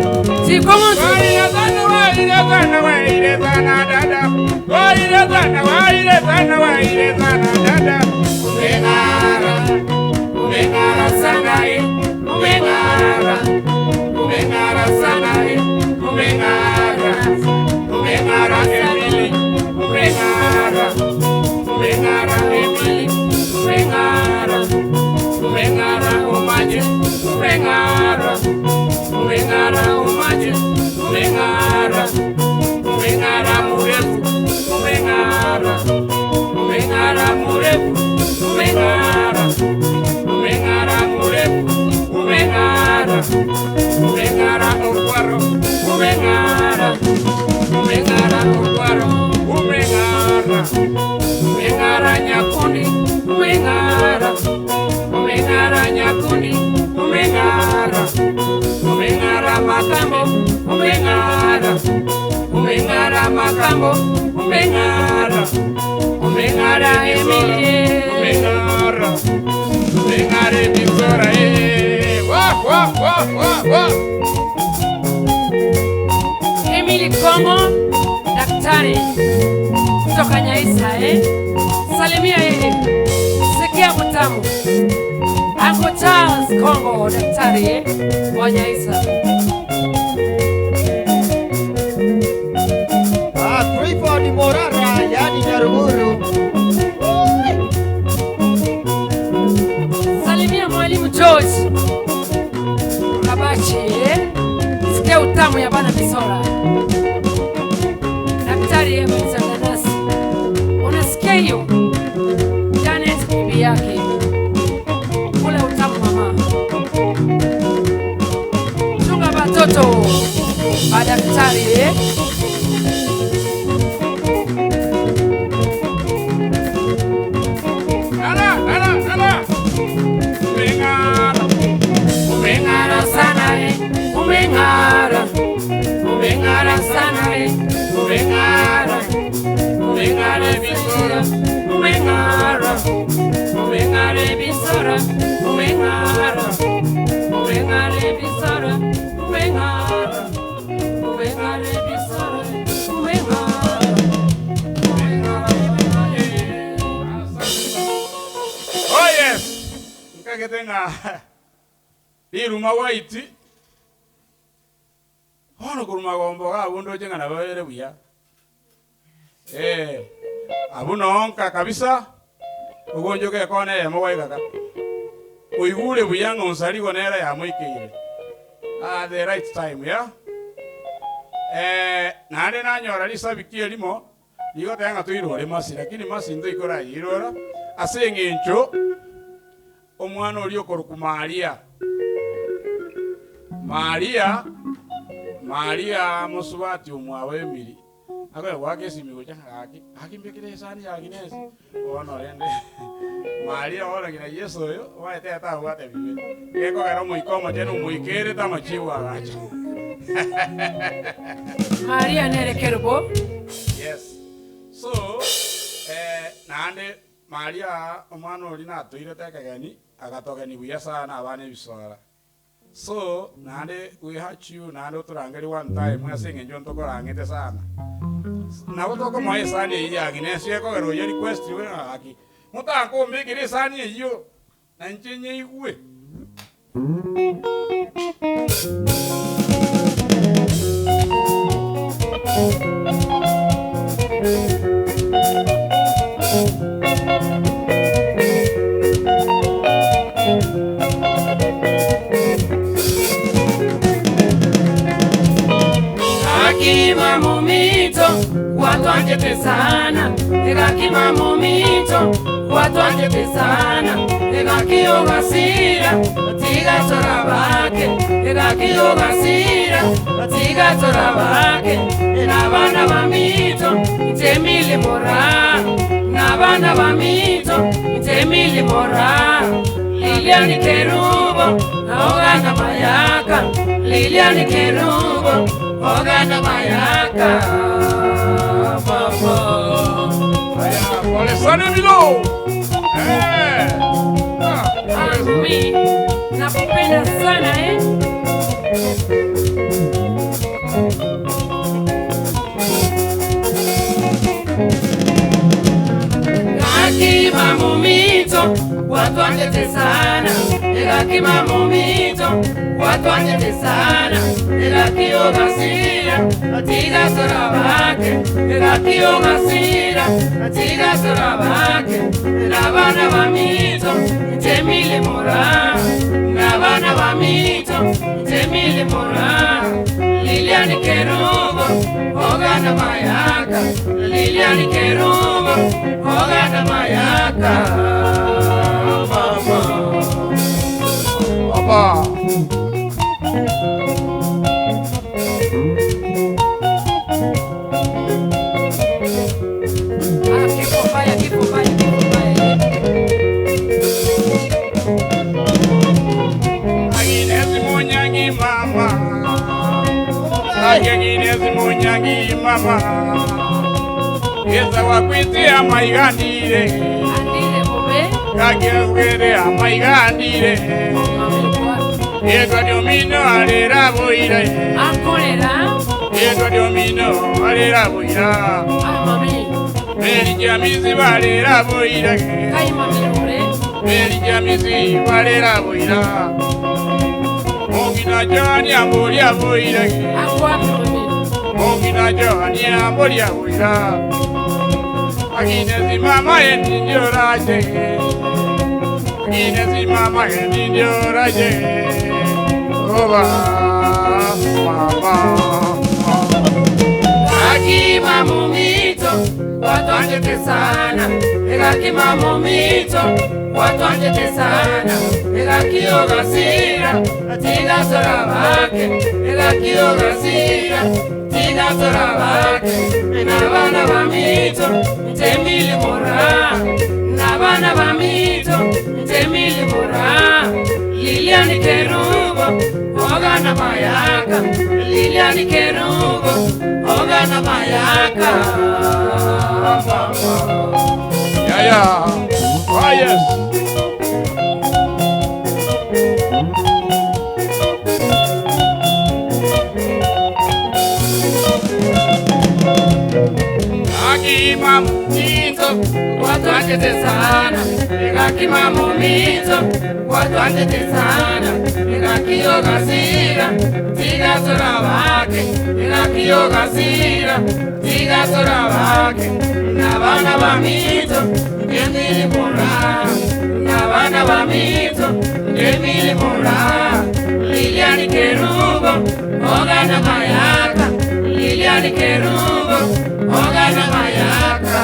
Umengara sana umengara sana umengara Emily, umengara Emily, umengara Omaje, umengara Omaje, umengara murefu, umengara murefu, umengara murefu, umengara okwaro, umengara okwaro, umengara nyakundi, umengara nyakundi, umengara makambo, umengara makambo, umengara Emilie, umengara Victoria, wa. Emily Kongo, daktari kutoka Nyaisa, salimia yeye. Sikia mtamu. Uncle Charles Kongo, daktari wa Nyaisa. Clifford Morara yaani Nyaruguru. Salimia mwalimu George Kabachi, sikia utamu ya bana Misora. Daktari Evans Antanasi, unasikia hiyo? Janet bibi yake, kule utamu mama. Chunga watoto wa daktari. Umengara sana umengara sana umengara bisora, umengara bisora, umengara bisora, Oh yes, nkage tenga iruma white bono kuruma gombo ga bundo jenga na bere buya abuno onka kabisa ugonjo ke kone ya mwa gaga uigure buya ngonsari gonera ya moikeire the right time ya nande nanyora lisabiki elimo ligo tanga tuirore masi lakini masi ndo ikora irora asenge ncho omwana oli okoruku Maria musubati omwawe emiri akwe wake simigo changaki akimbekire sani ya Agnes ono rende Maria ora gina Yesu yo waete ata wate bibe yeko garo muikoma tenu muikere tamachiwa gacho Maria nere kerbo. Yes. So nande Maria omwana oli natuire tekagani agatogani buya sana abane bisora. So nande we hatch you nande turangeri one time mwasenge njo ntokorangete sana. Nabo toko moye sana ya Agnes yeko garo ya request we aki. Mutanko mbikire sana iyo na nchenye igwe. Akima mumito watu anjete sana ekakima mumito watu anjete sana ekakiogasira tiga tora bake ekakiogasira tiga tora bake nabana bamito temili mora nabana bamito temili mora Liliani Kerubo ogana mayaka Liliani Kerubo ogana mayaka mama Aya pole sana milo Mami nakupenda sana Akima mumito watu anjete sana ekakima mumito watu anjete sana ekakiogasira tiga sora bake ekakiogasira tiga sora bake nabana bamito temili mora nabana bamito temili mora Liliani Kerubo ogana mayaka Liliani Kerubo ogana mayaka Papa Agnes mama Yesa wakwiti amaigandire Andire bobe Kagere amaigandire Yego domino alera boira akolera Yego domino alera boira mami Meri jamizi balera boira kai mami ore Meri jamizi balera boira Mongina jani amboria boira akwa mami Mongina jani amboria boira Agnes mama endioraje Agnes mama endioraje Oba mama Akima mumito watu anjete sana ekakima mumito watu anjete sana ekakiogasira tiga sora bake ekakiogasira tiga sora bake nabana bamito temili mora nabana bamito temili mora Liliani Kerubo ogana mayaka Liliani Kerubo ogana mayaka Yeah. Oh yes. Akima mumito watu anjete sana ekakima mumito watu anjete sana ekakiogasira tiga sora bake Inakiogasira, diga sorabake, nabana bamito, gemili mora, nabana bamito, gemili mora, Liliani Kerubo, Ogana Mayaka, Liliani Kerubo, Ogana Mayaka.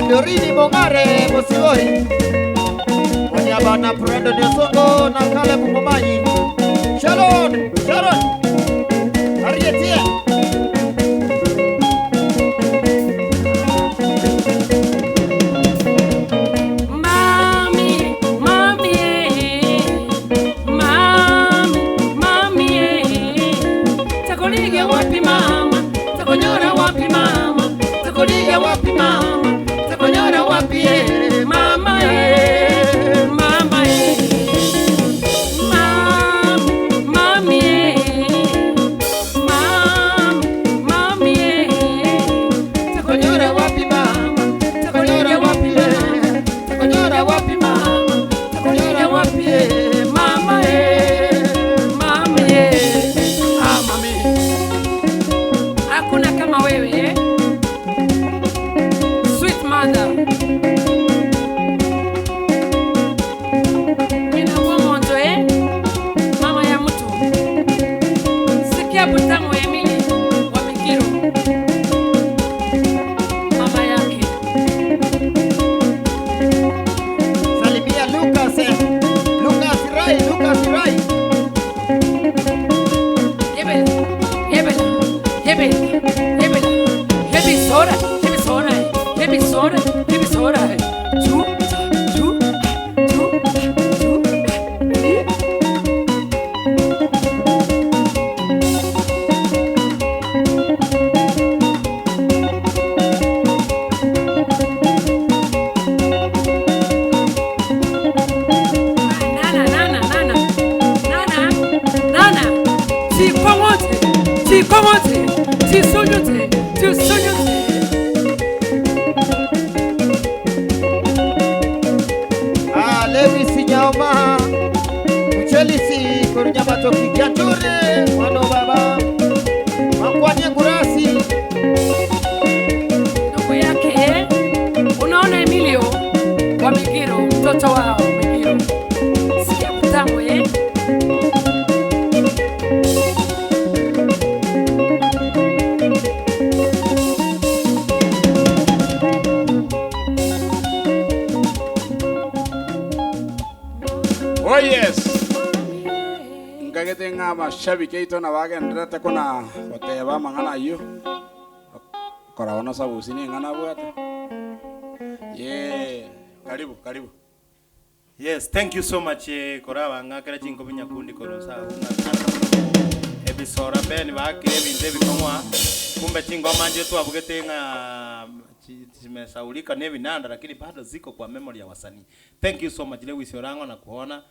Dorini Mongare Mosiori Wanyabana Prendo Nesongo na Kale Mumomanyi Sharon Arietie Mama, tikomote tisonyote tisonyote Lewis Nyaoma Mchelisi Korunyamato Kijature Mano baba Makwanye Ngurasi ndugu yake. Unaona Emilio wa Migiro, mtoto wao Migiro, sikia mtamu Oh yes. Ngagete nga mashabiki ito na wagendrete kuna oteba mangana yo. Koraona sabu sini ngana bwata. Yeah. Karibu. Yes, thank you so much koraba ngakira chingo binyakundi korosa ebisora ben bakire binde bikomwa kumbe chingo manje tu abugete nga zimesaulika nevi nanda lakini bado ziko kwa memory ya wasanii. Thank you so much Lewis Orango na kuona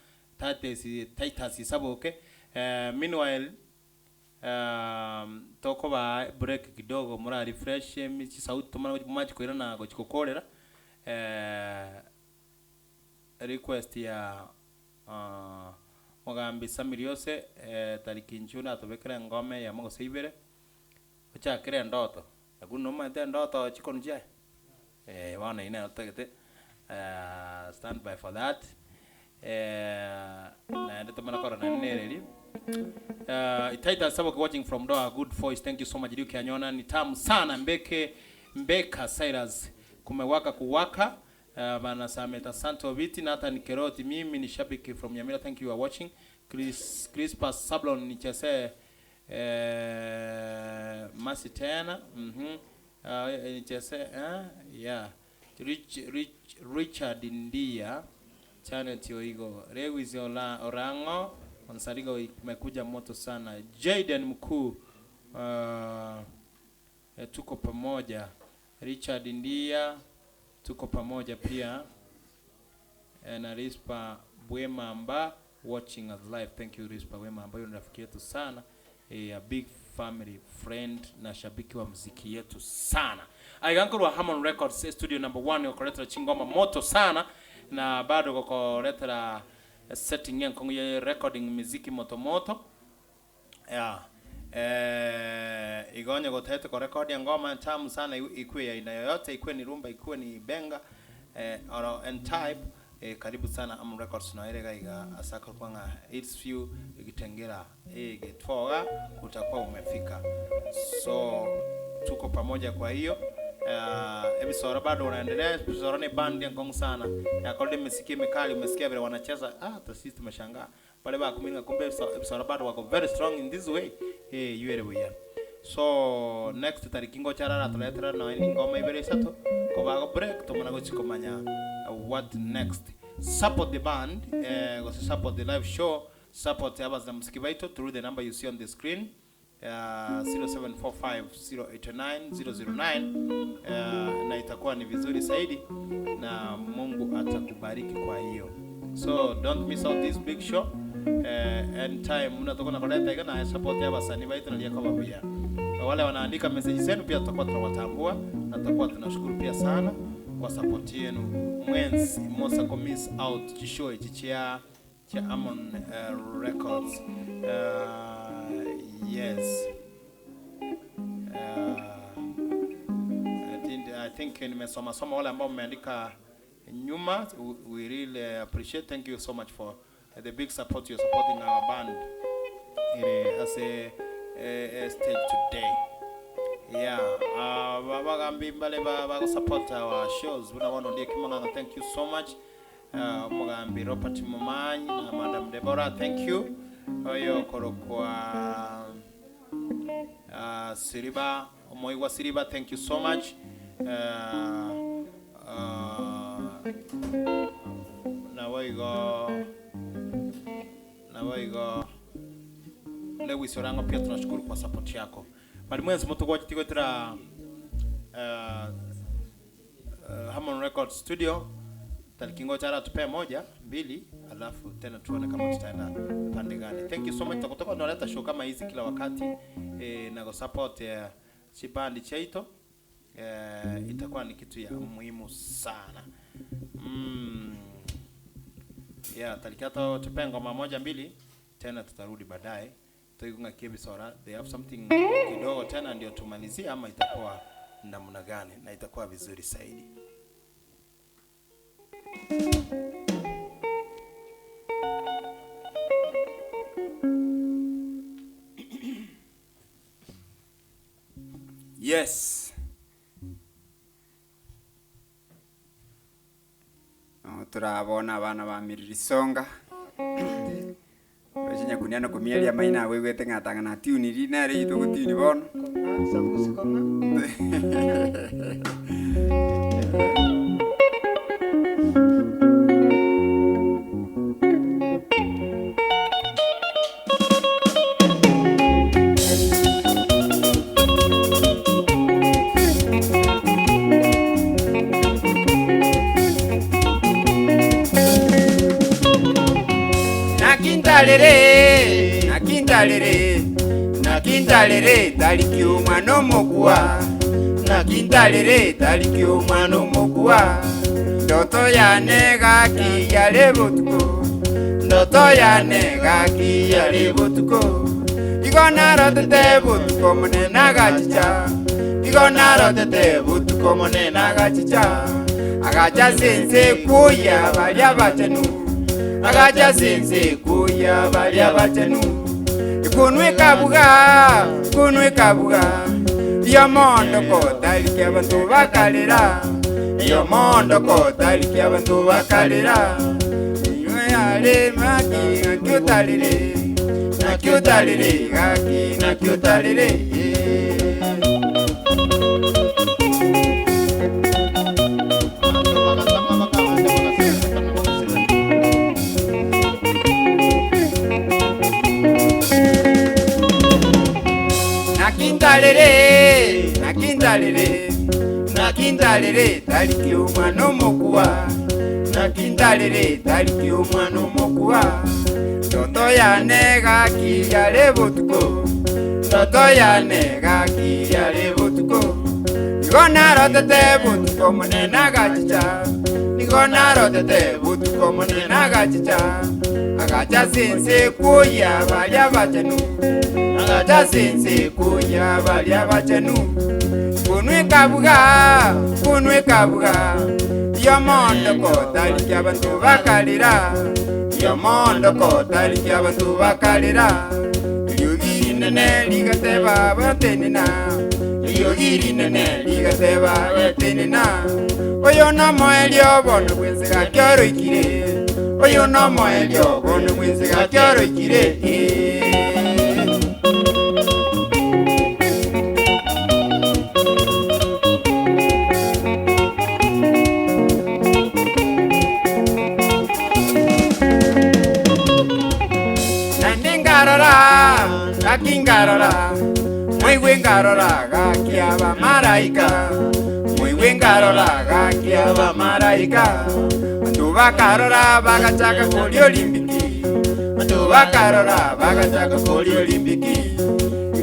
Titus Saboke. Meanwhile toko ba break kidogo mura refresh michi sauti tumana maji kwira na gochikokorera request ya Mugambi Samiriose tariki njuna atobekera ngome ya Mogo Seibere ucha kire ndoto akuno mate ndoto chikonjia wana ina otegete stand by for that na ndio tumana kora na nereri Titus Saboke watching from Doha, good voice, thank you so much. Duke Anyona ni tamu sana. Mbeka Cyrus kumewaka kuwaka bana Sameta Santo Viti na hata Nikeroti. Mimi ni shabiki from Nyamira, thank you for watching. Crispas Sablon ni chese Masi tena ni chese yeah Richard India channel tio igo Lewis Orango Onsarigo imekuja moto sana. Jaden mkuu tuko pamoja. Richard India tuko pamoja pia. Na Rispa Bwema Amba watching us live. Thank you Rispa Bwema Amba, ni rafiki yetu sana. A big family friend na shabiki wa muziki yetu sana. Aigankuru wa Harmon Records studio number 1 yokoletera chingoma moto sana na bado kokoletera setting yang kongi recording muziki moto yeah igonye gotete ko record ngoma tamu sana ikue ya aina yoyote, ikue ni rumba, ikue ni benga or and type karibu sana Am Records na ile gaiga asaka kwanga it's few ikitengera getfoga utakuwa umefika, so tuko pamoja. Kwa hiyo episode bado unaendelea. Episode ni band ya ngong sana ya kode muziki mekali, umesikia vile wanacheza hata sisi tumeshangaa pale ba kuminga, kumbe episode bado wako very strong in this way you area. So next tarikingo charara tuletera na ngoma ibere sato ko ba break to mwana gochikomanya what next. Support the band, go support the live show, support abas na muziki baito through the number you see on the screen 0745089009 na itakuwa ni vizuri zaidi na Mungu atakubariki. Kwa hiyo so don't miss out this big show anytime mnatoka na kuleta igana na support ya basani baito na kwa babia wale wanaandika message zenu, pia tutakuwa tunawatambua na tutakuwa tunashukuru pia sana kwa support yenu. Mwenzi mosa ko miss out chishoe chichia cha Amon Records. Yes. I think nimesoma wale ambao mmeandika nyuma. We really appreciate. Thank you so much for the big support you're supporting our band as a stage today. Yeah. Bagambi mbale ba support our shows. Bunawono ndiye Kimanganga, thank you so much. Mugambi Robert Mumanyi na Madam Deborah, thank you. Oyo korokwa Siriba Omoiwa Siriba, thank you so much. Now we go Lewis Orango, pia tunashukuru kwa support yako. Bali mwezi mtuko chitigotera Harmon Records studio Talikingoja tupe moja, mbili, alafu tena tuone kama tutaenda pande gani. Thank you so much. Tutakuwa tunaleta show kama hizi kila wakati na go support chipandi cheito. Itakuwa ni kitu ya muhimu sana. Talikata tupe ngoma moja, mbili, tena tutarudi baadaye. Tuigunga Kibisora. They have something kidogo tena ndio tumalizie, ama itakuwa namna gani, na itakuwa vizuri zaidi. Yes. Turabona abana ba Miririsonga. Bashenya kuniana kumielia maina wewe tengatanga na tuni rinare ito kutuni bono. Nakintalere taliki umwana omugwa. Nakintalere taliki umwana omugwa. Ndoto yane gaki yale botuko. Ndoto yane gaki yale botuko. Igona rotete botuko monena gachicha. Igona rotete botuko monena gachicha. Agacha sense kuya balya batenu. Agacha sense kuya balya batenu. Kunwe kabuga Yomondo ko taliki abantu bakalira. Yomondo ko taliki abantu bakalira. Yale maki nakyutalire gaki nakyutalire. Nakintalere taliki umwana omugwa. Nakintalere taliki umwana omugwa. Ndoto yane gaki yale botuko. Ndoto yane gaki yale botuko. Igona rotete botuko monena gachicha. Igona rotete botuko monena gachicha. Agacha sense kuya balya batenu. Agacha sense kuya balya batenu. Kunwe kabuga Yomondo ko taliki abantu bakalira. Yomondo ko taliki abantu bakalira. Yogiri nene ligateba batenina. Yogiri nene ligateba batenina. Oyo no moelio bono kwensega kyoro ikire. Oyo no moelio bono kwensega kyoro ikire. Nakingarora mwiwengarora gaki abamaraika. Mwiwengarora gaki abamaraika. Bantu bakarora bagachaka koli olimpiki. Bantu bakarora bagachaka koli olimpiki.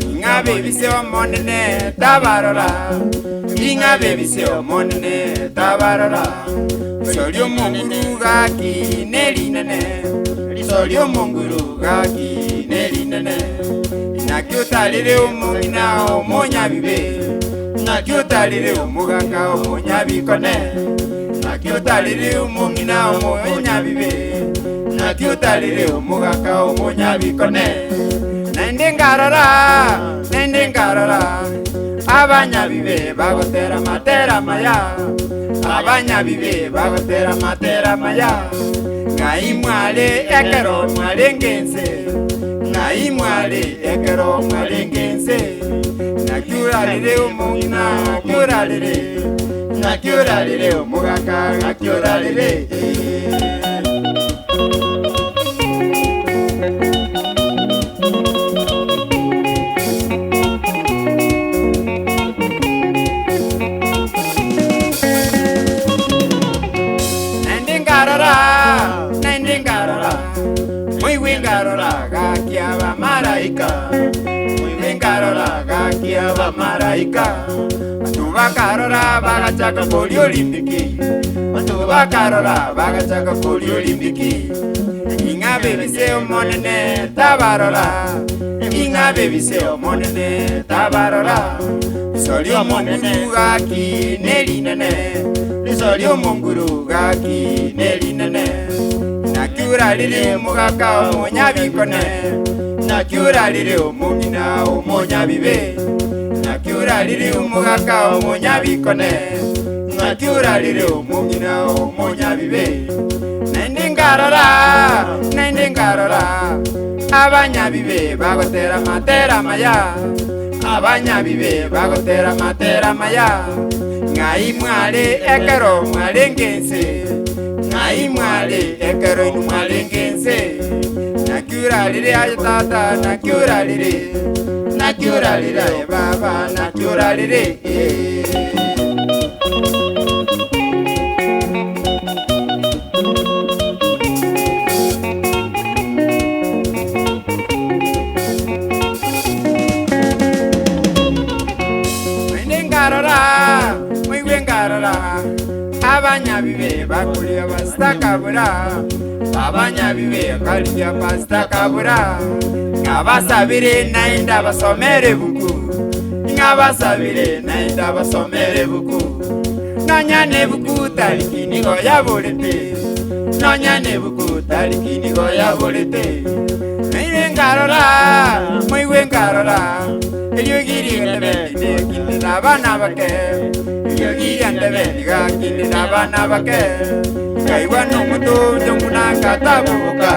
Ingabe biseo monene tabarora. Ingabe biseo monene tabarora. Solio munguru gaki nelinene. Solio munguru gaki nelinene. Nakyutalire umugina omunyabibe. Nakyutalire umuganga omunyabikone. Nakyutalire umugina omunyabibe. Nakyutalire umuganga omunyabikone. Nende ngarora abanyabibe bagotera matera maya. Abanyabibe bagotera matera maya. Ngaimwale ekero mwalengense. Ngaimwale ekero mwalengense. Nakyulalire umugina nakyulalire umuganga nakyulalire. mwiwengarora gakiaba maraika mwiwengarora gakiaba maraika bantu bakarora bagachaka kuri olimpiki bantu bakarora bagachaka kuri olimpiki ingabe biseo monene tabarora ingabe biseo monene tabarora Solio monguru gaki neli nene Solio monguru gaki neli nene Nakiura lili mugaka omonyabi kone Nakiura lili omomina omonyabi be Nakiura lili mugaka omonyabi kone Nakiura lili omomina omonyabi be Nainde ngarora Abanyabi be bagotera matera maya Abanyabibe bagotera matera maya Ngai mwale ekero mwale ngense Ngai mwale ekero inu mwale ngense Nakiura lire ayo tata nakiura lire Nakiura lire ayo baba nakiura lire Abanyabibe bakulia bastakabura Abanyabibe kalia bastakabura Ngabasabire naenda basomere buku Ngabasabire naenda basomere buku Nonyane buku talikini goya bolete Nonyane buku talikini goya bolete Mwiwengarora Eliyogiri ndebe kinde nabana bake Eliyogiri ndebe kinde nabana bake Kaiwa no muto jonguna katabuka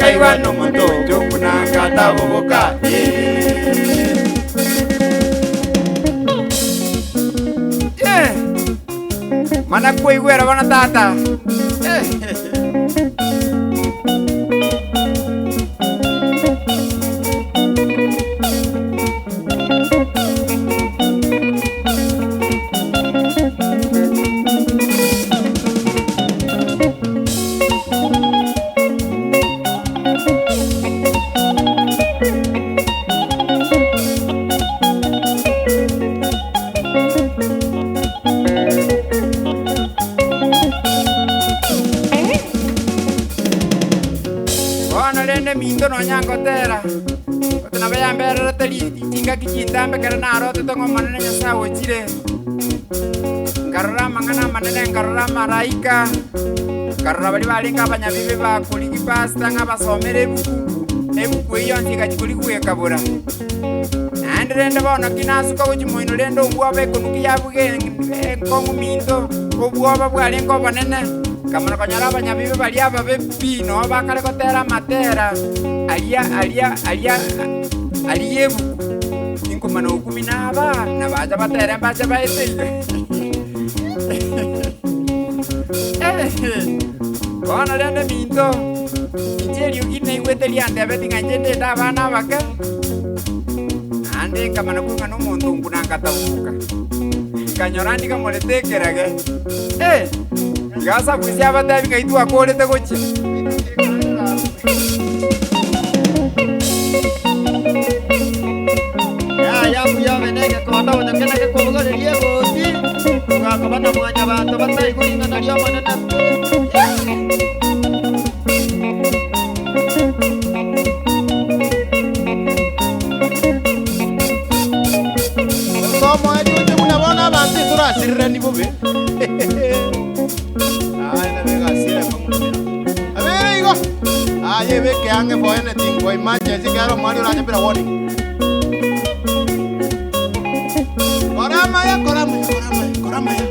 Kaiwa no muto jonguna katabuka Mana kuiwera bana tata Mindo no nyangotera Otana baya mbere tali tinga kikintambe kana naro tutongo manene nyasawo chire Ngarora mangana manene ngarora maraika Ngarora bali balinga abanyabibe bakulingi pasta ngabasomere ebuku iyo ntiga chikuli kuyekabura Nandrende bona kinasuka kuchimoino lendo ngwabe kunuki yabuge nkongu mindo obwoba bwali ngo banene Kamana konyara abanyabibe bali aba bepino bakale kotera matera aliyebu Inkumana ukumi naba nabaja batera mbaja baete Kona lende minto Injeri ukine iwete liante abeti nganjende dabana bake Ande kamana kungano mundu ngunanga tabuka Kanyorandi kamoletekerage Gasa kuisi abatabi ngaitu akolete goche Ya venege konda unakena ke kobogo liye goti ukakabana mwanya bantu batai kuringa nalyo manana Somo edio munabona abantu turasirira nibobe na vega sire pamusira abere igo aye be ke ange for anything for emergency karo mwali uraje bila warning Korama ya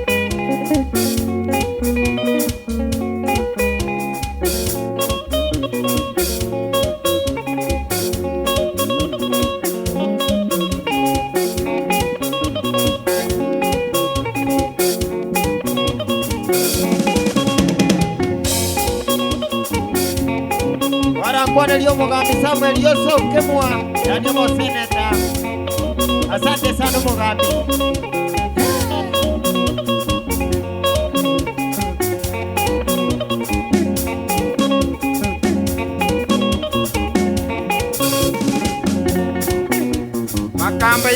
Warakwani liyo Mugambi Samuel Yoso Kemwa yani mo seneta Asante sana Mugambi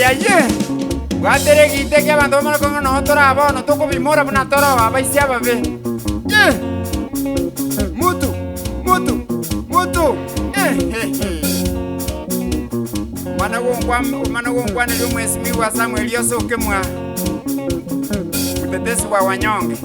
oya ye watere gite ke bantu bamara kongo no tora bono toko bimora buna tora ba baisia babe ye mutu Mana wongwa ni mwesimi wa Samuel Yosoke mwa mtetesi wa wanyonge.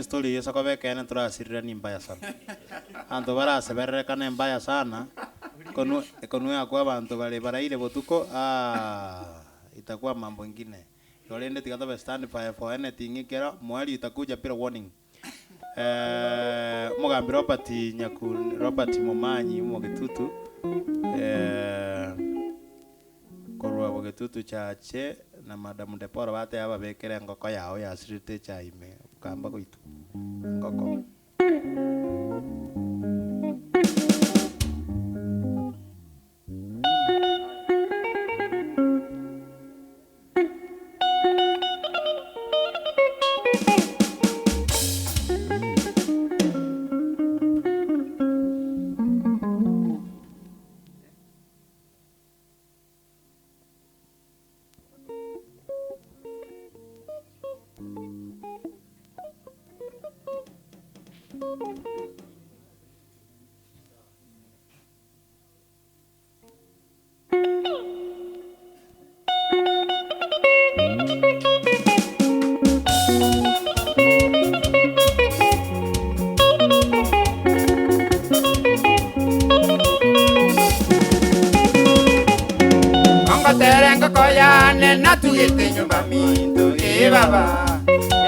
Story yesa kobe kena turasirira ni mbaya sana. Anto bara sebereka ne mbaya sana. Konu yakwa abantu bale baraire botuko itakuwa mambo ingine. Yolende tikata stand for anything ikera mwali itakuja pira warning. Mugambi Robert Momanyi mu Gitutu. Korwa mu Gitutu chache na Madam Depora bate aba bekere ngoko yao ya sirite chaime. Kamba koitu ngoko terenga koyane natugete nyumba minto baba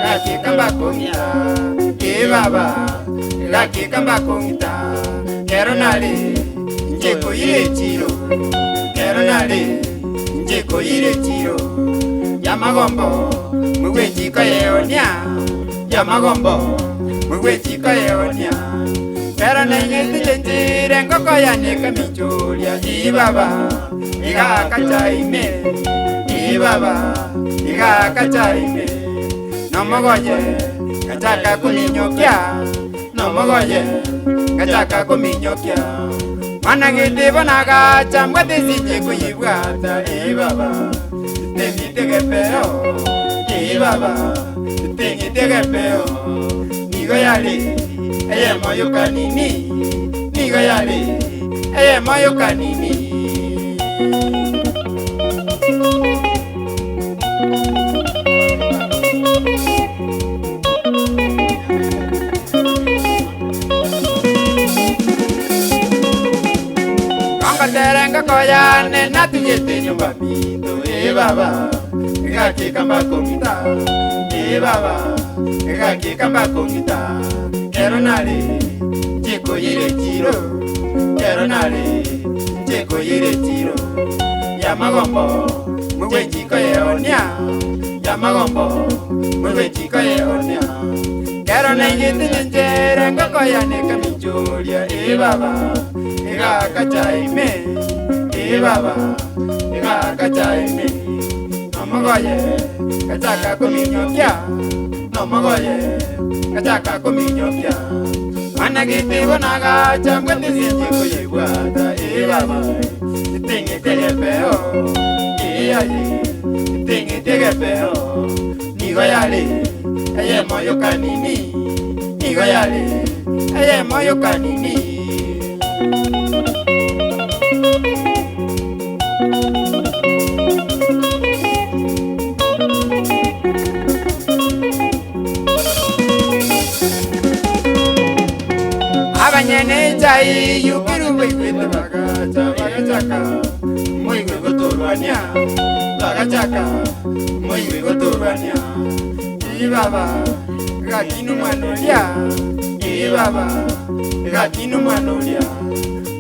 yakikamba kongita baba yakikamba kongita kero nale njeko ile chiro kero nale njeko ile chiro yamagombo mweji kayeonya yamagombo mweji kayeonya kero nenge tijendire ngoko yane kamicholia baba iga kachaime baba iga kachaime nomogoye kachaka kuminyokia nomogoye kachaka kuminyokia mana giti bonaga chambwa desije kuyibwata baba tengitege peo baba tengitege peo nigo yali eye moyo kanini nigo yali eye moyo kanini terenga koyane natugete nyumba minto baba ikakikamba kongita baba ikakikamba kongita kero nale chiko yire chiro kero nale chiko yire chiro yamagombo mweji kayeonya yamagombo mweji kayeonya kero nengiti njere ngokoyane kamicholia baba iga kachaime baba iga kachaime nomogoye kachaka kuminyokia nomogoye kachaka kuminyokia mana giti bonaga chambwe ndizije kuyibwata baba itingitege peo iyaye itingitege peo nigo yali eye moyo kanini nigo yali eye moyo kanini abanyene chai yukiru kwete baga bagachaka moigwe gotorwania bagachaka moigwe gotorwania ibaba gakinu mwanulia ibaba gakinu mwanulia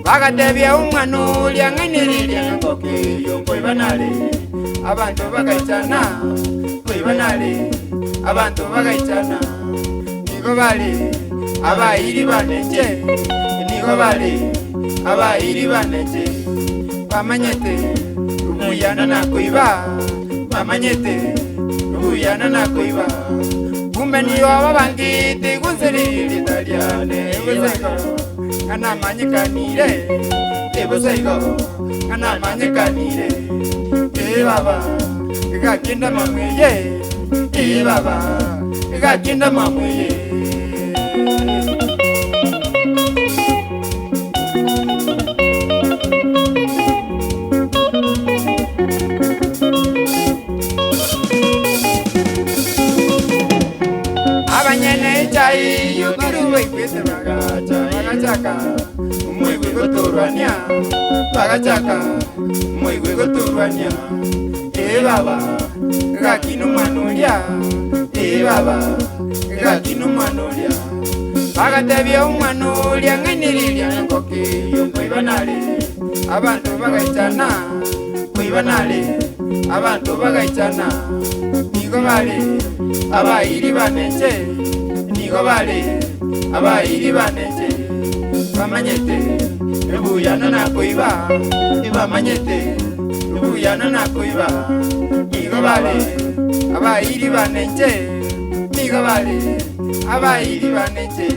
bagatebya umwanulia nganiriria ngoke yongwe banale abantu bagaichana kwibanale abantu bagaichana nigo bali abayiri baneje nigo bali abayiri baneje bamanyete umuyana nakuiba bamanyete umuyana nakuiba kumbe niyo ababangiti kunziriri italiane ebusego kana manyikanire ebusego kana manyikanire baba gakinda mamweye baba gakinda mamweye abanyene chai yokiruwe kwese bagachaka umwigwe gotorwania bagachaka umwigwe gotorwania baba gakinu mwanulia baba gakinu mwanulia bagatebya umwanulia nganiriria ngoke yongwibanale abantu bagaichana kwibanale abantu bagaichana nigo bali abayiri baneje nigo bali abayiri baneje bamanyete ebuyana nakuiba bamanyete ebuyana nakuiba nigo bali abayiri baneje nigo bali abayiri baneje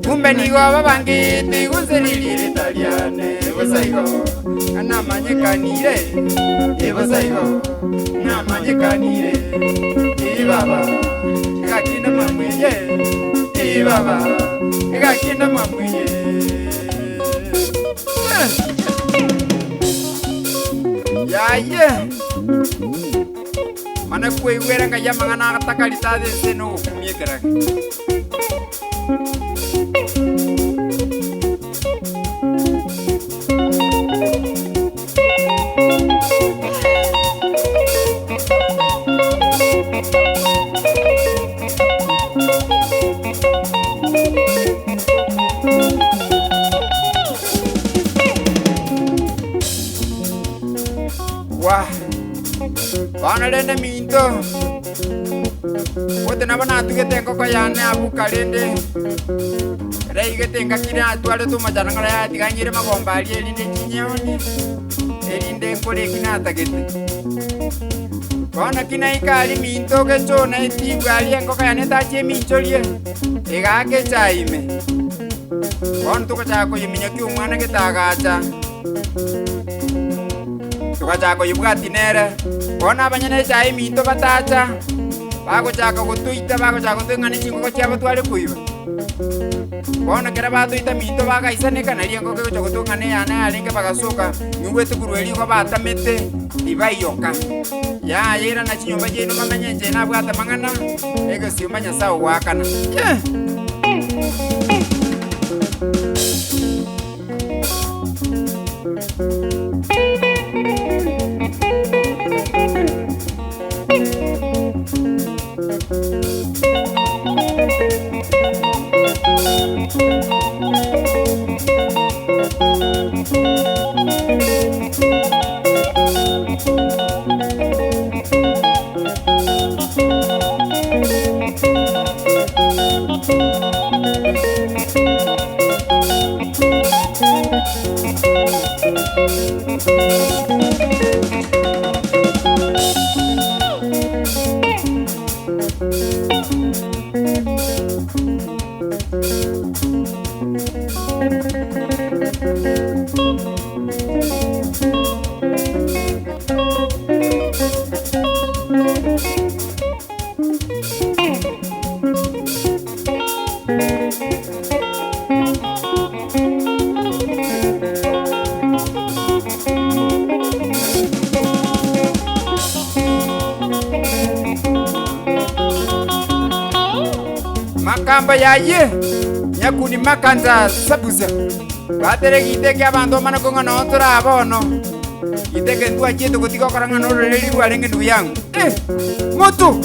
kumbe nigo ababangiti kunziriri italiane ebusaigo anamanyikanire ebusaigo namanyikanire baba gakinda mamweye baba gakinda mamweye yaye mana kuiwera nga yamangana akatakalita de no kumiekera wah bana lende minto wote nabana tugete ngoko yane abukalende reigete ngakira atwale tumajana ngara ya tiganyire magomba ali elinde kinyoni elinde nkole kinata gete bana kinaikali minto gechona etigwa ali ngoko yane tache mincholie egake chaime bana tukachako yiminya kyumwana getagacha tukachako yibwati nere bona abanyene chai minto batacha bagochaka gutuita bagochaka gutengana chingoko cyabo twale kuiba bona kera batuita minto bagaisaneka nari ngoko gocha gutungane yana alinge bagasuka nyugwe tukurweli ko batamete ibayoka ya yera na chinyumba jeno mamenyenje na bwata mangana ego siumanya sawo wakana Makamba yaye nyakuni makanza sabuza batere gite kya bantu mana konga no tora abono gite ke ndua chito kutiko karanga no reli rwarenge ndugu yangu moto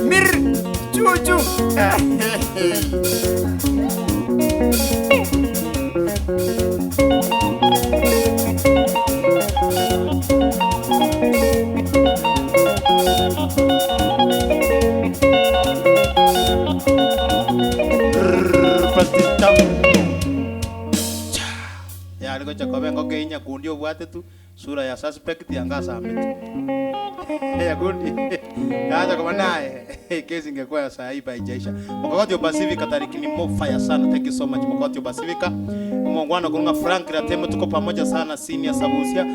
mir chuchu Alikuwa chakobe ngoke inya kundi obwate tu sura ya suspect yangasa ametu. Ya kundi. Kaza kama naye. Kesi ingekuwa ya saa hii haijaisha. Mkakati Pacifica tariki ni mo fire sana. Thank you so much Mkakati Pacifica. Mungwana kunga Frank Ratemo tuko pamoja sana senior Sabusia.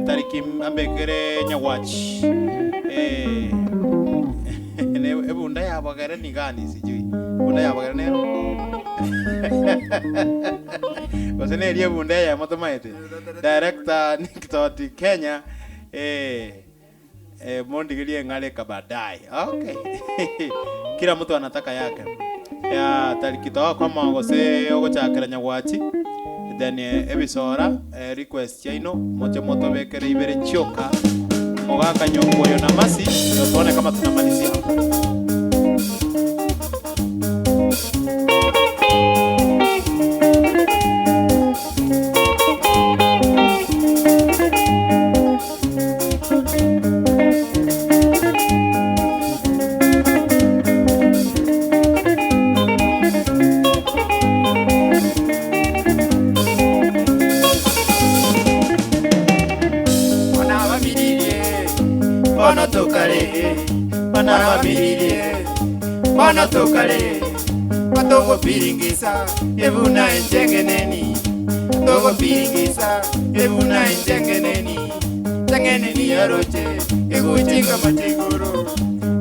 Tariki ambekere nyawachi. Ebu undaya abagare ni gani sijui. Undaya abagare nero. Wasene elie bundaya motomaete director Nikitoti Kenya mondi gilie ngale kabadai. Okay. Kila mtu anataka yake. Ya talikitoa kwa magose ogo chakera nyagwachi. Then ebisora request yaino moto bekere ibere choka. Mogaka nyongo yo namasi tuone kama tunamalizia hapo. Bana tokale Patogo piringisa Evuna enjengeneni Togo piringisa Evuna enjengeneni Tengeneni yaroche Ego chinga machiguru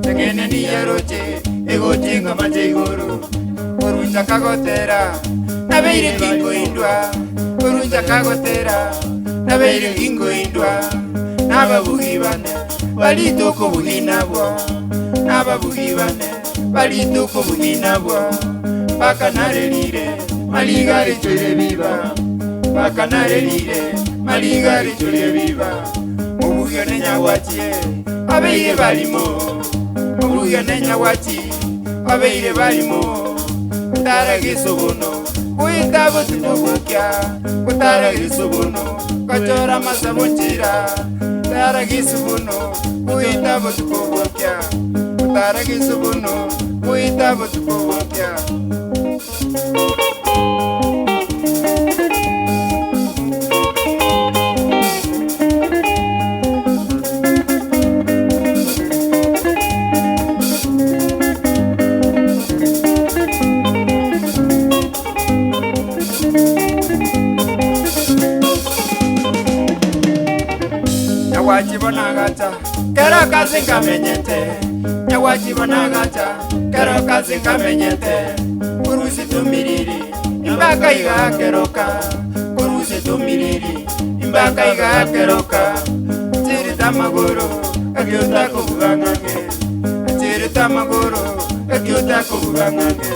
Tengeneni yaroche Ego chinga machiguru Urunja kagotera Nabeire kingo indwa Urunja kagotera Nabeire kingo indwa Naba bugibane Walitoko buginabwa Naba bugibane Balituko buginabwa Bakanarelire Maligari chule viva Bakanarelire Maligari chule viva Mubuyo nenya wachie Abeire balimo Mubuyo nenya wachi Abeire balimo Kutara gisobono Kuitabo tukubukya Kutara gisobono Kachora masabonchira Kutara gisobono Kuitabo tukubukya Kutara gisobono Kuitabo tukubukya Nyawachibonagacha Kero kazi kamenyete Nyawachibonagacha Kero kazi kamenyete Kurusi tumiriri Imbaka iga keroka Kurusi tumiriri Imbaka iga keroka Chirita magoro Akiuta kubugangange Chirita magoro Akiuta kubugangange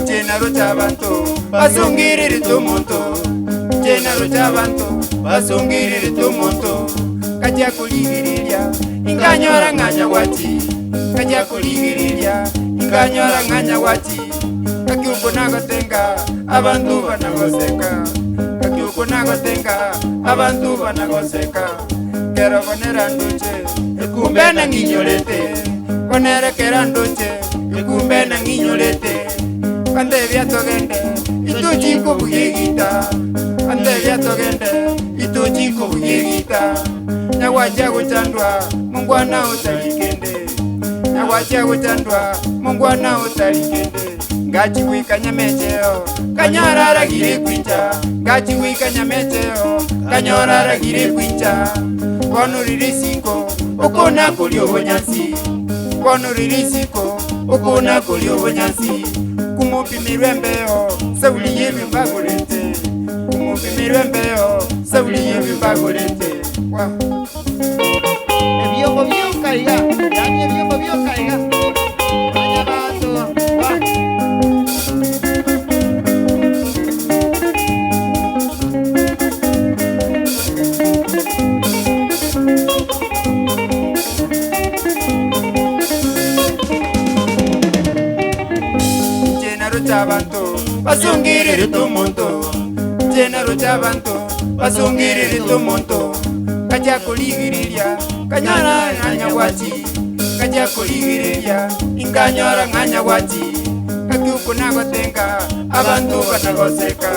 Chenaro chabanto Basungiriri tumonto Chenaro chabanto Basungiriri tumonto Kajia kuligiriria Inganyora nganya wati Kajia kuligiriria Inganyora nganya wati Kakiuko nagotenga Abantu banagoseka Kakiuko nagotenga Abantu banagoseka Kero konera nduche Ekumbe na nginyolete Konere kera nduche Ekumbe na nginyolete Kande viatogende Ituchiko bugegita Kande viatogende Ituchiko bugegita Nyawacha kuchandwa Mungwana utalikende Nyawacha kuchandwa Mungwana utalikende Ngachi wika nyamecheo Kanyarara gire kwincha Ngachi wika nyamecheo Kanyarara gire kwincha Kono ririsiko Ukona kulio bonyansi Kono ririsiko Ukona kulio bonyansi Kumupi mirembeo Sauli yemi mbagulete Kumupi mirembeo Sauli yemi mbagulete Wow. Ebyombo byokaiga, yani ebyombo byokaiga. Kanya bantu. chabanto basungirire tumuntu chenero chabanto basungirire tumuntu kaja kuligiriria kanyara nganya wachi kaja kuligiriria inganyara nganya wachi kakiuko nagotenga abantu banagoseka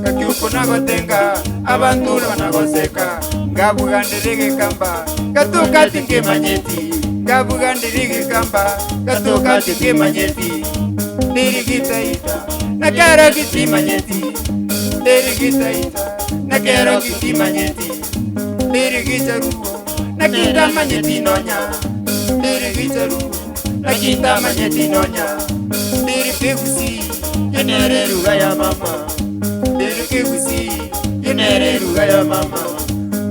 kakiuko nagotenga abantu banagoseka ngabugandirige kamba katuka tinge manyeti ngabugandirige kamba katuka tinge manyeti dirigitaita nakara kiti manyeti dirigitaita nakara kiti manyeti dirigitaru nakinda manyeti nonya dirigitaru nakinda manyeti nonya dirigikusi yenere ruga ya mama dirigikusi yenere ruga ya mama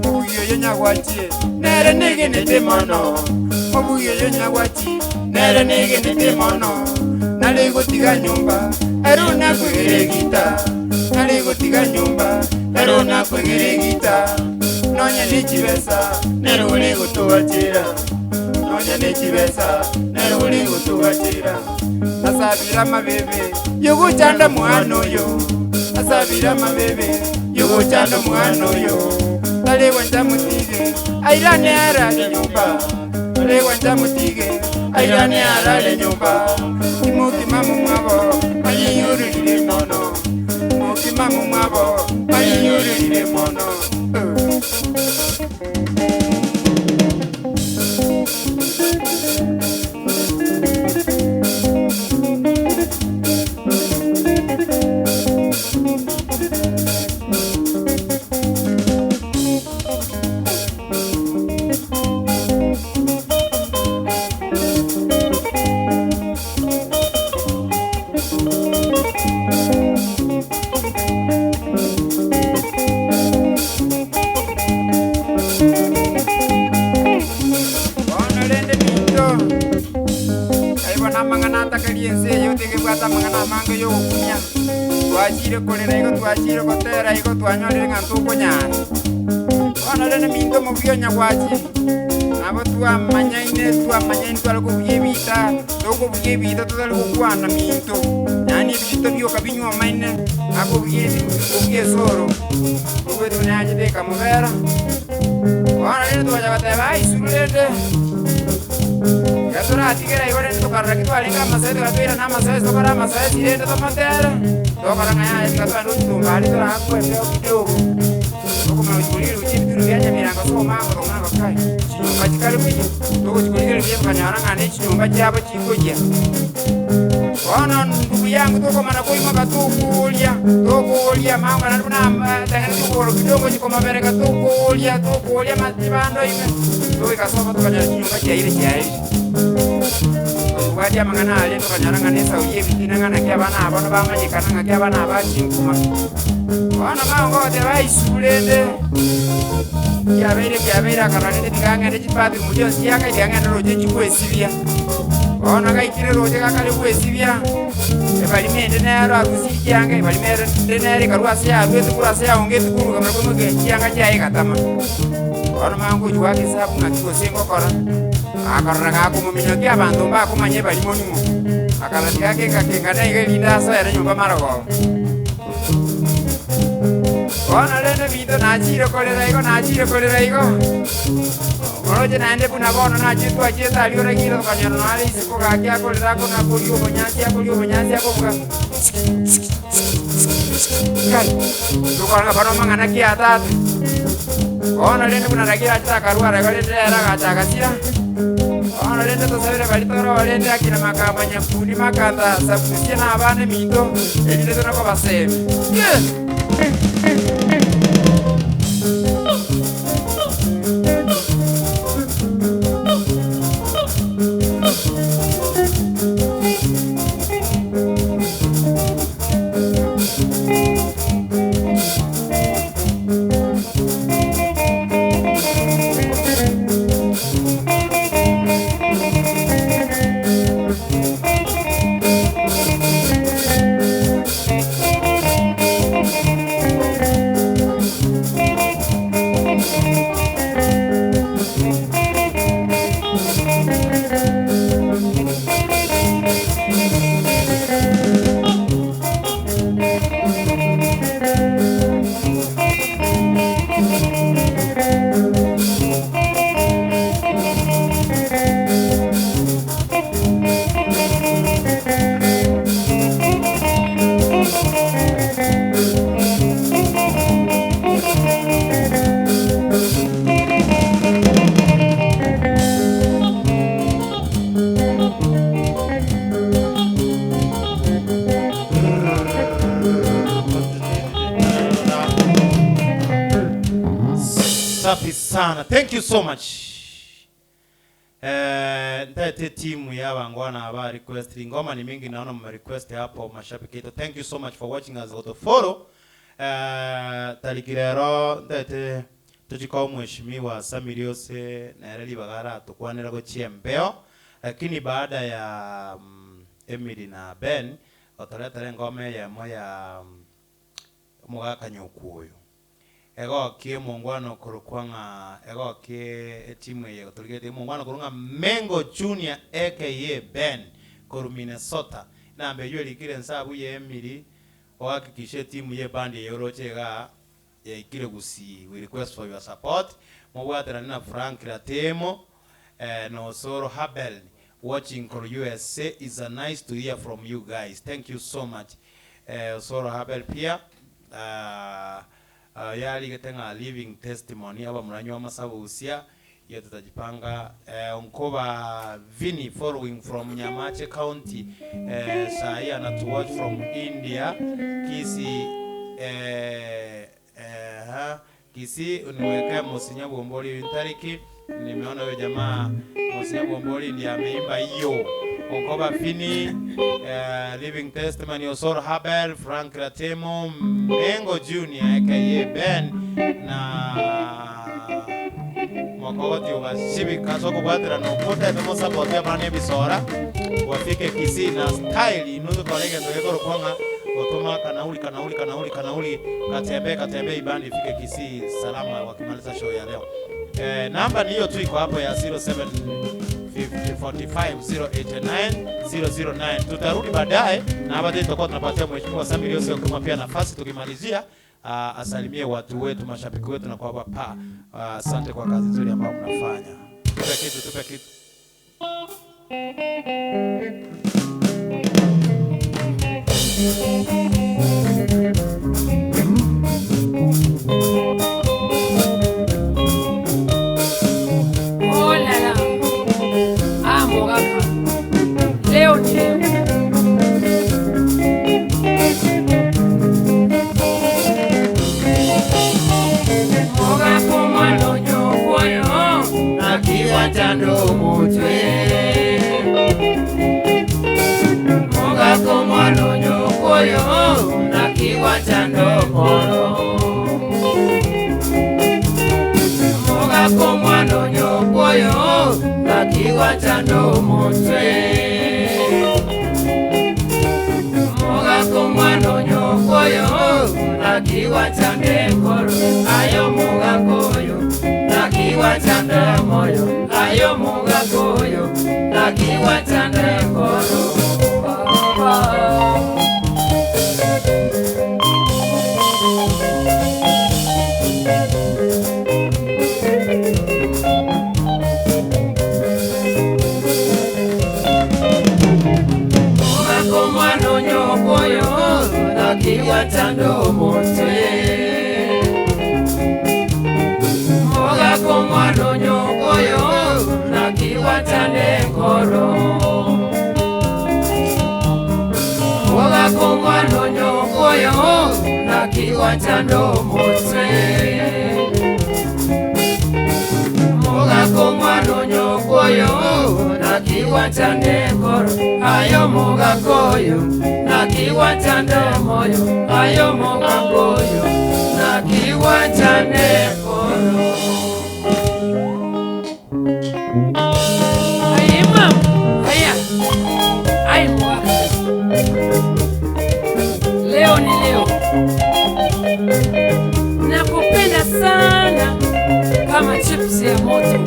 mubuyo yonyagwatie nere nege netemono mubuyo yonyagwatie nere nege netemono nale gotiga nyumba eruna kwegeregita nale gotiga nyumba eruna kwegeregita nonya nichibesa nere uri gutubakira nonya nichibesa nere uri gutubakira asabira mabebe yoguchanda mwana uyo asabira mabebe yoguchanda mwana uyo tale wanja mutige airane arale nyumba tale wanja mutige airane arale nyumba mutima mumwabo ayiyurire mono mutima mumwabo ayiyurire mono twachire kotera iko twanyolire ng'antu okunyara bono rende minto mobio nyagwachi nabo twamanyaine twari kobuya ebita tokobuya ebita totari gokwana minto yani ebito bioka binyomaine akobuya esoro obwetu nanyateka mubera bono rende twacha bateba aisuru rende gatoratigera igo rende tokarora kitwarenga amasaete gatwira n'amasaete tokora amasaete rende tomotere tokora ngaya etikatwanda ochitumba ari torakweteo kidogo tokomauchikulire uchibituru byanyamirango sokomango tokomanga kai chinyumba chikari kuchi tokochikulire byemukanyara ng'ana echinyumba chabo chikoja bono ndugu yangu tokomana koimoka tokuulya mango nandikunatangana chikolo kidogo chikomabereka tokuulya matibando ime toikasoma tokanyara chinyumba chaire Wadia mangana ale tokanyara ngane sauye bitina ngana kya bana abono bamanyikana ngakya bana abachinkuma bana mango de baisulende kyabere akarane tikangende chipati mujo siyaka tikangende roje chikwesibya bona kaikire roje kakale kwesibya ebalimende nero akusijyange ebalimende nero karwase ya rwete kurase ya ongete kuru kamera komuge kyanga kyaye katama bona mango jwake sabu ngakiko sengo kora akarora gakumumenya kia bantu bakumanye bali monimo akana tikake kakengana igelinda so ere nyumba marogo bona lene bito nachire kolera igo moroje naende buna bono nachitwa cheta aliora kiro kanyano nali siko gakia kolera kona kulio bonyansi akobuka kai tukanga bano mangana kia tatu bona lene buna ragira chitakarua regolete era gachakasira ona lende tosabira balitoro balende akina makamba nyafudi makanda sabusie na abane mito elinde tonako basebe sana. Thank you so much. Ndete timu ya wangwana aba request ngoma ni mingi naona mme request hapo mashabiki. Thank you so much for watching us on the follow. Talikirero ndete tuchikao mheshimiwa Samiriose na reli bagara tukwanira go chiembeo, lakini baada ya Emily na Ben otoreta ngome ya moya mugaka nyokuyo ego kie mungwano kurukwanga ego kie timu ye kuturigete mungwano kurunga Mengo Junior aka Ben kuru Minnesota na mbeyo likire nsabu ye Emily ohakikishe timu ye bandi ye rochega ya ikire gusi. We request for your support. Mwatera na Frank Latemo no Soro Habel watching for USA. Is nice to hear from you guys. Thank you so much. Soro Habel pia yali getenga living testimony aba mranyo masabu usia yetu tajipanga onkoba Vini following from Nyamache County sai ana to watch from India kisi kisi uniweka Monsinya Bomboli tariki nimeona wewe jamaa Monsinya Bomboli ndiye ameimba hiyo onkoba Vini living testimony Osoro Habel Frank Latemo Mengo Junior aka Ben na mwakoti wasibi kasoko bwadra no kota emo support ya bane bisora wafike kisi na style inuzo kolege ndo yeko kwanga otoma kanauli katembe ibandi ifike kisi salama wakimaliza show ya leo. Namba ni hiyo tu iko hapo ya 0745089009. Tutarudi baadaye na baadaye tutakuwa tunapatia mheshimiwa Samiriose kama pia nafasi tukimalizia asalimie watu wetu mashabiki wetu na kwa hapa asante kwa kazi nzuri ambayo mnafanya. Tupe kitu. Oh la la. Mogaka. Leo ni leo. Mogaka mwano nyokoyo nakiwa chando mutwe. Mogaka mwano nyokoyo nakiwa chando moro. Mogaka mwano nyokoyo nakiwa chando mutwe. Mogaka mwano nyokoyo nakiwa chande koro. Ayo mogakoyo nakiwa chande moyo. Ayo mogakoyo nakiwa chande koro. Mogaka mwano nyokoyo nakiwa chando mutwe. Mogaka mwano nyokoyo nakiwa chande koro. Mogaka mwano nyokoyo nakiwa chando mutwe. Mogaka mwano nyokoyo nakiwa chande koro. Ayo mogakoyo nakiwa chande moyo. Ayo mogakoyo nakiwa chande koro. Aye mama, haya. Ai mwaka. Leo ni leo. Nakupenda sana kama chips ya moto.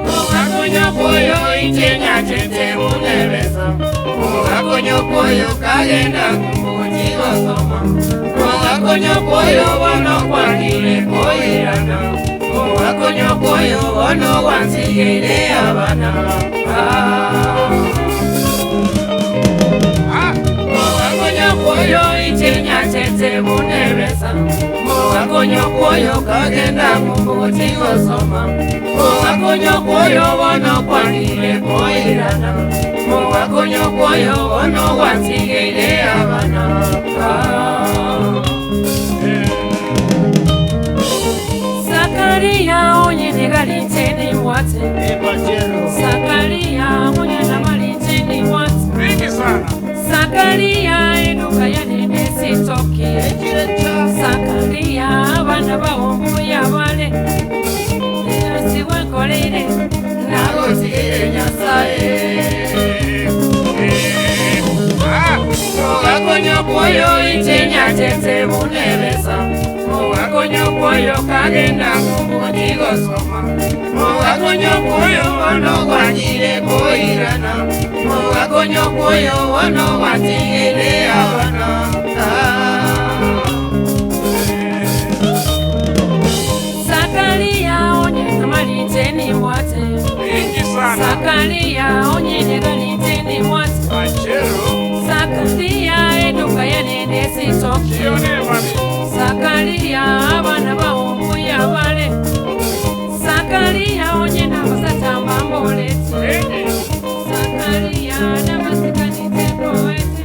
Mogaka nyokoyo ichenya chete munebesa. Mogaka nyokoyo kagenda kumutiwa soma. Mogaka nyokoyo wano kwangile koirana. Mogaka nyokoyo wano wansigele abana. Mogaka nyokoyo ichenya chete munebesa. Mogaka nyokoyo kagenda kumutiwa soma. Mogaka nyokoyo wano kwangile koirana. Mogaka nyokoyo wano wansigele abana. onyene galinteni mwate Sakaria onyena malinteni mwate Mingi sana. Sakaria eduka ya nene sitoki Sakaria abana bahombu yabale Siwe kolere Nago tigere nyasaye Mugakonyo kuyo itenya tete munebesa Mugakonyo kuyo kagenda kumbujigo soma Mugakonyo kuyo wano wanyire kuirana Mugakonyo kuyo wano watigere abana Sakaria onye malinteni mwate Mingi sana. Sakaria onye galinteni mwate Achero. Sakaria eduka ya nene sitoki Kione mami. Sakaria abana bahombu yabale Sakaria onye nabasatamba mboleti Sakaria nabasikanite poeti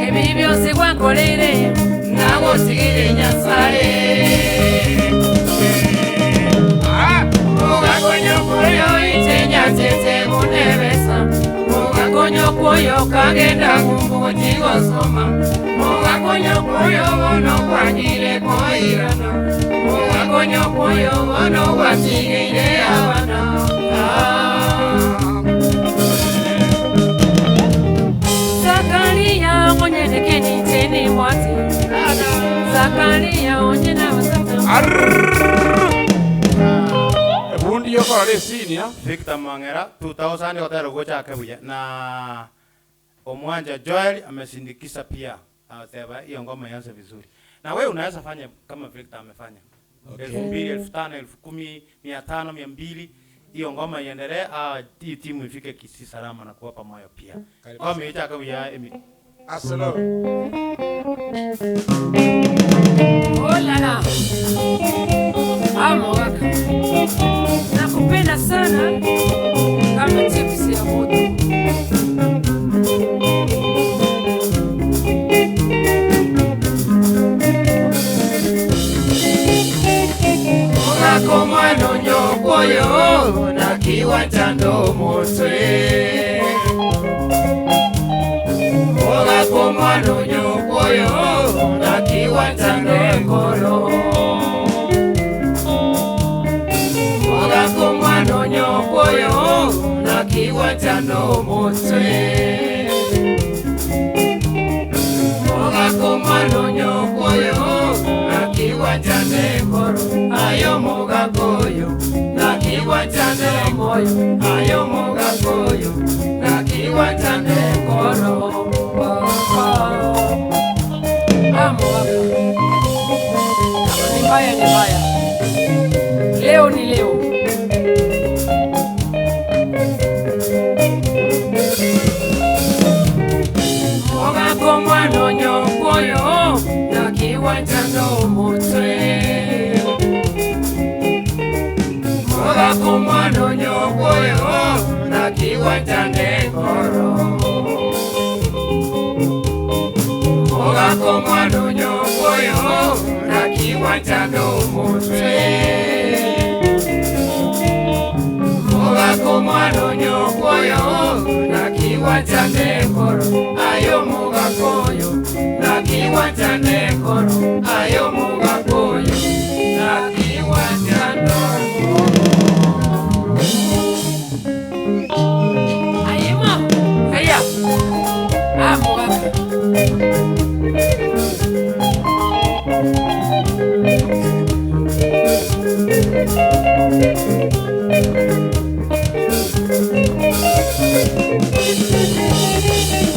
Ebi byose gwankolere nago sigire nyasaye Mugakonyo kuyo itenya tete munebesa Mugakonyo kuyo kagenda kumbujigo soma Mugakonyo kuyo wono kwanyire koirana Mugakonyo kuyo wono watigire abana Sakaria onyene keniteni mwate Sakaria onyena wasata Bundi yoko ale senior. Victor Mangera 2000 hotelo gocha kabuya na Omwanja Joel amesindikisha pia sema hiyo ngoma ianze vizuri. Na wewe unaweza fanya kama Victor amefanya. 2000, 1500, 10,000, 500, 200 hiyo ngoma iendelee, hii timu ifike Kisii salama na kuwapa moyo pia. Kwa meita kabuya emi. Aselo. Olala Amo waka Nakupenda sana Kama chips ya moto Mwako mwano nyokoyo Na kiwatando motwe Mwako mwano nyokoyo Na kiwatando ngoro Mwako mwano nyokoyo Na kiwatando motwe Mwako mwano nyokoyo Na kiwatando ngoro Ayo mugakoyo Na kiwatando moyo Ayo mugakoyo Na kiwatando ngoro Amo waka Kama ni mbaya ni mbaya Leo ni leo Mwaka mwano nyokoyo Na kiwatando motwe Mwaka mwano nyokoyo Na kiwatando ngoro Mwaka mwano nyokoyo Na kiwatando motwe Mwaka mwano nyokoyo Na kiwatando ngoro Ayo mugakoyo Na kiwatando ngoro Ayo mugakoyo Na kiwatando ngoro Ayema Aya Amo waka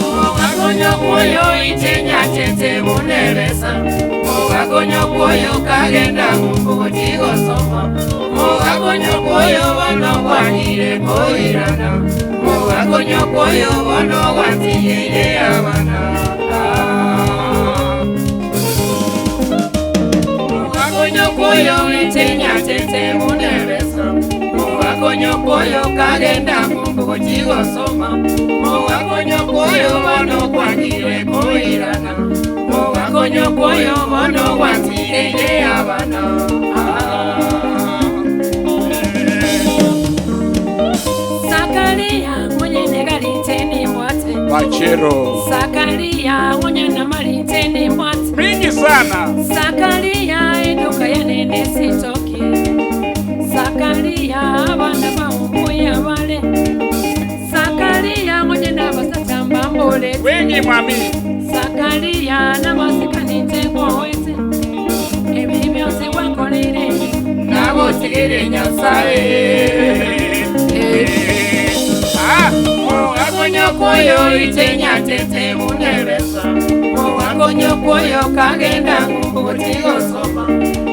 Mugakonyo kuyo itenya tete munebesa Mugakonyo kuyo kagenda kumbujigo soma Mugakonyo kuyo wano wanyire koirana Mugakonyo kuyo wano watigire abana Mugakonyo kuyo itenya tete munebesa Mugakonyo kuyo kagenda kumbujigo soma Mugakonyo kuyo wano kwanyire koirana Mugakonyo kuyo wano watigire abana Achero. Sakaria onye na maritende mwati. Mingi sana. Sakaria eduka ya nene sitoki. Sakaria abana baumbuya wale. Sakaria onye na basata mbambole. Wengi mami. Sakaria na masikani tengo wete. Ebi byose wakolere. Nabo sigere nyasaye. Mowakonyokoyo itenya tete munebesa. Mowakonyokoyo kagenda ngumbuti osoma.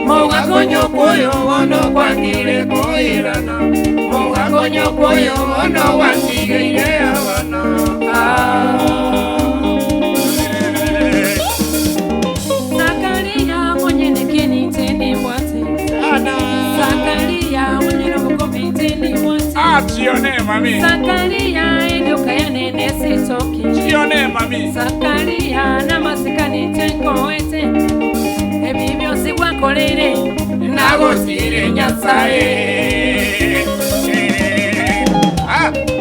Mowakonyokoyo ono kwangire koirana. Mowakonyokoyo ono wansigeire abana. Sakaria monyene kiniteni mwate. Sakaria monyene mukomiteni mwate. Tione mami. Sakaria eduka ya nene sitoki. Tione mami. Sakaria na masikani tengo wete. Ebi byose wakolere. Nabo sigire nyasaye.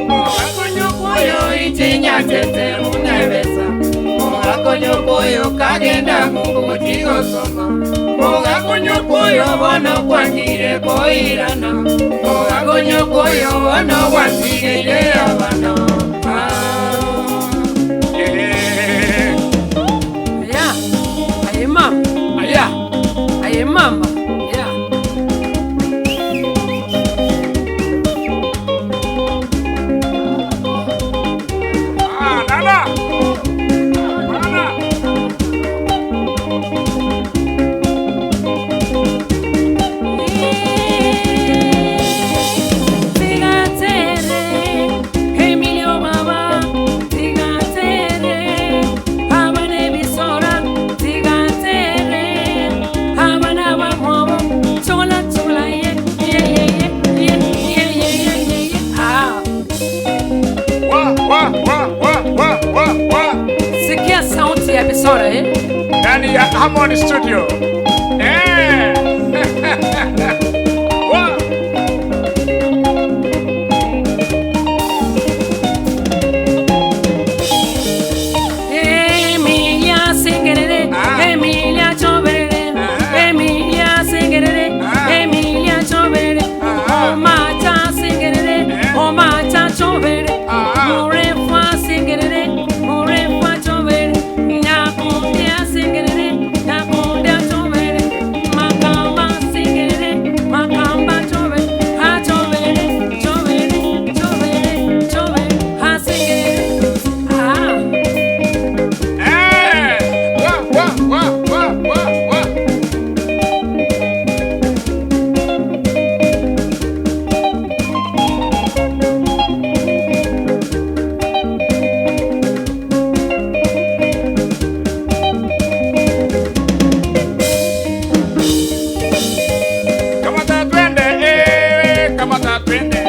Mowakonyokoyo itenya tete munebesa. Mowakonyokoyo kagenda ngumbuti osoma. Mowakonyokoyo bono kwangire koirana. Mowakonyokoyo bono wansigeire abana. Ya, aye mama. Ya, aye mama. Ya. Nana. Nana. Sikia sauti ya Bisora Ndani ya Harmony Studio. Emilia Singerere, Emilia Choverere, Emilia Singerere, Emilia Choverere, Omata Singerere, Omata Choverere, Murefa Singerere, Murefa Choverere, Nakundia Singerere, Nakundia Choverere, Makamba Singerere, Makamba Choverere, Ha Choverere, Choverere, Choverere, Choverere, Ha Singerere. Kamata twende, kamata twende.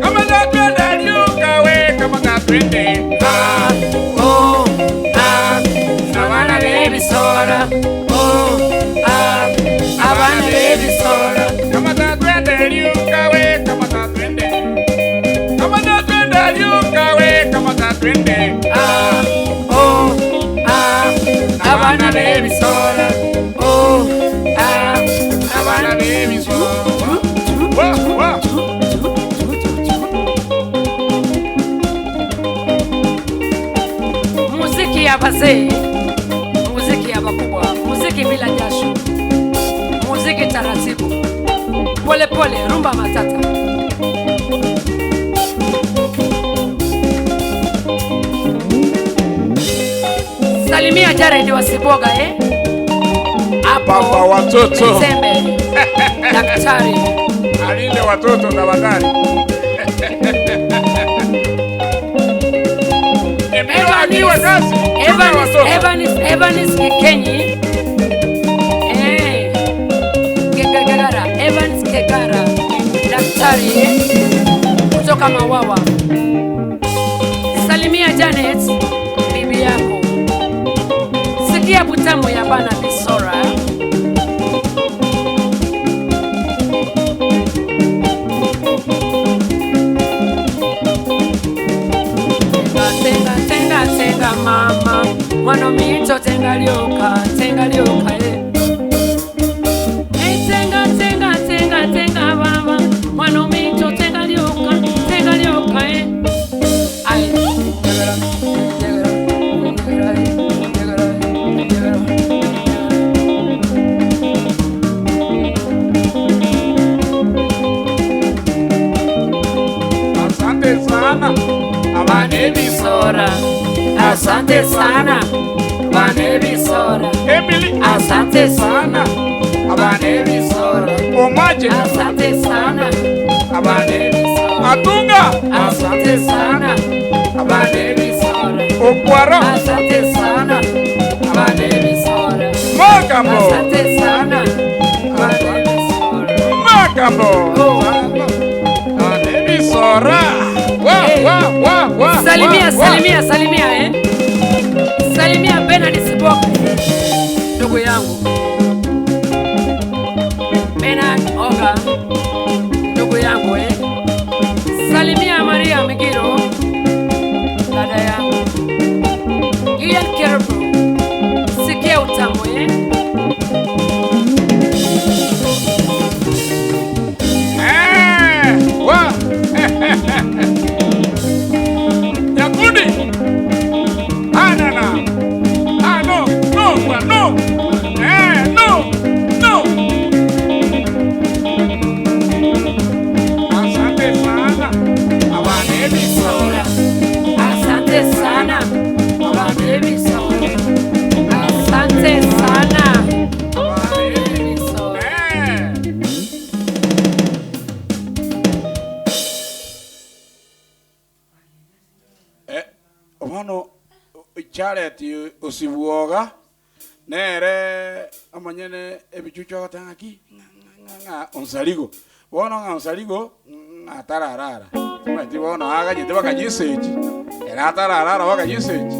Kamata twende, liuka we, kamata twende. Abana b'ebisora. Abana b'ebisora. Kamata twende, liuka we, kamata twende. Kamata twende, liuka we, kamata twende. Abana b'ebisora. Abana b'ebisora. Wa, wa. Muziki ya wazee, muziki ya wakubwa, muziki bila jasho, muziki taratibu, pole pole, rumba matata. Salimia Jared Wasiboga Baba watoto. Mzembe, daktari. Alinde watoto na bandari. Evanis Kikenyi. Evans Kegara, daktari kutoka Mawawa. Salimia Janet, bibi yako. Sikia butamu ya bana Bisora. Tenga Mwana mito tenga lioka tenga baba. Mwana mito tenga lioka Ay, Asante sana abane bisora. asante sana abane bisora. Emily, Asante sana abane bisora. Omaje, asante sana abane bisora. Atunga, Asante sana abane bisora. Okwaro, Asante sana abane bisora. Magambo, Asante sana abane bisora. Magambo, abane bisora. Wa. Salimia Salimia Bernard Siboka, ndugu yangu Bernard Oga, ndugu yangu Salimia Maria Migiro, dada yangu Ian Kerbo, sikia utamu Wa. Yakundi. Anana. Ah, no. No. Asante sana. Abane bisora. Asante sana abane bisora. Asante sana abane bisora. Omano chareti osibuoga nere amanyene ebichucho gatangaki onsaligo bono onsaligo atararara mati bono aga nyite bakayiseji era atararara bakayiseji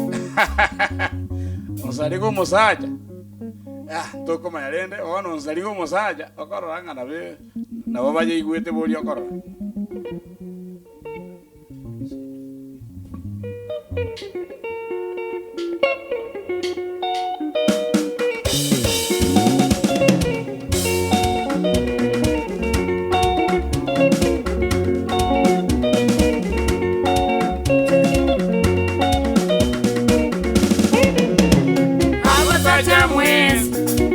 onsaligo musaja toko mayarende bono onsaligo musaja okoranga nabe nabo baye igwete boli okoro.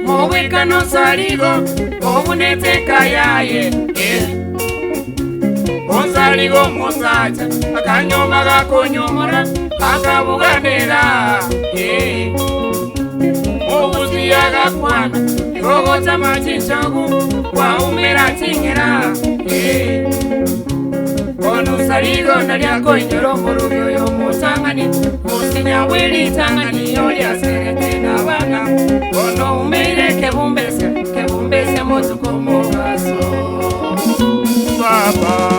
Mowekano saligo obuneteka yaye Onsaligo musacha akanyoma gakonyomora akabuganira Obuziya gakwana yogota machinchagu waumera chingera Ono saligo naliako inyoro morubyo yo musangani Musinya wili tangani yoli aserete na wana Ono umeire kebumbese motuko mogaso Baba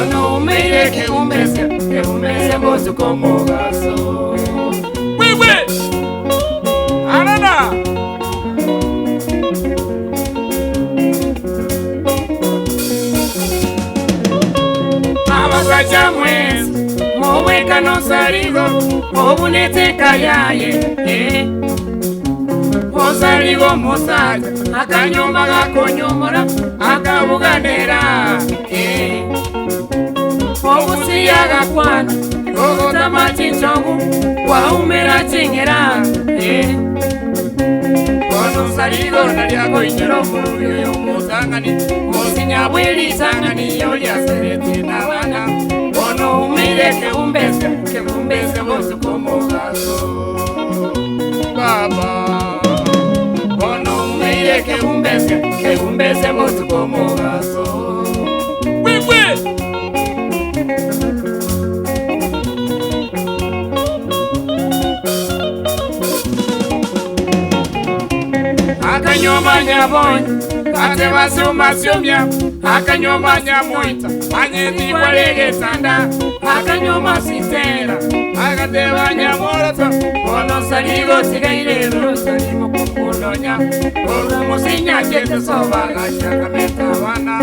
Ono umeire kebumbese motuko mogaso Wewe Anana Abasacha mwezi Mowekano saligo obuneteka yaye Onsaligo musaja akanyomba gakonyomora akabuganira Obusiya gakwana yogota machinchogu waumera chingera Ono saligo naliako inyoro murubyo yo musangani Musinya bwili sangani yoli asereti na wana Ono umire kebumbese motuko mogaso Baba Ono umire kebumbese motuko mogaso Wewe Akanyoma nyabonye Ate basuma syomya Akanyoma nyamuita Anyeti walege tanda Akanyoma sitera Akateba nyamorota Ono saligo sigaire Salimo kukunonya Ono musinya chete soba Gachaka meta wana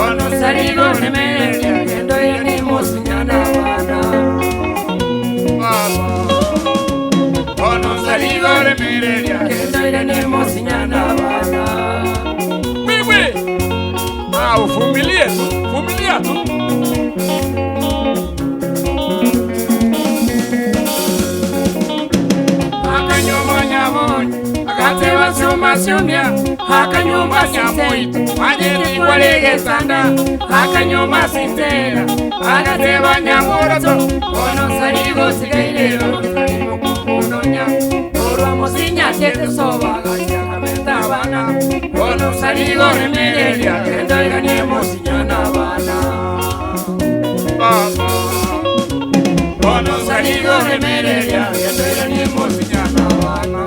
Ono saligo nemeria Kendo yani musinya na wana Baba masumia akanyumba nyamui majeti walege sanda akanyumba sintera agateba nyamurato ono sarigo sigairero sarigo kunonya oro musinya tete soba gacha bana ono sarigo remedia tenda ni musinya na bana ono sarigo remedia tenda ni musinya na bana.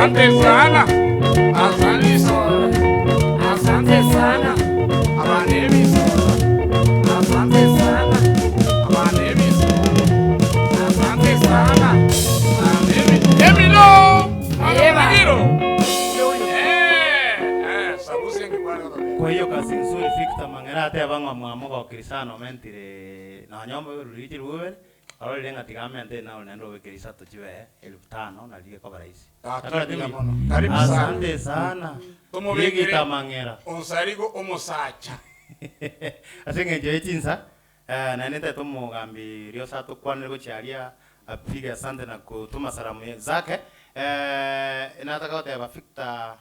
Asante sana. Asante sana. Asante sana. Abanemi sana. Asante sana. Abanemi sana. Asante sana. Emilo. Eva. Sabusengi bwana. Kwa hiyo kazi nzuri Victor Mangera ate abangwa mwamuka okirisano mentire na nyomba ruriji ruwe aro lenga tigamente na unendo wekirisa tuchiwe 1500 na lige kwa rais. Karibu sana. Asante sana. Victor Mangera. Onsarigo omosacha. Asenge je chinsa na nenda tumugambi rio sato kwanire gocharia apiga asante na kutuma salamu zake. Nataka kuteba Victor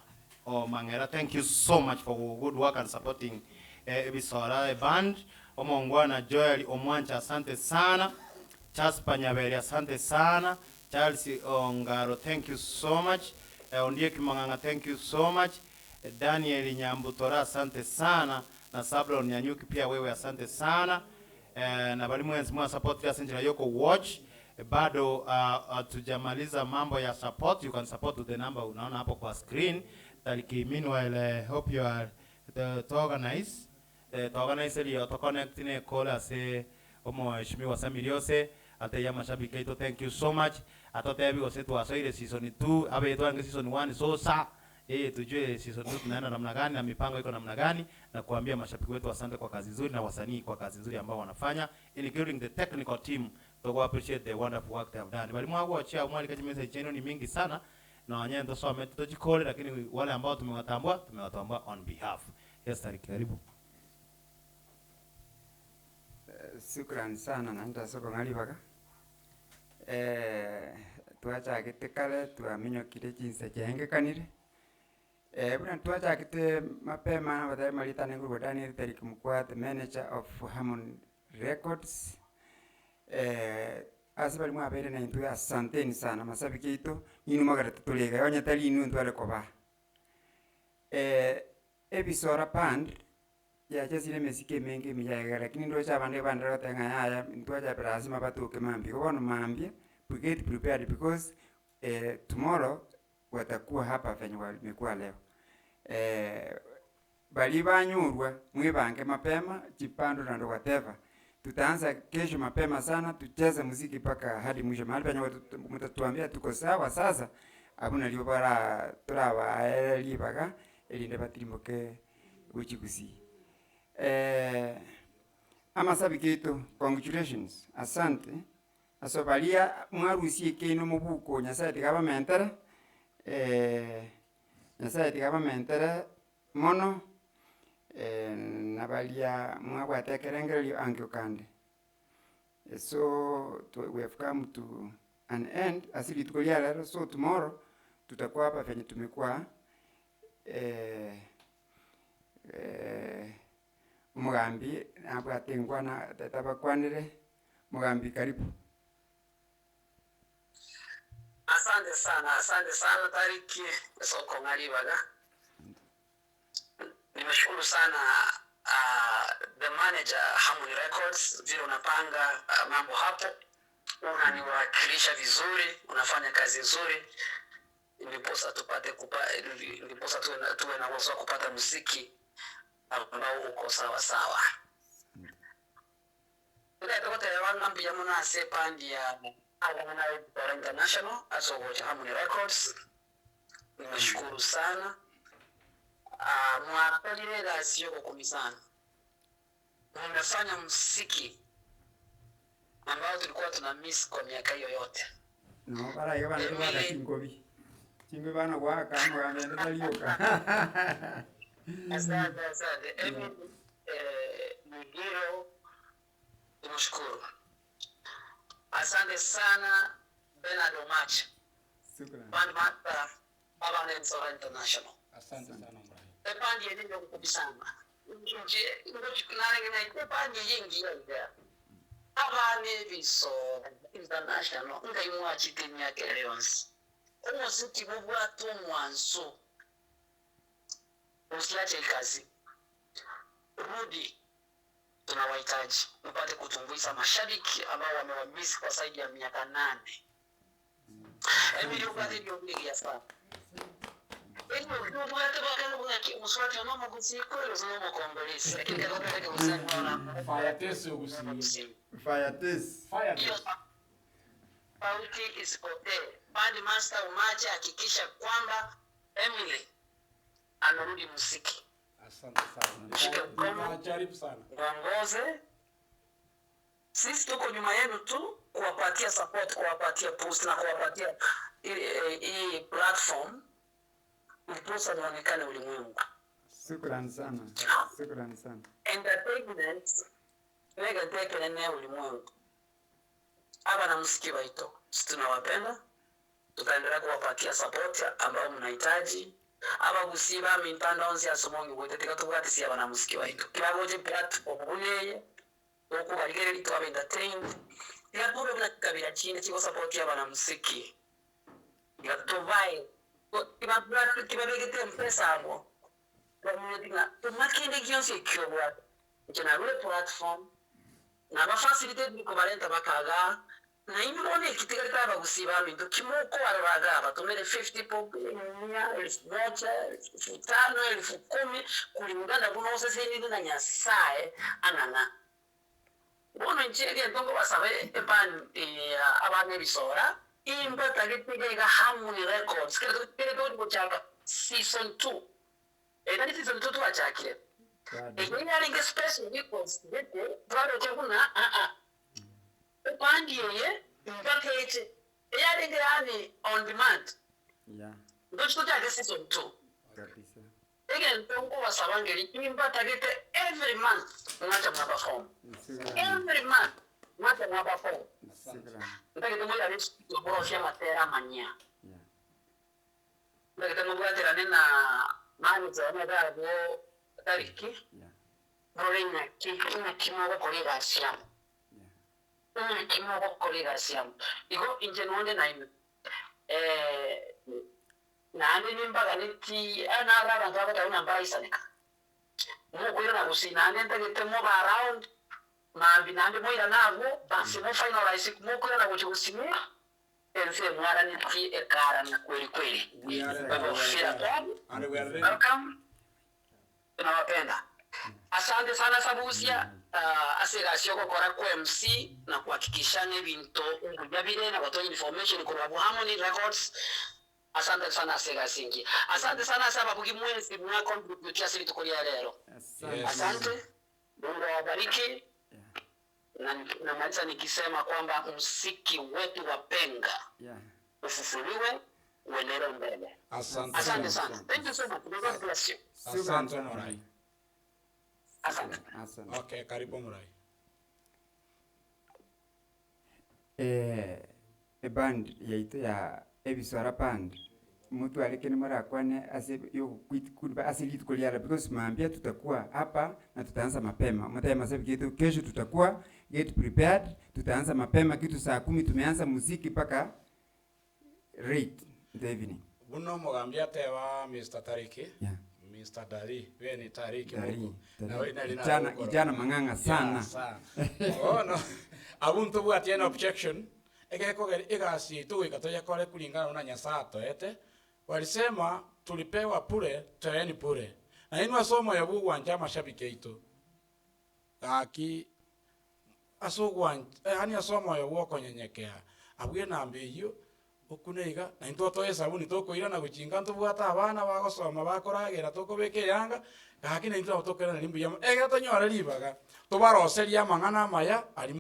Mangera, thank you so much for good work and supporting Ebisora band. Omongwana Joel Omwancha, asante sana. Charles Panyaberi, asante sana. Charles Ongaro, thank you so much. Ondie Kimanganga, thank you so much. Daniel Nyambutora, asante sana. Na Sablon Nyanyuki pia wewe asante sana. Na bali mwa support ya Senjira Yoko watch. Bado tujamaliza mambo ya support. You can support to the number unaona hapo kwa screen. Meanwhile, hope you are to organize to connect in a call as a Shimiwa Samiriose at the Yamashabiki. Thank you so much. I thought I was to a season 2, Abe season 1 so sa tujue season 2 tunaenda namna gani na mipango iko namna gani na kuambia mashabiki wetu asante kwa kazi nzuri na wasanii kwa kazi nzuri ambao wanafanya, including the technical team. To appreciate the wonderful work they have done. Bali mwangu achia mwali kaji message chenu ni mingi sana. Na wanyendo ndo so tutojikole lakini wale ambao tumewatambua on behalf. Yes, Tariki, karibu. Shukrani sana na ndasoko ngalibaka. Tuacha kitekale tuaminyo kile jinsi jenge kanire. Bwana tuacha kite mapema na baadaye malita nengu Daniel Tariki Mkwa, the manager of Harmony Records. Asibali mwabere na intu asanteni sana masabiki ito inu magara tulega yonya tali inu ntwale koba Ebisora band ya chesile mesike mengi miyaga lakini ndo cha bande bandara tenga ya ntwaja lazima batuke mambi kono mambi we get prepared because tomorrow watakuwa hapa venye wamekuwa leo bali banyurwa mwibange mapema chipando na ndo whatever. Tutaanza kesho mapema sana, tucheze muziki paka hadi mwisho. Mahali penye mtatuambia tuko sawa sasa. Abuna liyo bara turaba libaga elinde batimboke uchikusi. Ama sabikito, congratulations. Asante. Asobalia mwarusi keno mubuko nyasaye tigaba mentere. Nyasaye tigaba mentere mono. Nabalia mwa tekerengeli angokande. So we have come to an end asili tukolia leo, so tomorrow tutakuwa hapa venye tumekuwa Mugambi hapa tengwa na tatabakwanire Mugambi karibu. Asante sana Tariki soko ngalibaga. Nimeshukuru sana the manager Harmony Records, vile unapanga mambo hapo, unaniwakilisha vizuri, unafanya kazi nzuri, ndiposa tuwe na uwezo wa kupata muziki ambao uko sawa sawa. Ndio tokote wangambi ya muna sepandi ya International aso wa Harmony Records. Nimeshukuru sana. Mwapelele sio kukumisana. Mmefanya muziki ambao tulikuwa tuna miss kwa miaka hiyo yote. No, para hiyo bana kwa kingobi. Kingobi bana kwa kama wameenda lioka. Asante. Migiro tunashukuru. Asante sana Bernard Omach. Shukrani. Bandmaster Baba Nelson International. Asante sana mbrani. Epandi yenyewe kukubisana. Nje nalengena epandi yengi ya. Abane biso International ngaimwa chitenya kelewans. Omuziki bubwatu mwanzo. Usiache kazi. Rudi. Tunawahitaji mpate kutumbuiza mashabiki ambao wamewamisi kwa zaidi ya miaka 8. Emilio Gazi ndio mbigi ya sana. Eno bwate bakana bwaki muswati mama kutsiko lozino mukombolisi. Lakini kwa kweli kusema Fire test ugusi. Fire test. Fire test. Pauti isipote. Band master umache hakikisha kwamba Emily anarudi muziki. Asante sana. Jaribu sana. Uongoze. Sisi tuko nyuma yenu tu kuwapatia support, kuwapatia boost na kuwapatia hii platform mposa muonekane ulimwengu. Shukrani sana. Shukrani sana. Entertainment mega teke na ulimwengu. Hapa na muziki waito. Sisi tunawapenda. Tutaendelea kuwapatia support ambao mnahitaji. Aba gusiba mitandao ya somongi wote tikatubwati si abana muziki waito. Kibagoje platform buneye uko barigere lito aba entertainment. Tikatubwe buna kabira chine chiko support abana muziki. Tikatubai kibabegete mpesa abo. Bamutinga tumakinde kyonse kyobwa. Jena rule platform na ba facilitate ko balenta bakaga na imone kitikata bagusiba bintu kimoko arabaga batumere 50 pop nya moja 5 10 kulingana kuno sese ni na nyasaye anana bono nchege ndongo basabe epan abane bisora imba tagetiga ga Harmony Records kero do chaka season 2 ni season 2 tuachakire ekinyalinga special records bete brother chakuna Pandi ye package yalinga on demand. Yeah. Ndo chakhe season 2. Kabisa. Again tongo wasabangeli imba tagete every month mwacha mwaperform. Every month mwacha mwaperform. Shukrani. Ndagete moja ni kuborosha matera manya. Yeah. Ndagete moja tena nina mani za ngabo tariki. Yeah. Rolina kimo kolega siam. Kimo kolega siam. Iko injenonde na ime. Nandi nimbaga niti ana raba ndaba ta una mbaisa nika. Mo kuira na kusina nenda gete mo around ma binande mo ira nago basi mo finalize mo kuira na kuchikusini ense mwara niti ekara na kweli kweli. Baba fira kwani welcome tunawapenda. Asante sana Sabusia asegasiyo kokora kwa MC na kuhakikisha nebintu ngubabire na kutoa information kwa Harmony Records. Asante sana Segasingi. Asante sana sababu kimwenzi mwa contribute kiasi litukolia leo. Asante. Mungu awabariki. Na maliza nikisema kwamba muziki wetu wa Penga ufufuliwe uendelee mbele. Asante sana. Thank you so much. God bless you. Asante Murai. Asante. Okay, karibu Murai. Band yaito ya ebisora band mtu alikeni mara kwane ase yo kuba asili kuliara because maambia tutakuwa hapa na tutaanza mapema. Mtaya sababu kitu kesho tutakuwa get prepared, tutaanza mapema kitu saa 10 tumeanza muziki paka rate the evening. Buno mogambia tewa Mr. Tariki. Yeah. Mr. Dari, wewe ni Tariki Mungu. Na wewe nalina Ijana manganga sana. Oh no. Abuntu bwa tiene objection. Egeko igasi tu ikatoya kole kulingana na nyasato ete. Walisema tulipewa pure, toeni pure. Na inwa somo ya bugu anja mashabiki yetu. Aki asogwan ani asomo ya bugo konyenyekea. Abwe nambe iyo okuneiga na intoto esabuni toko ira na guchinga ntubwata abana bagosoma bakoragera toko beke yanga gaki na into tokera nimbu ya ega tonyora libaga tubaroseria mangana maya ali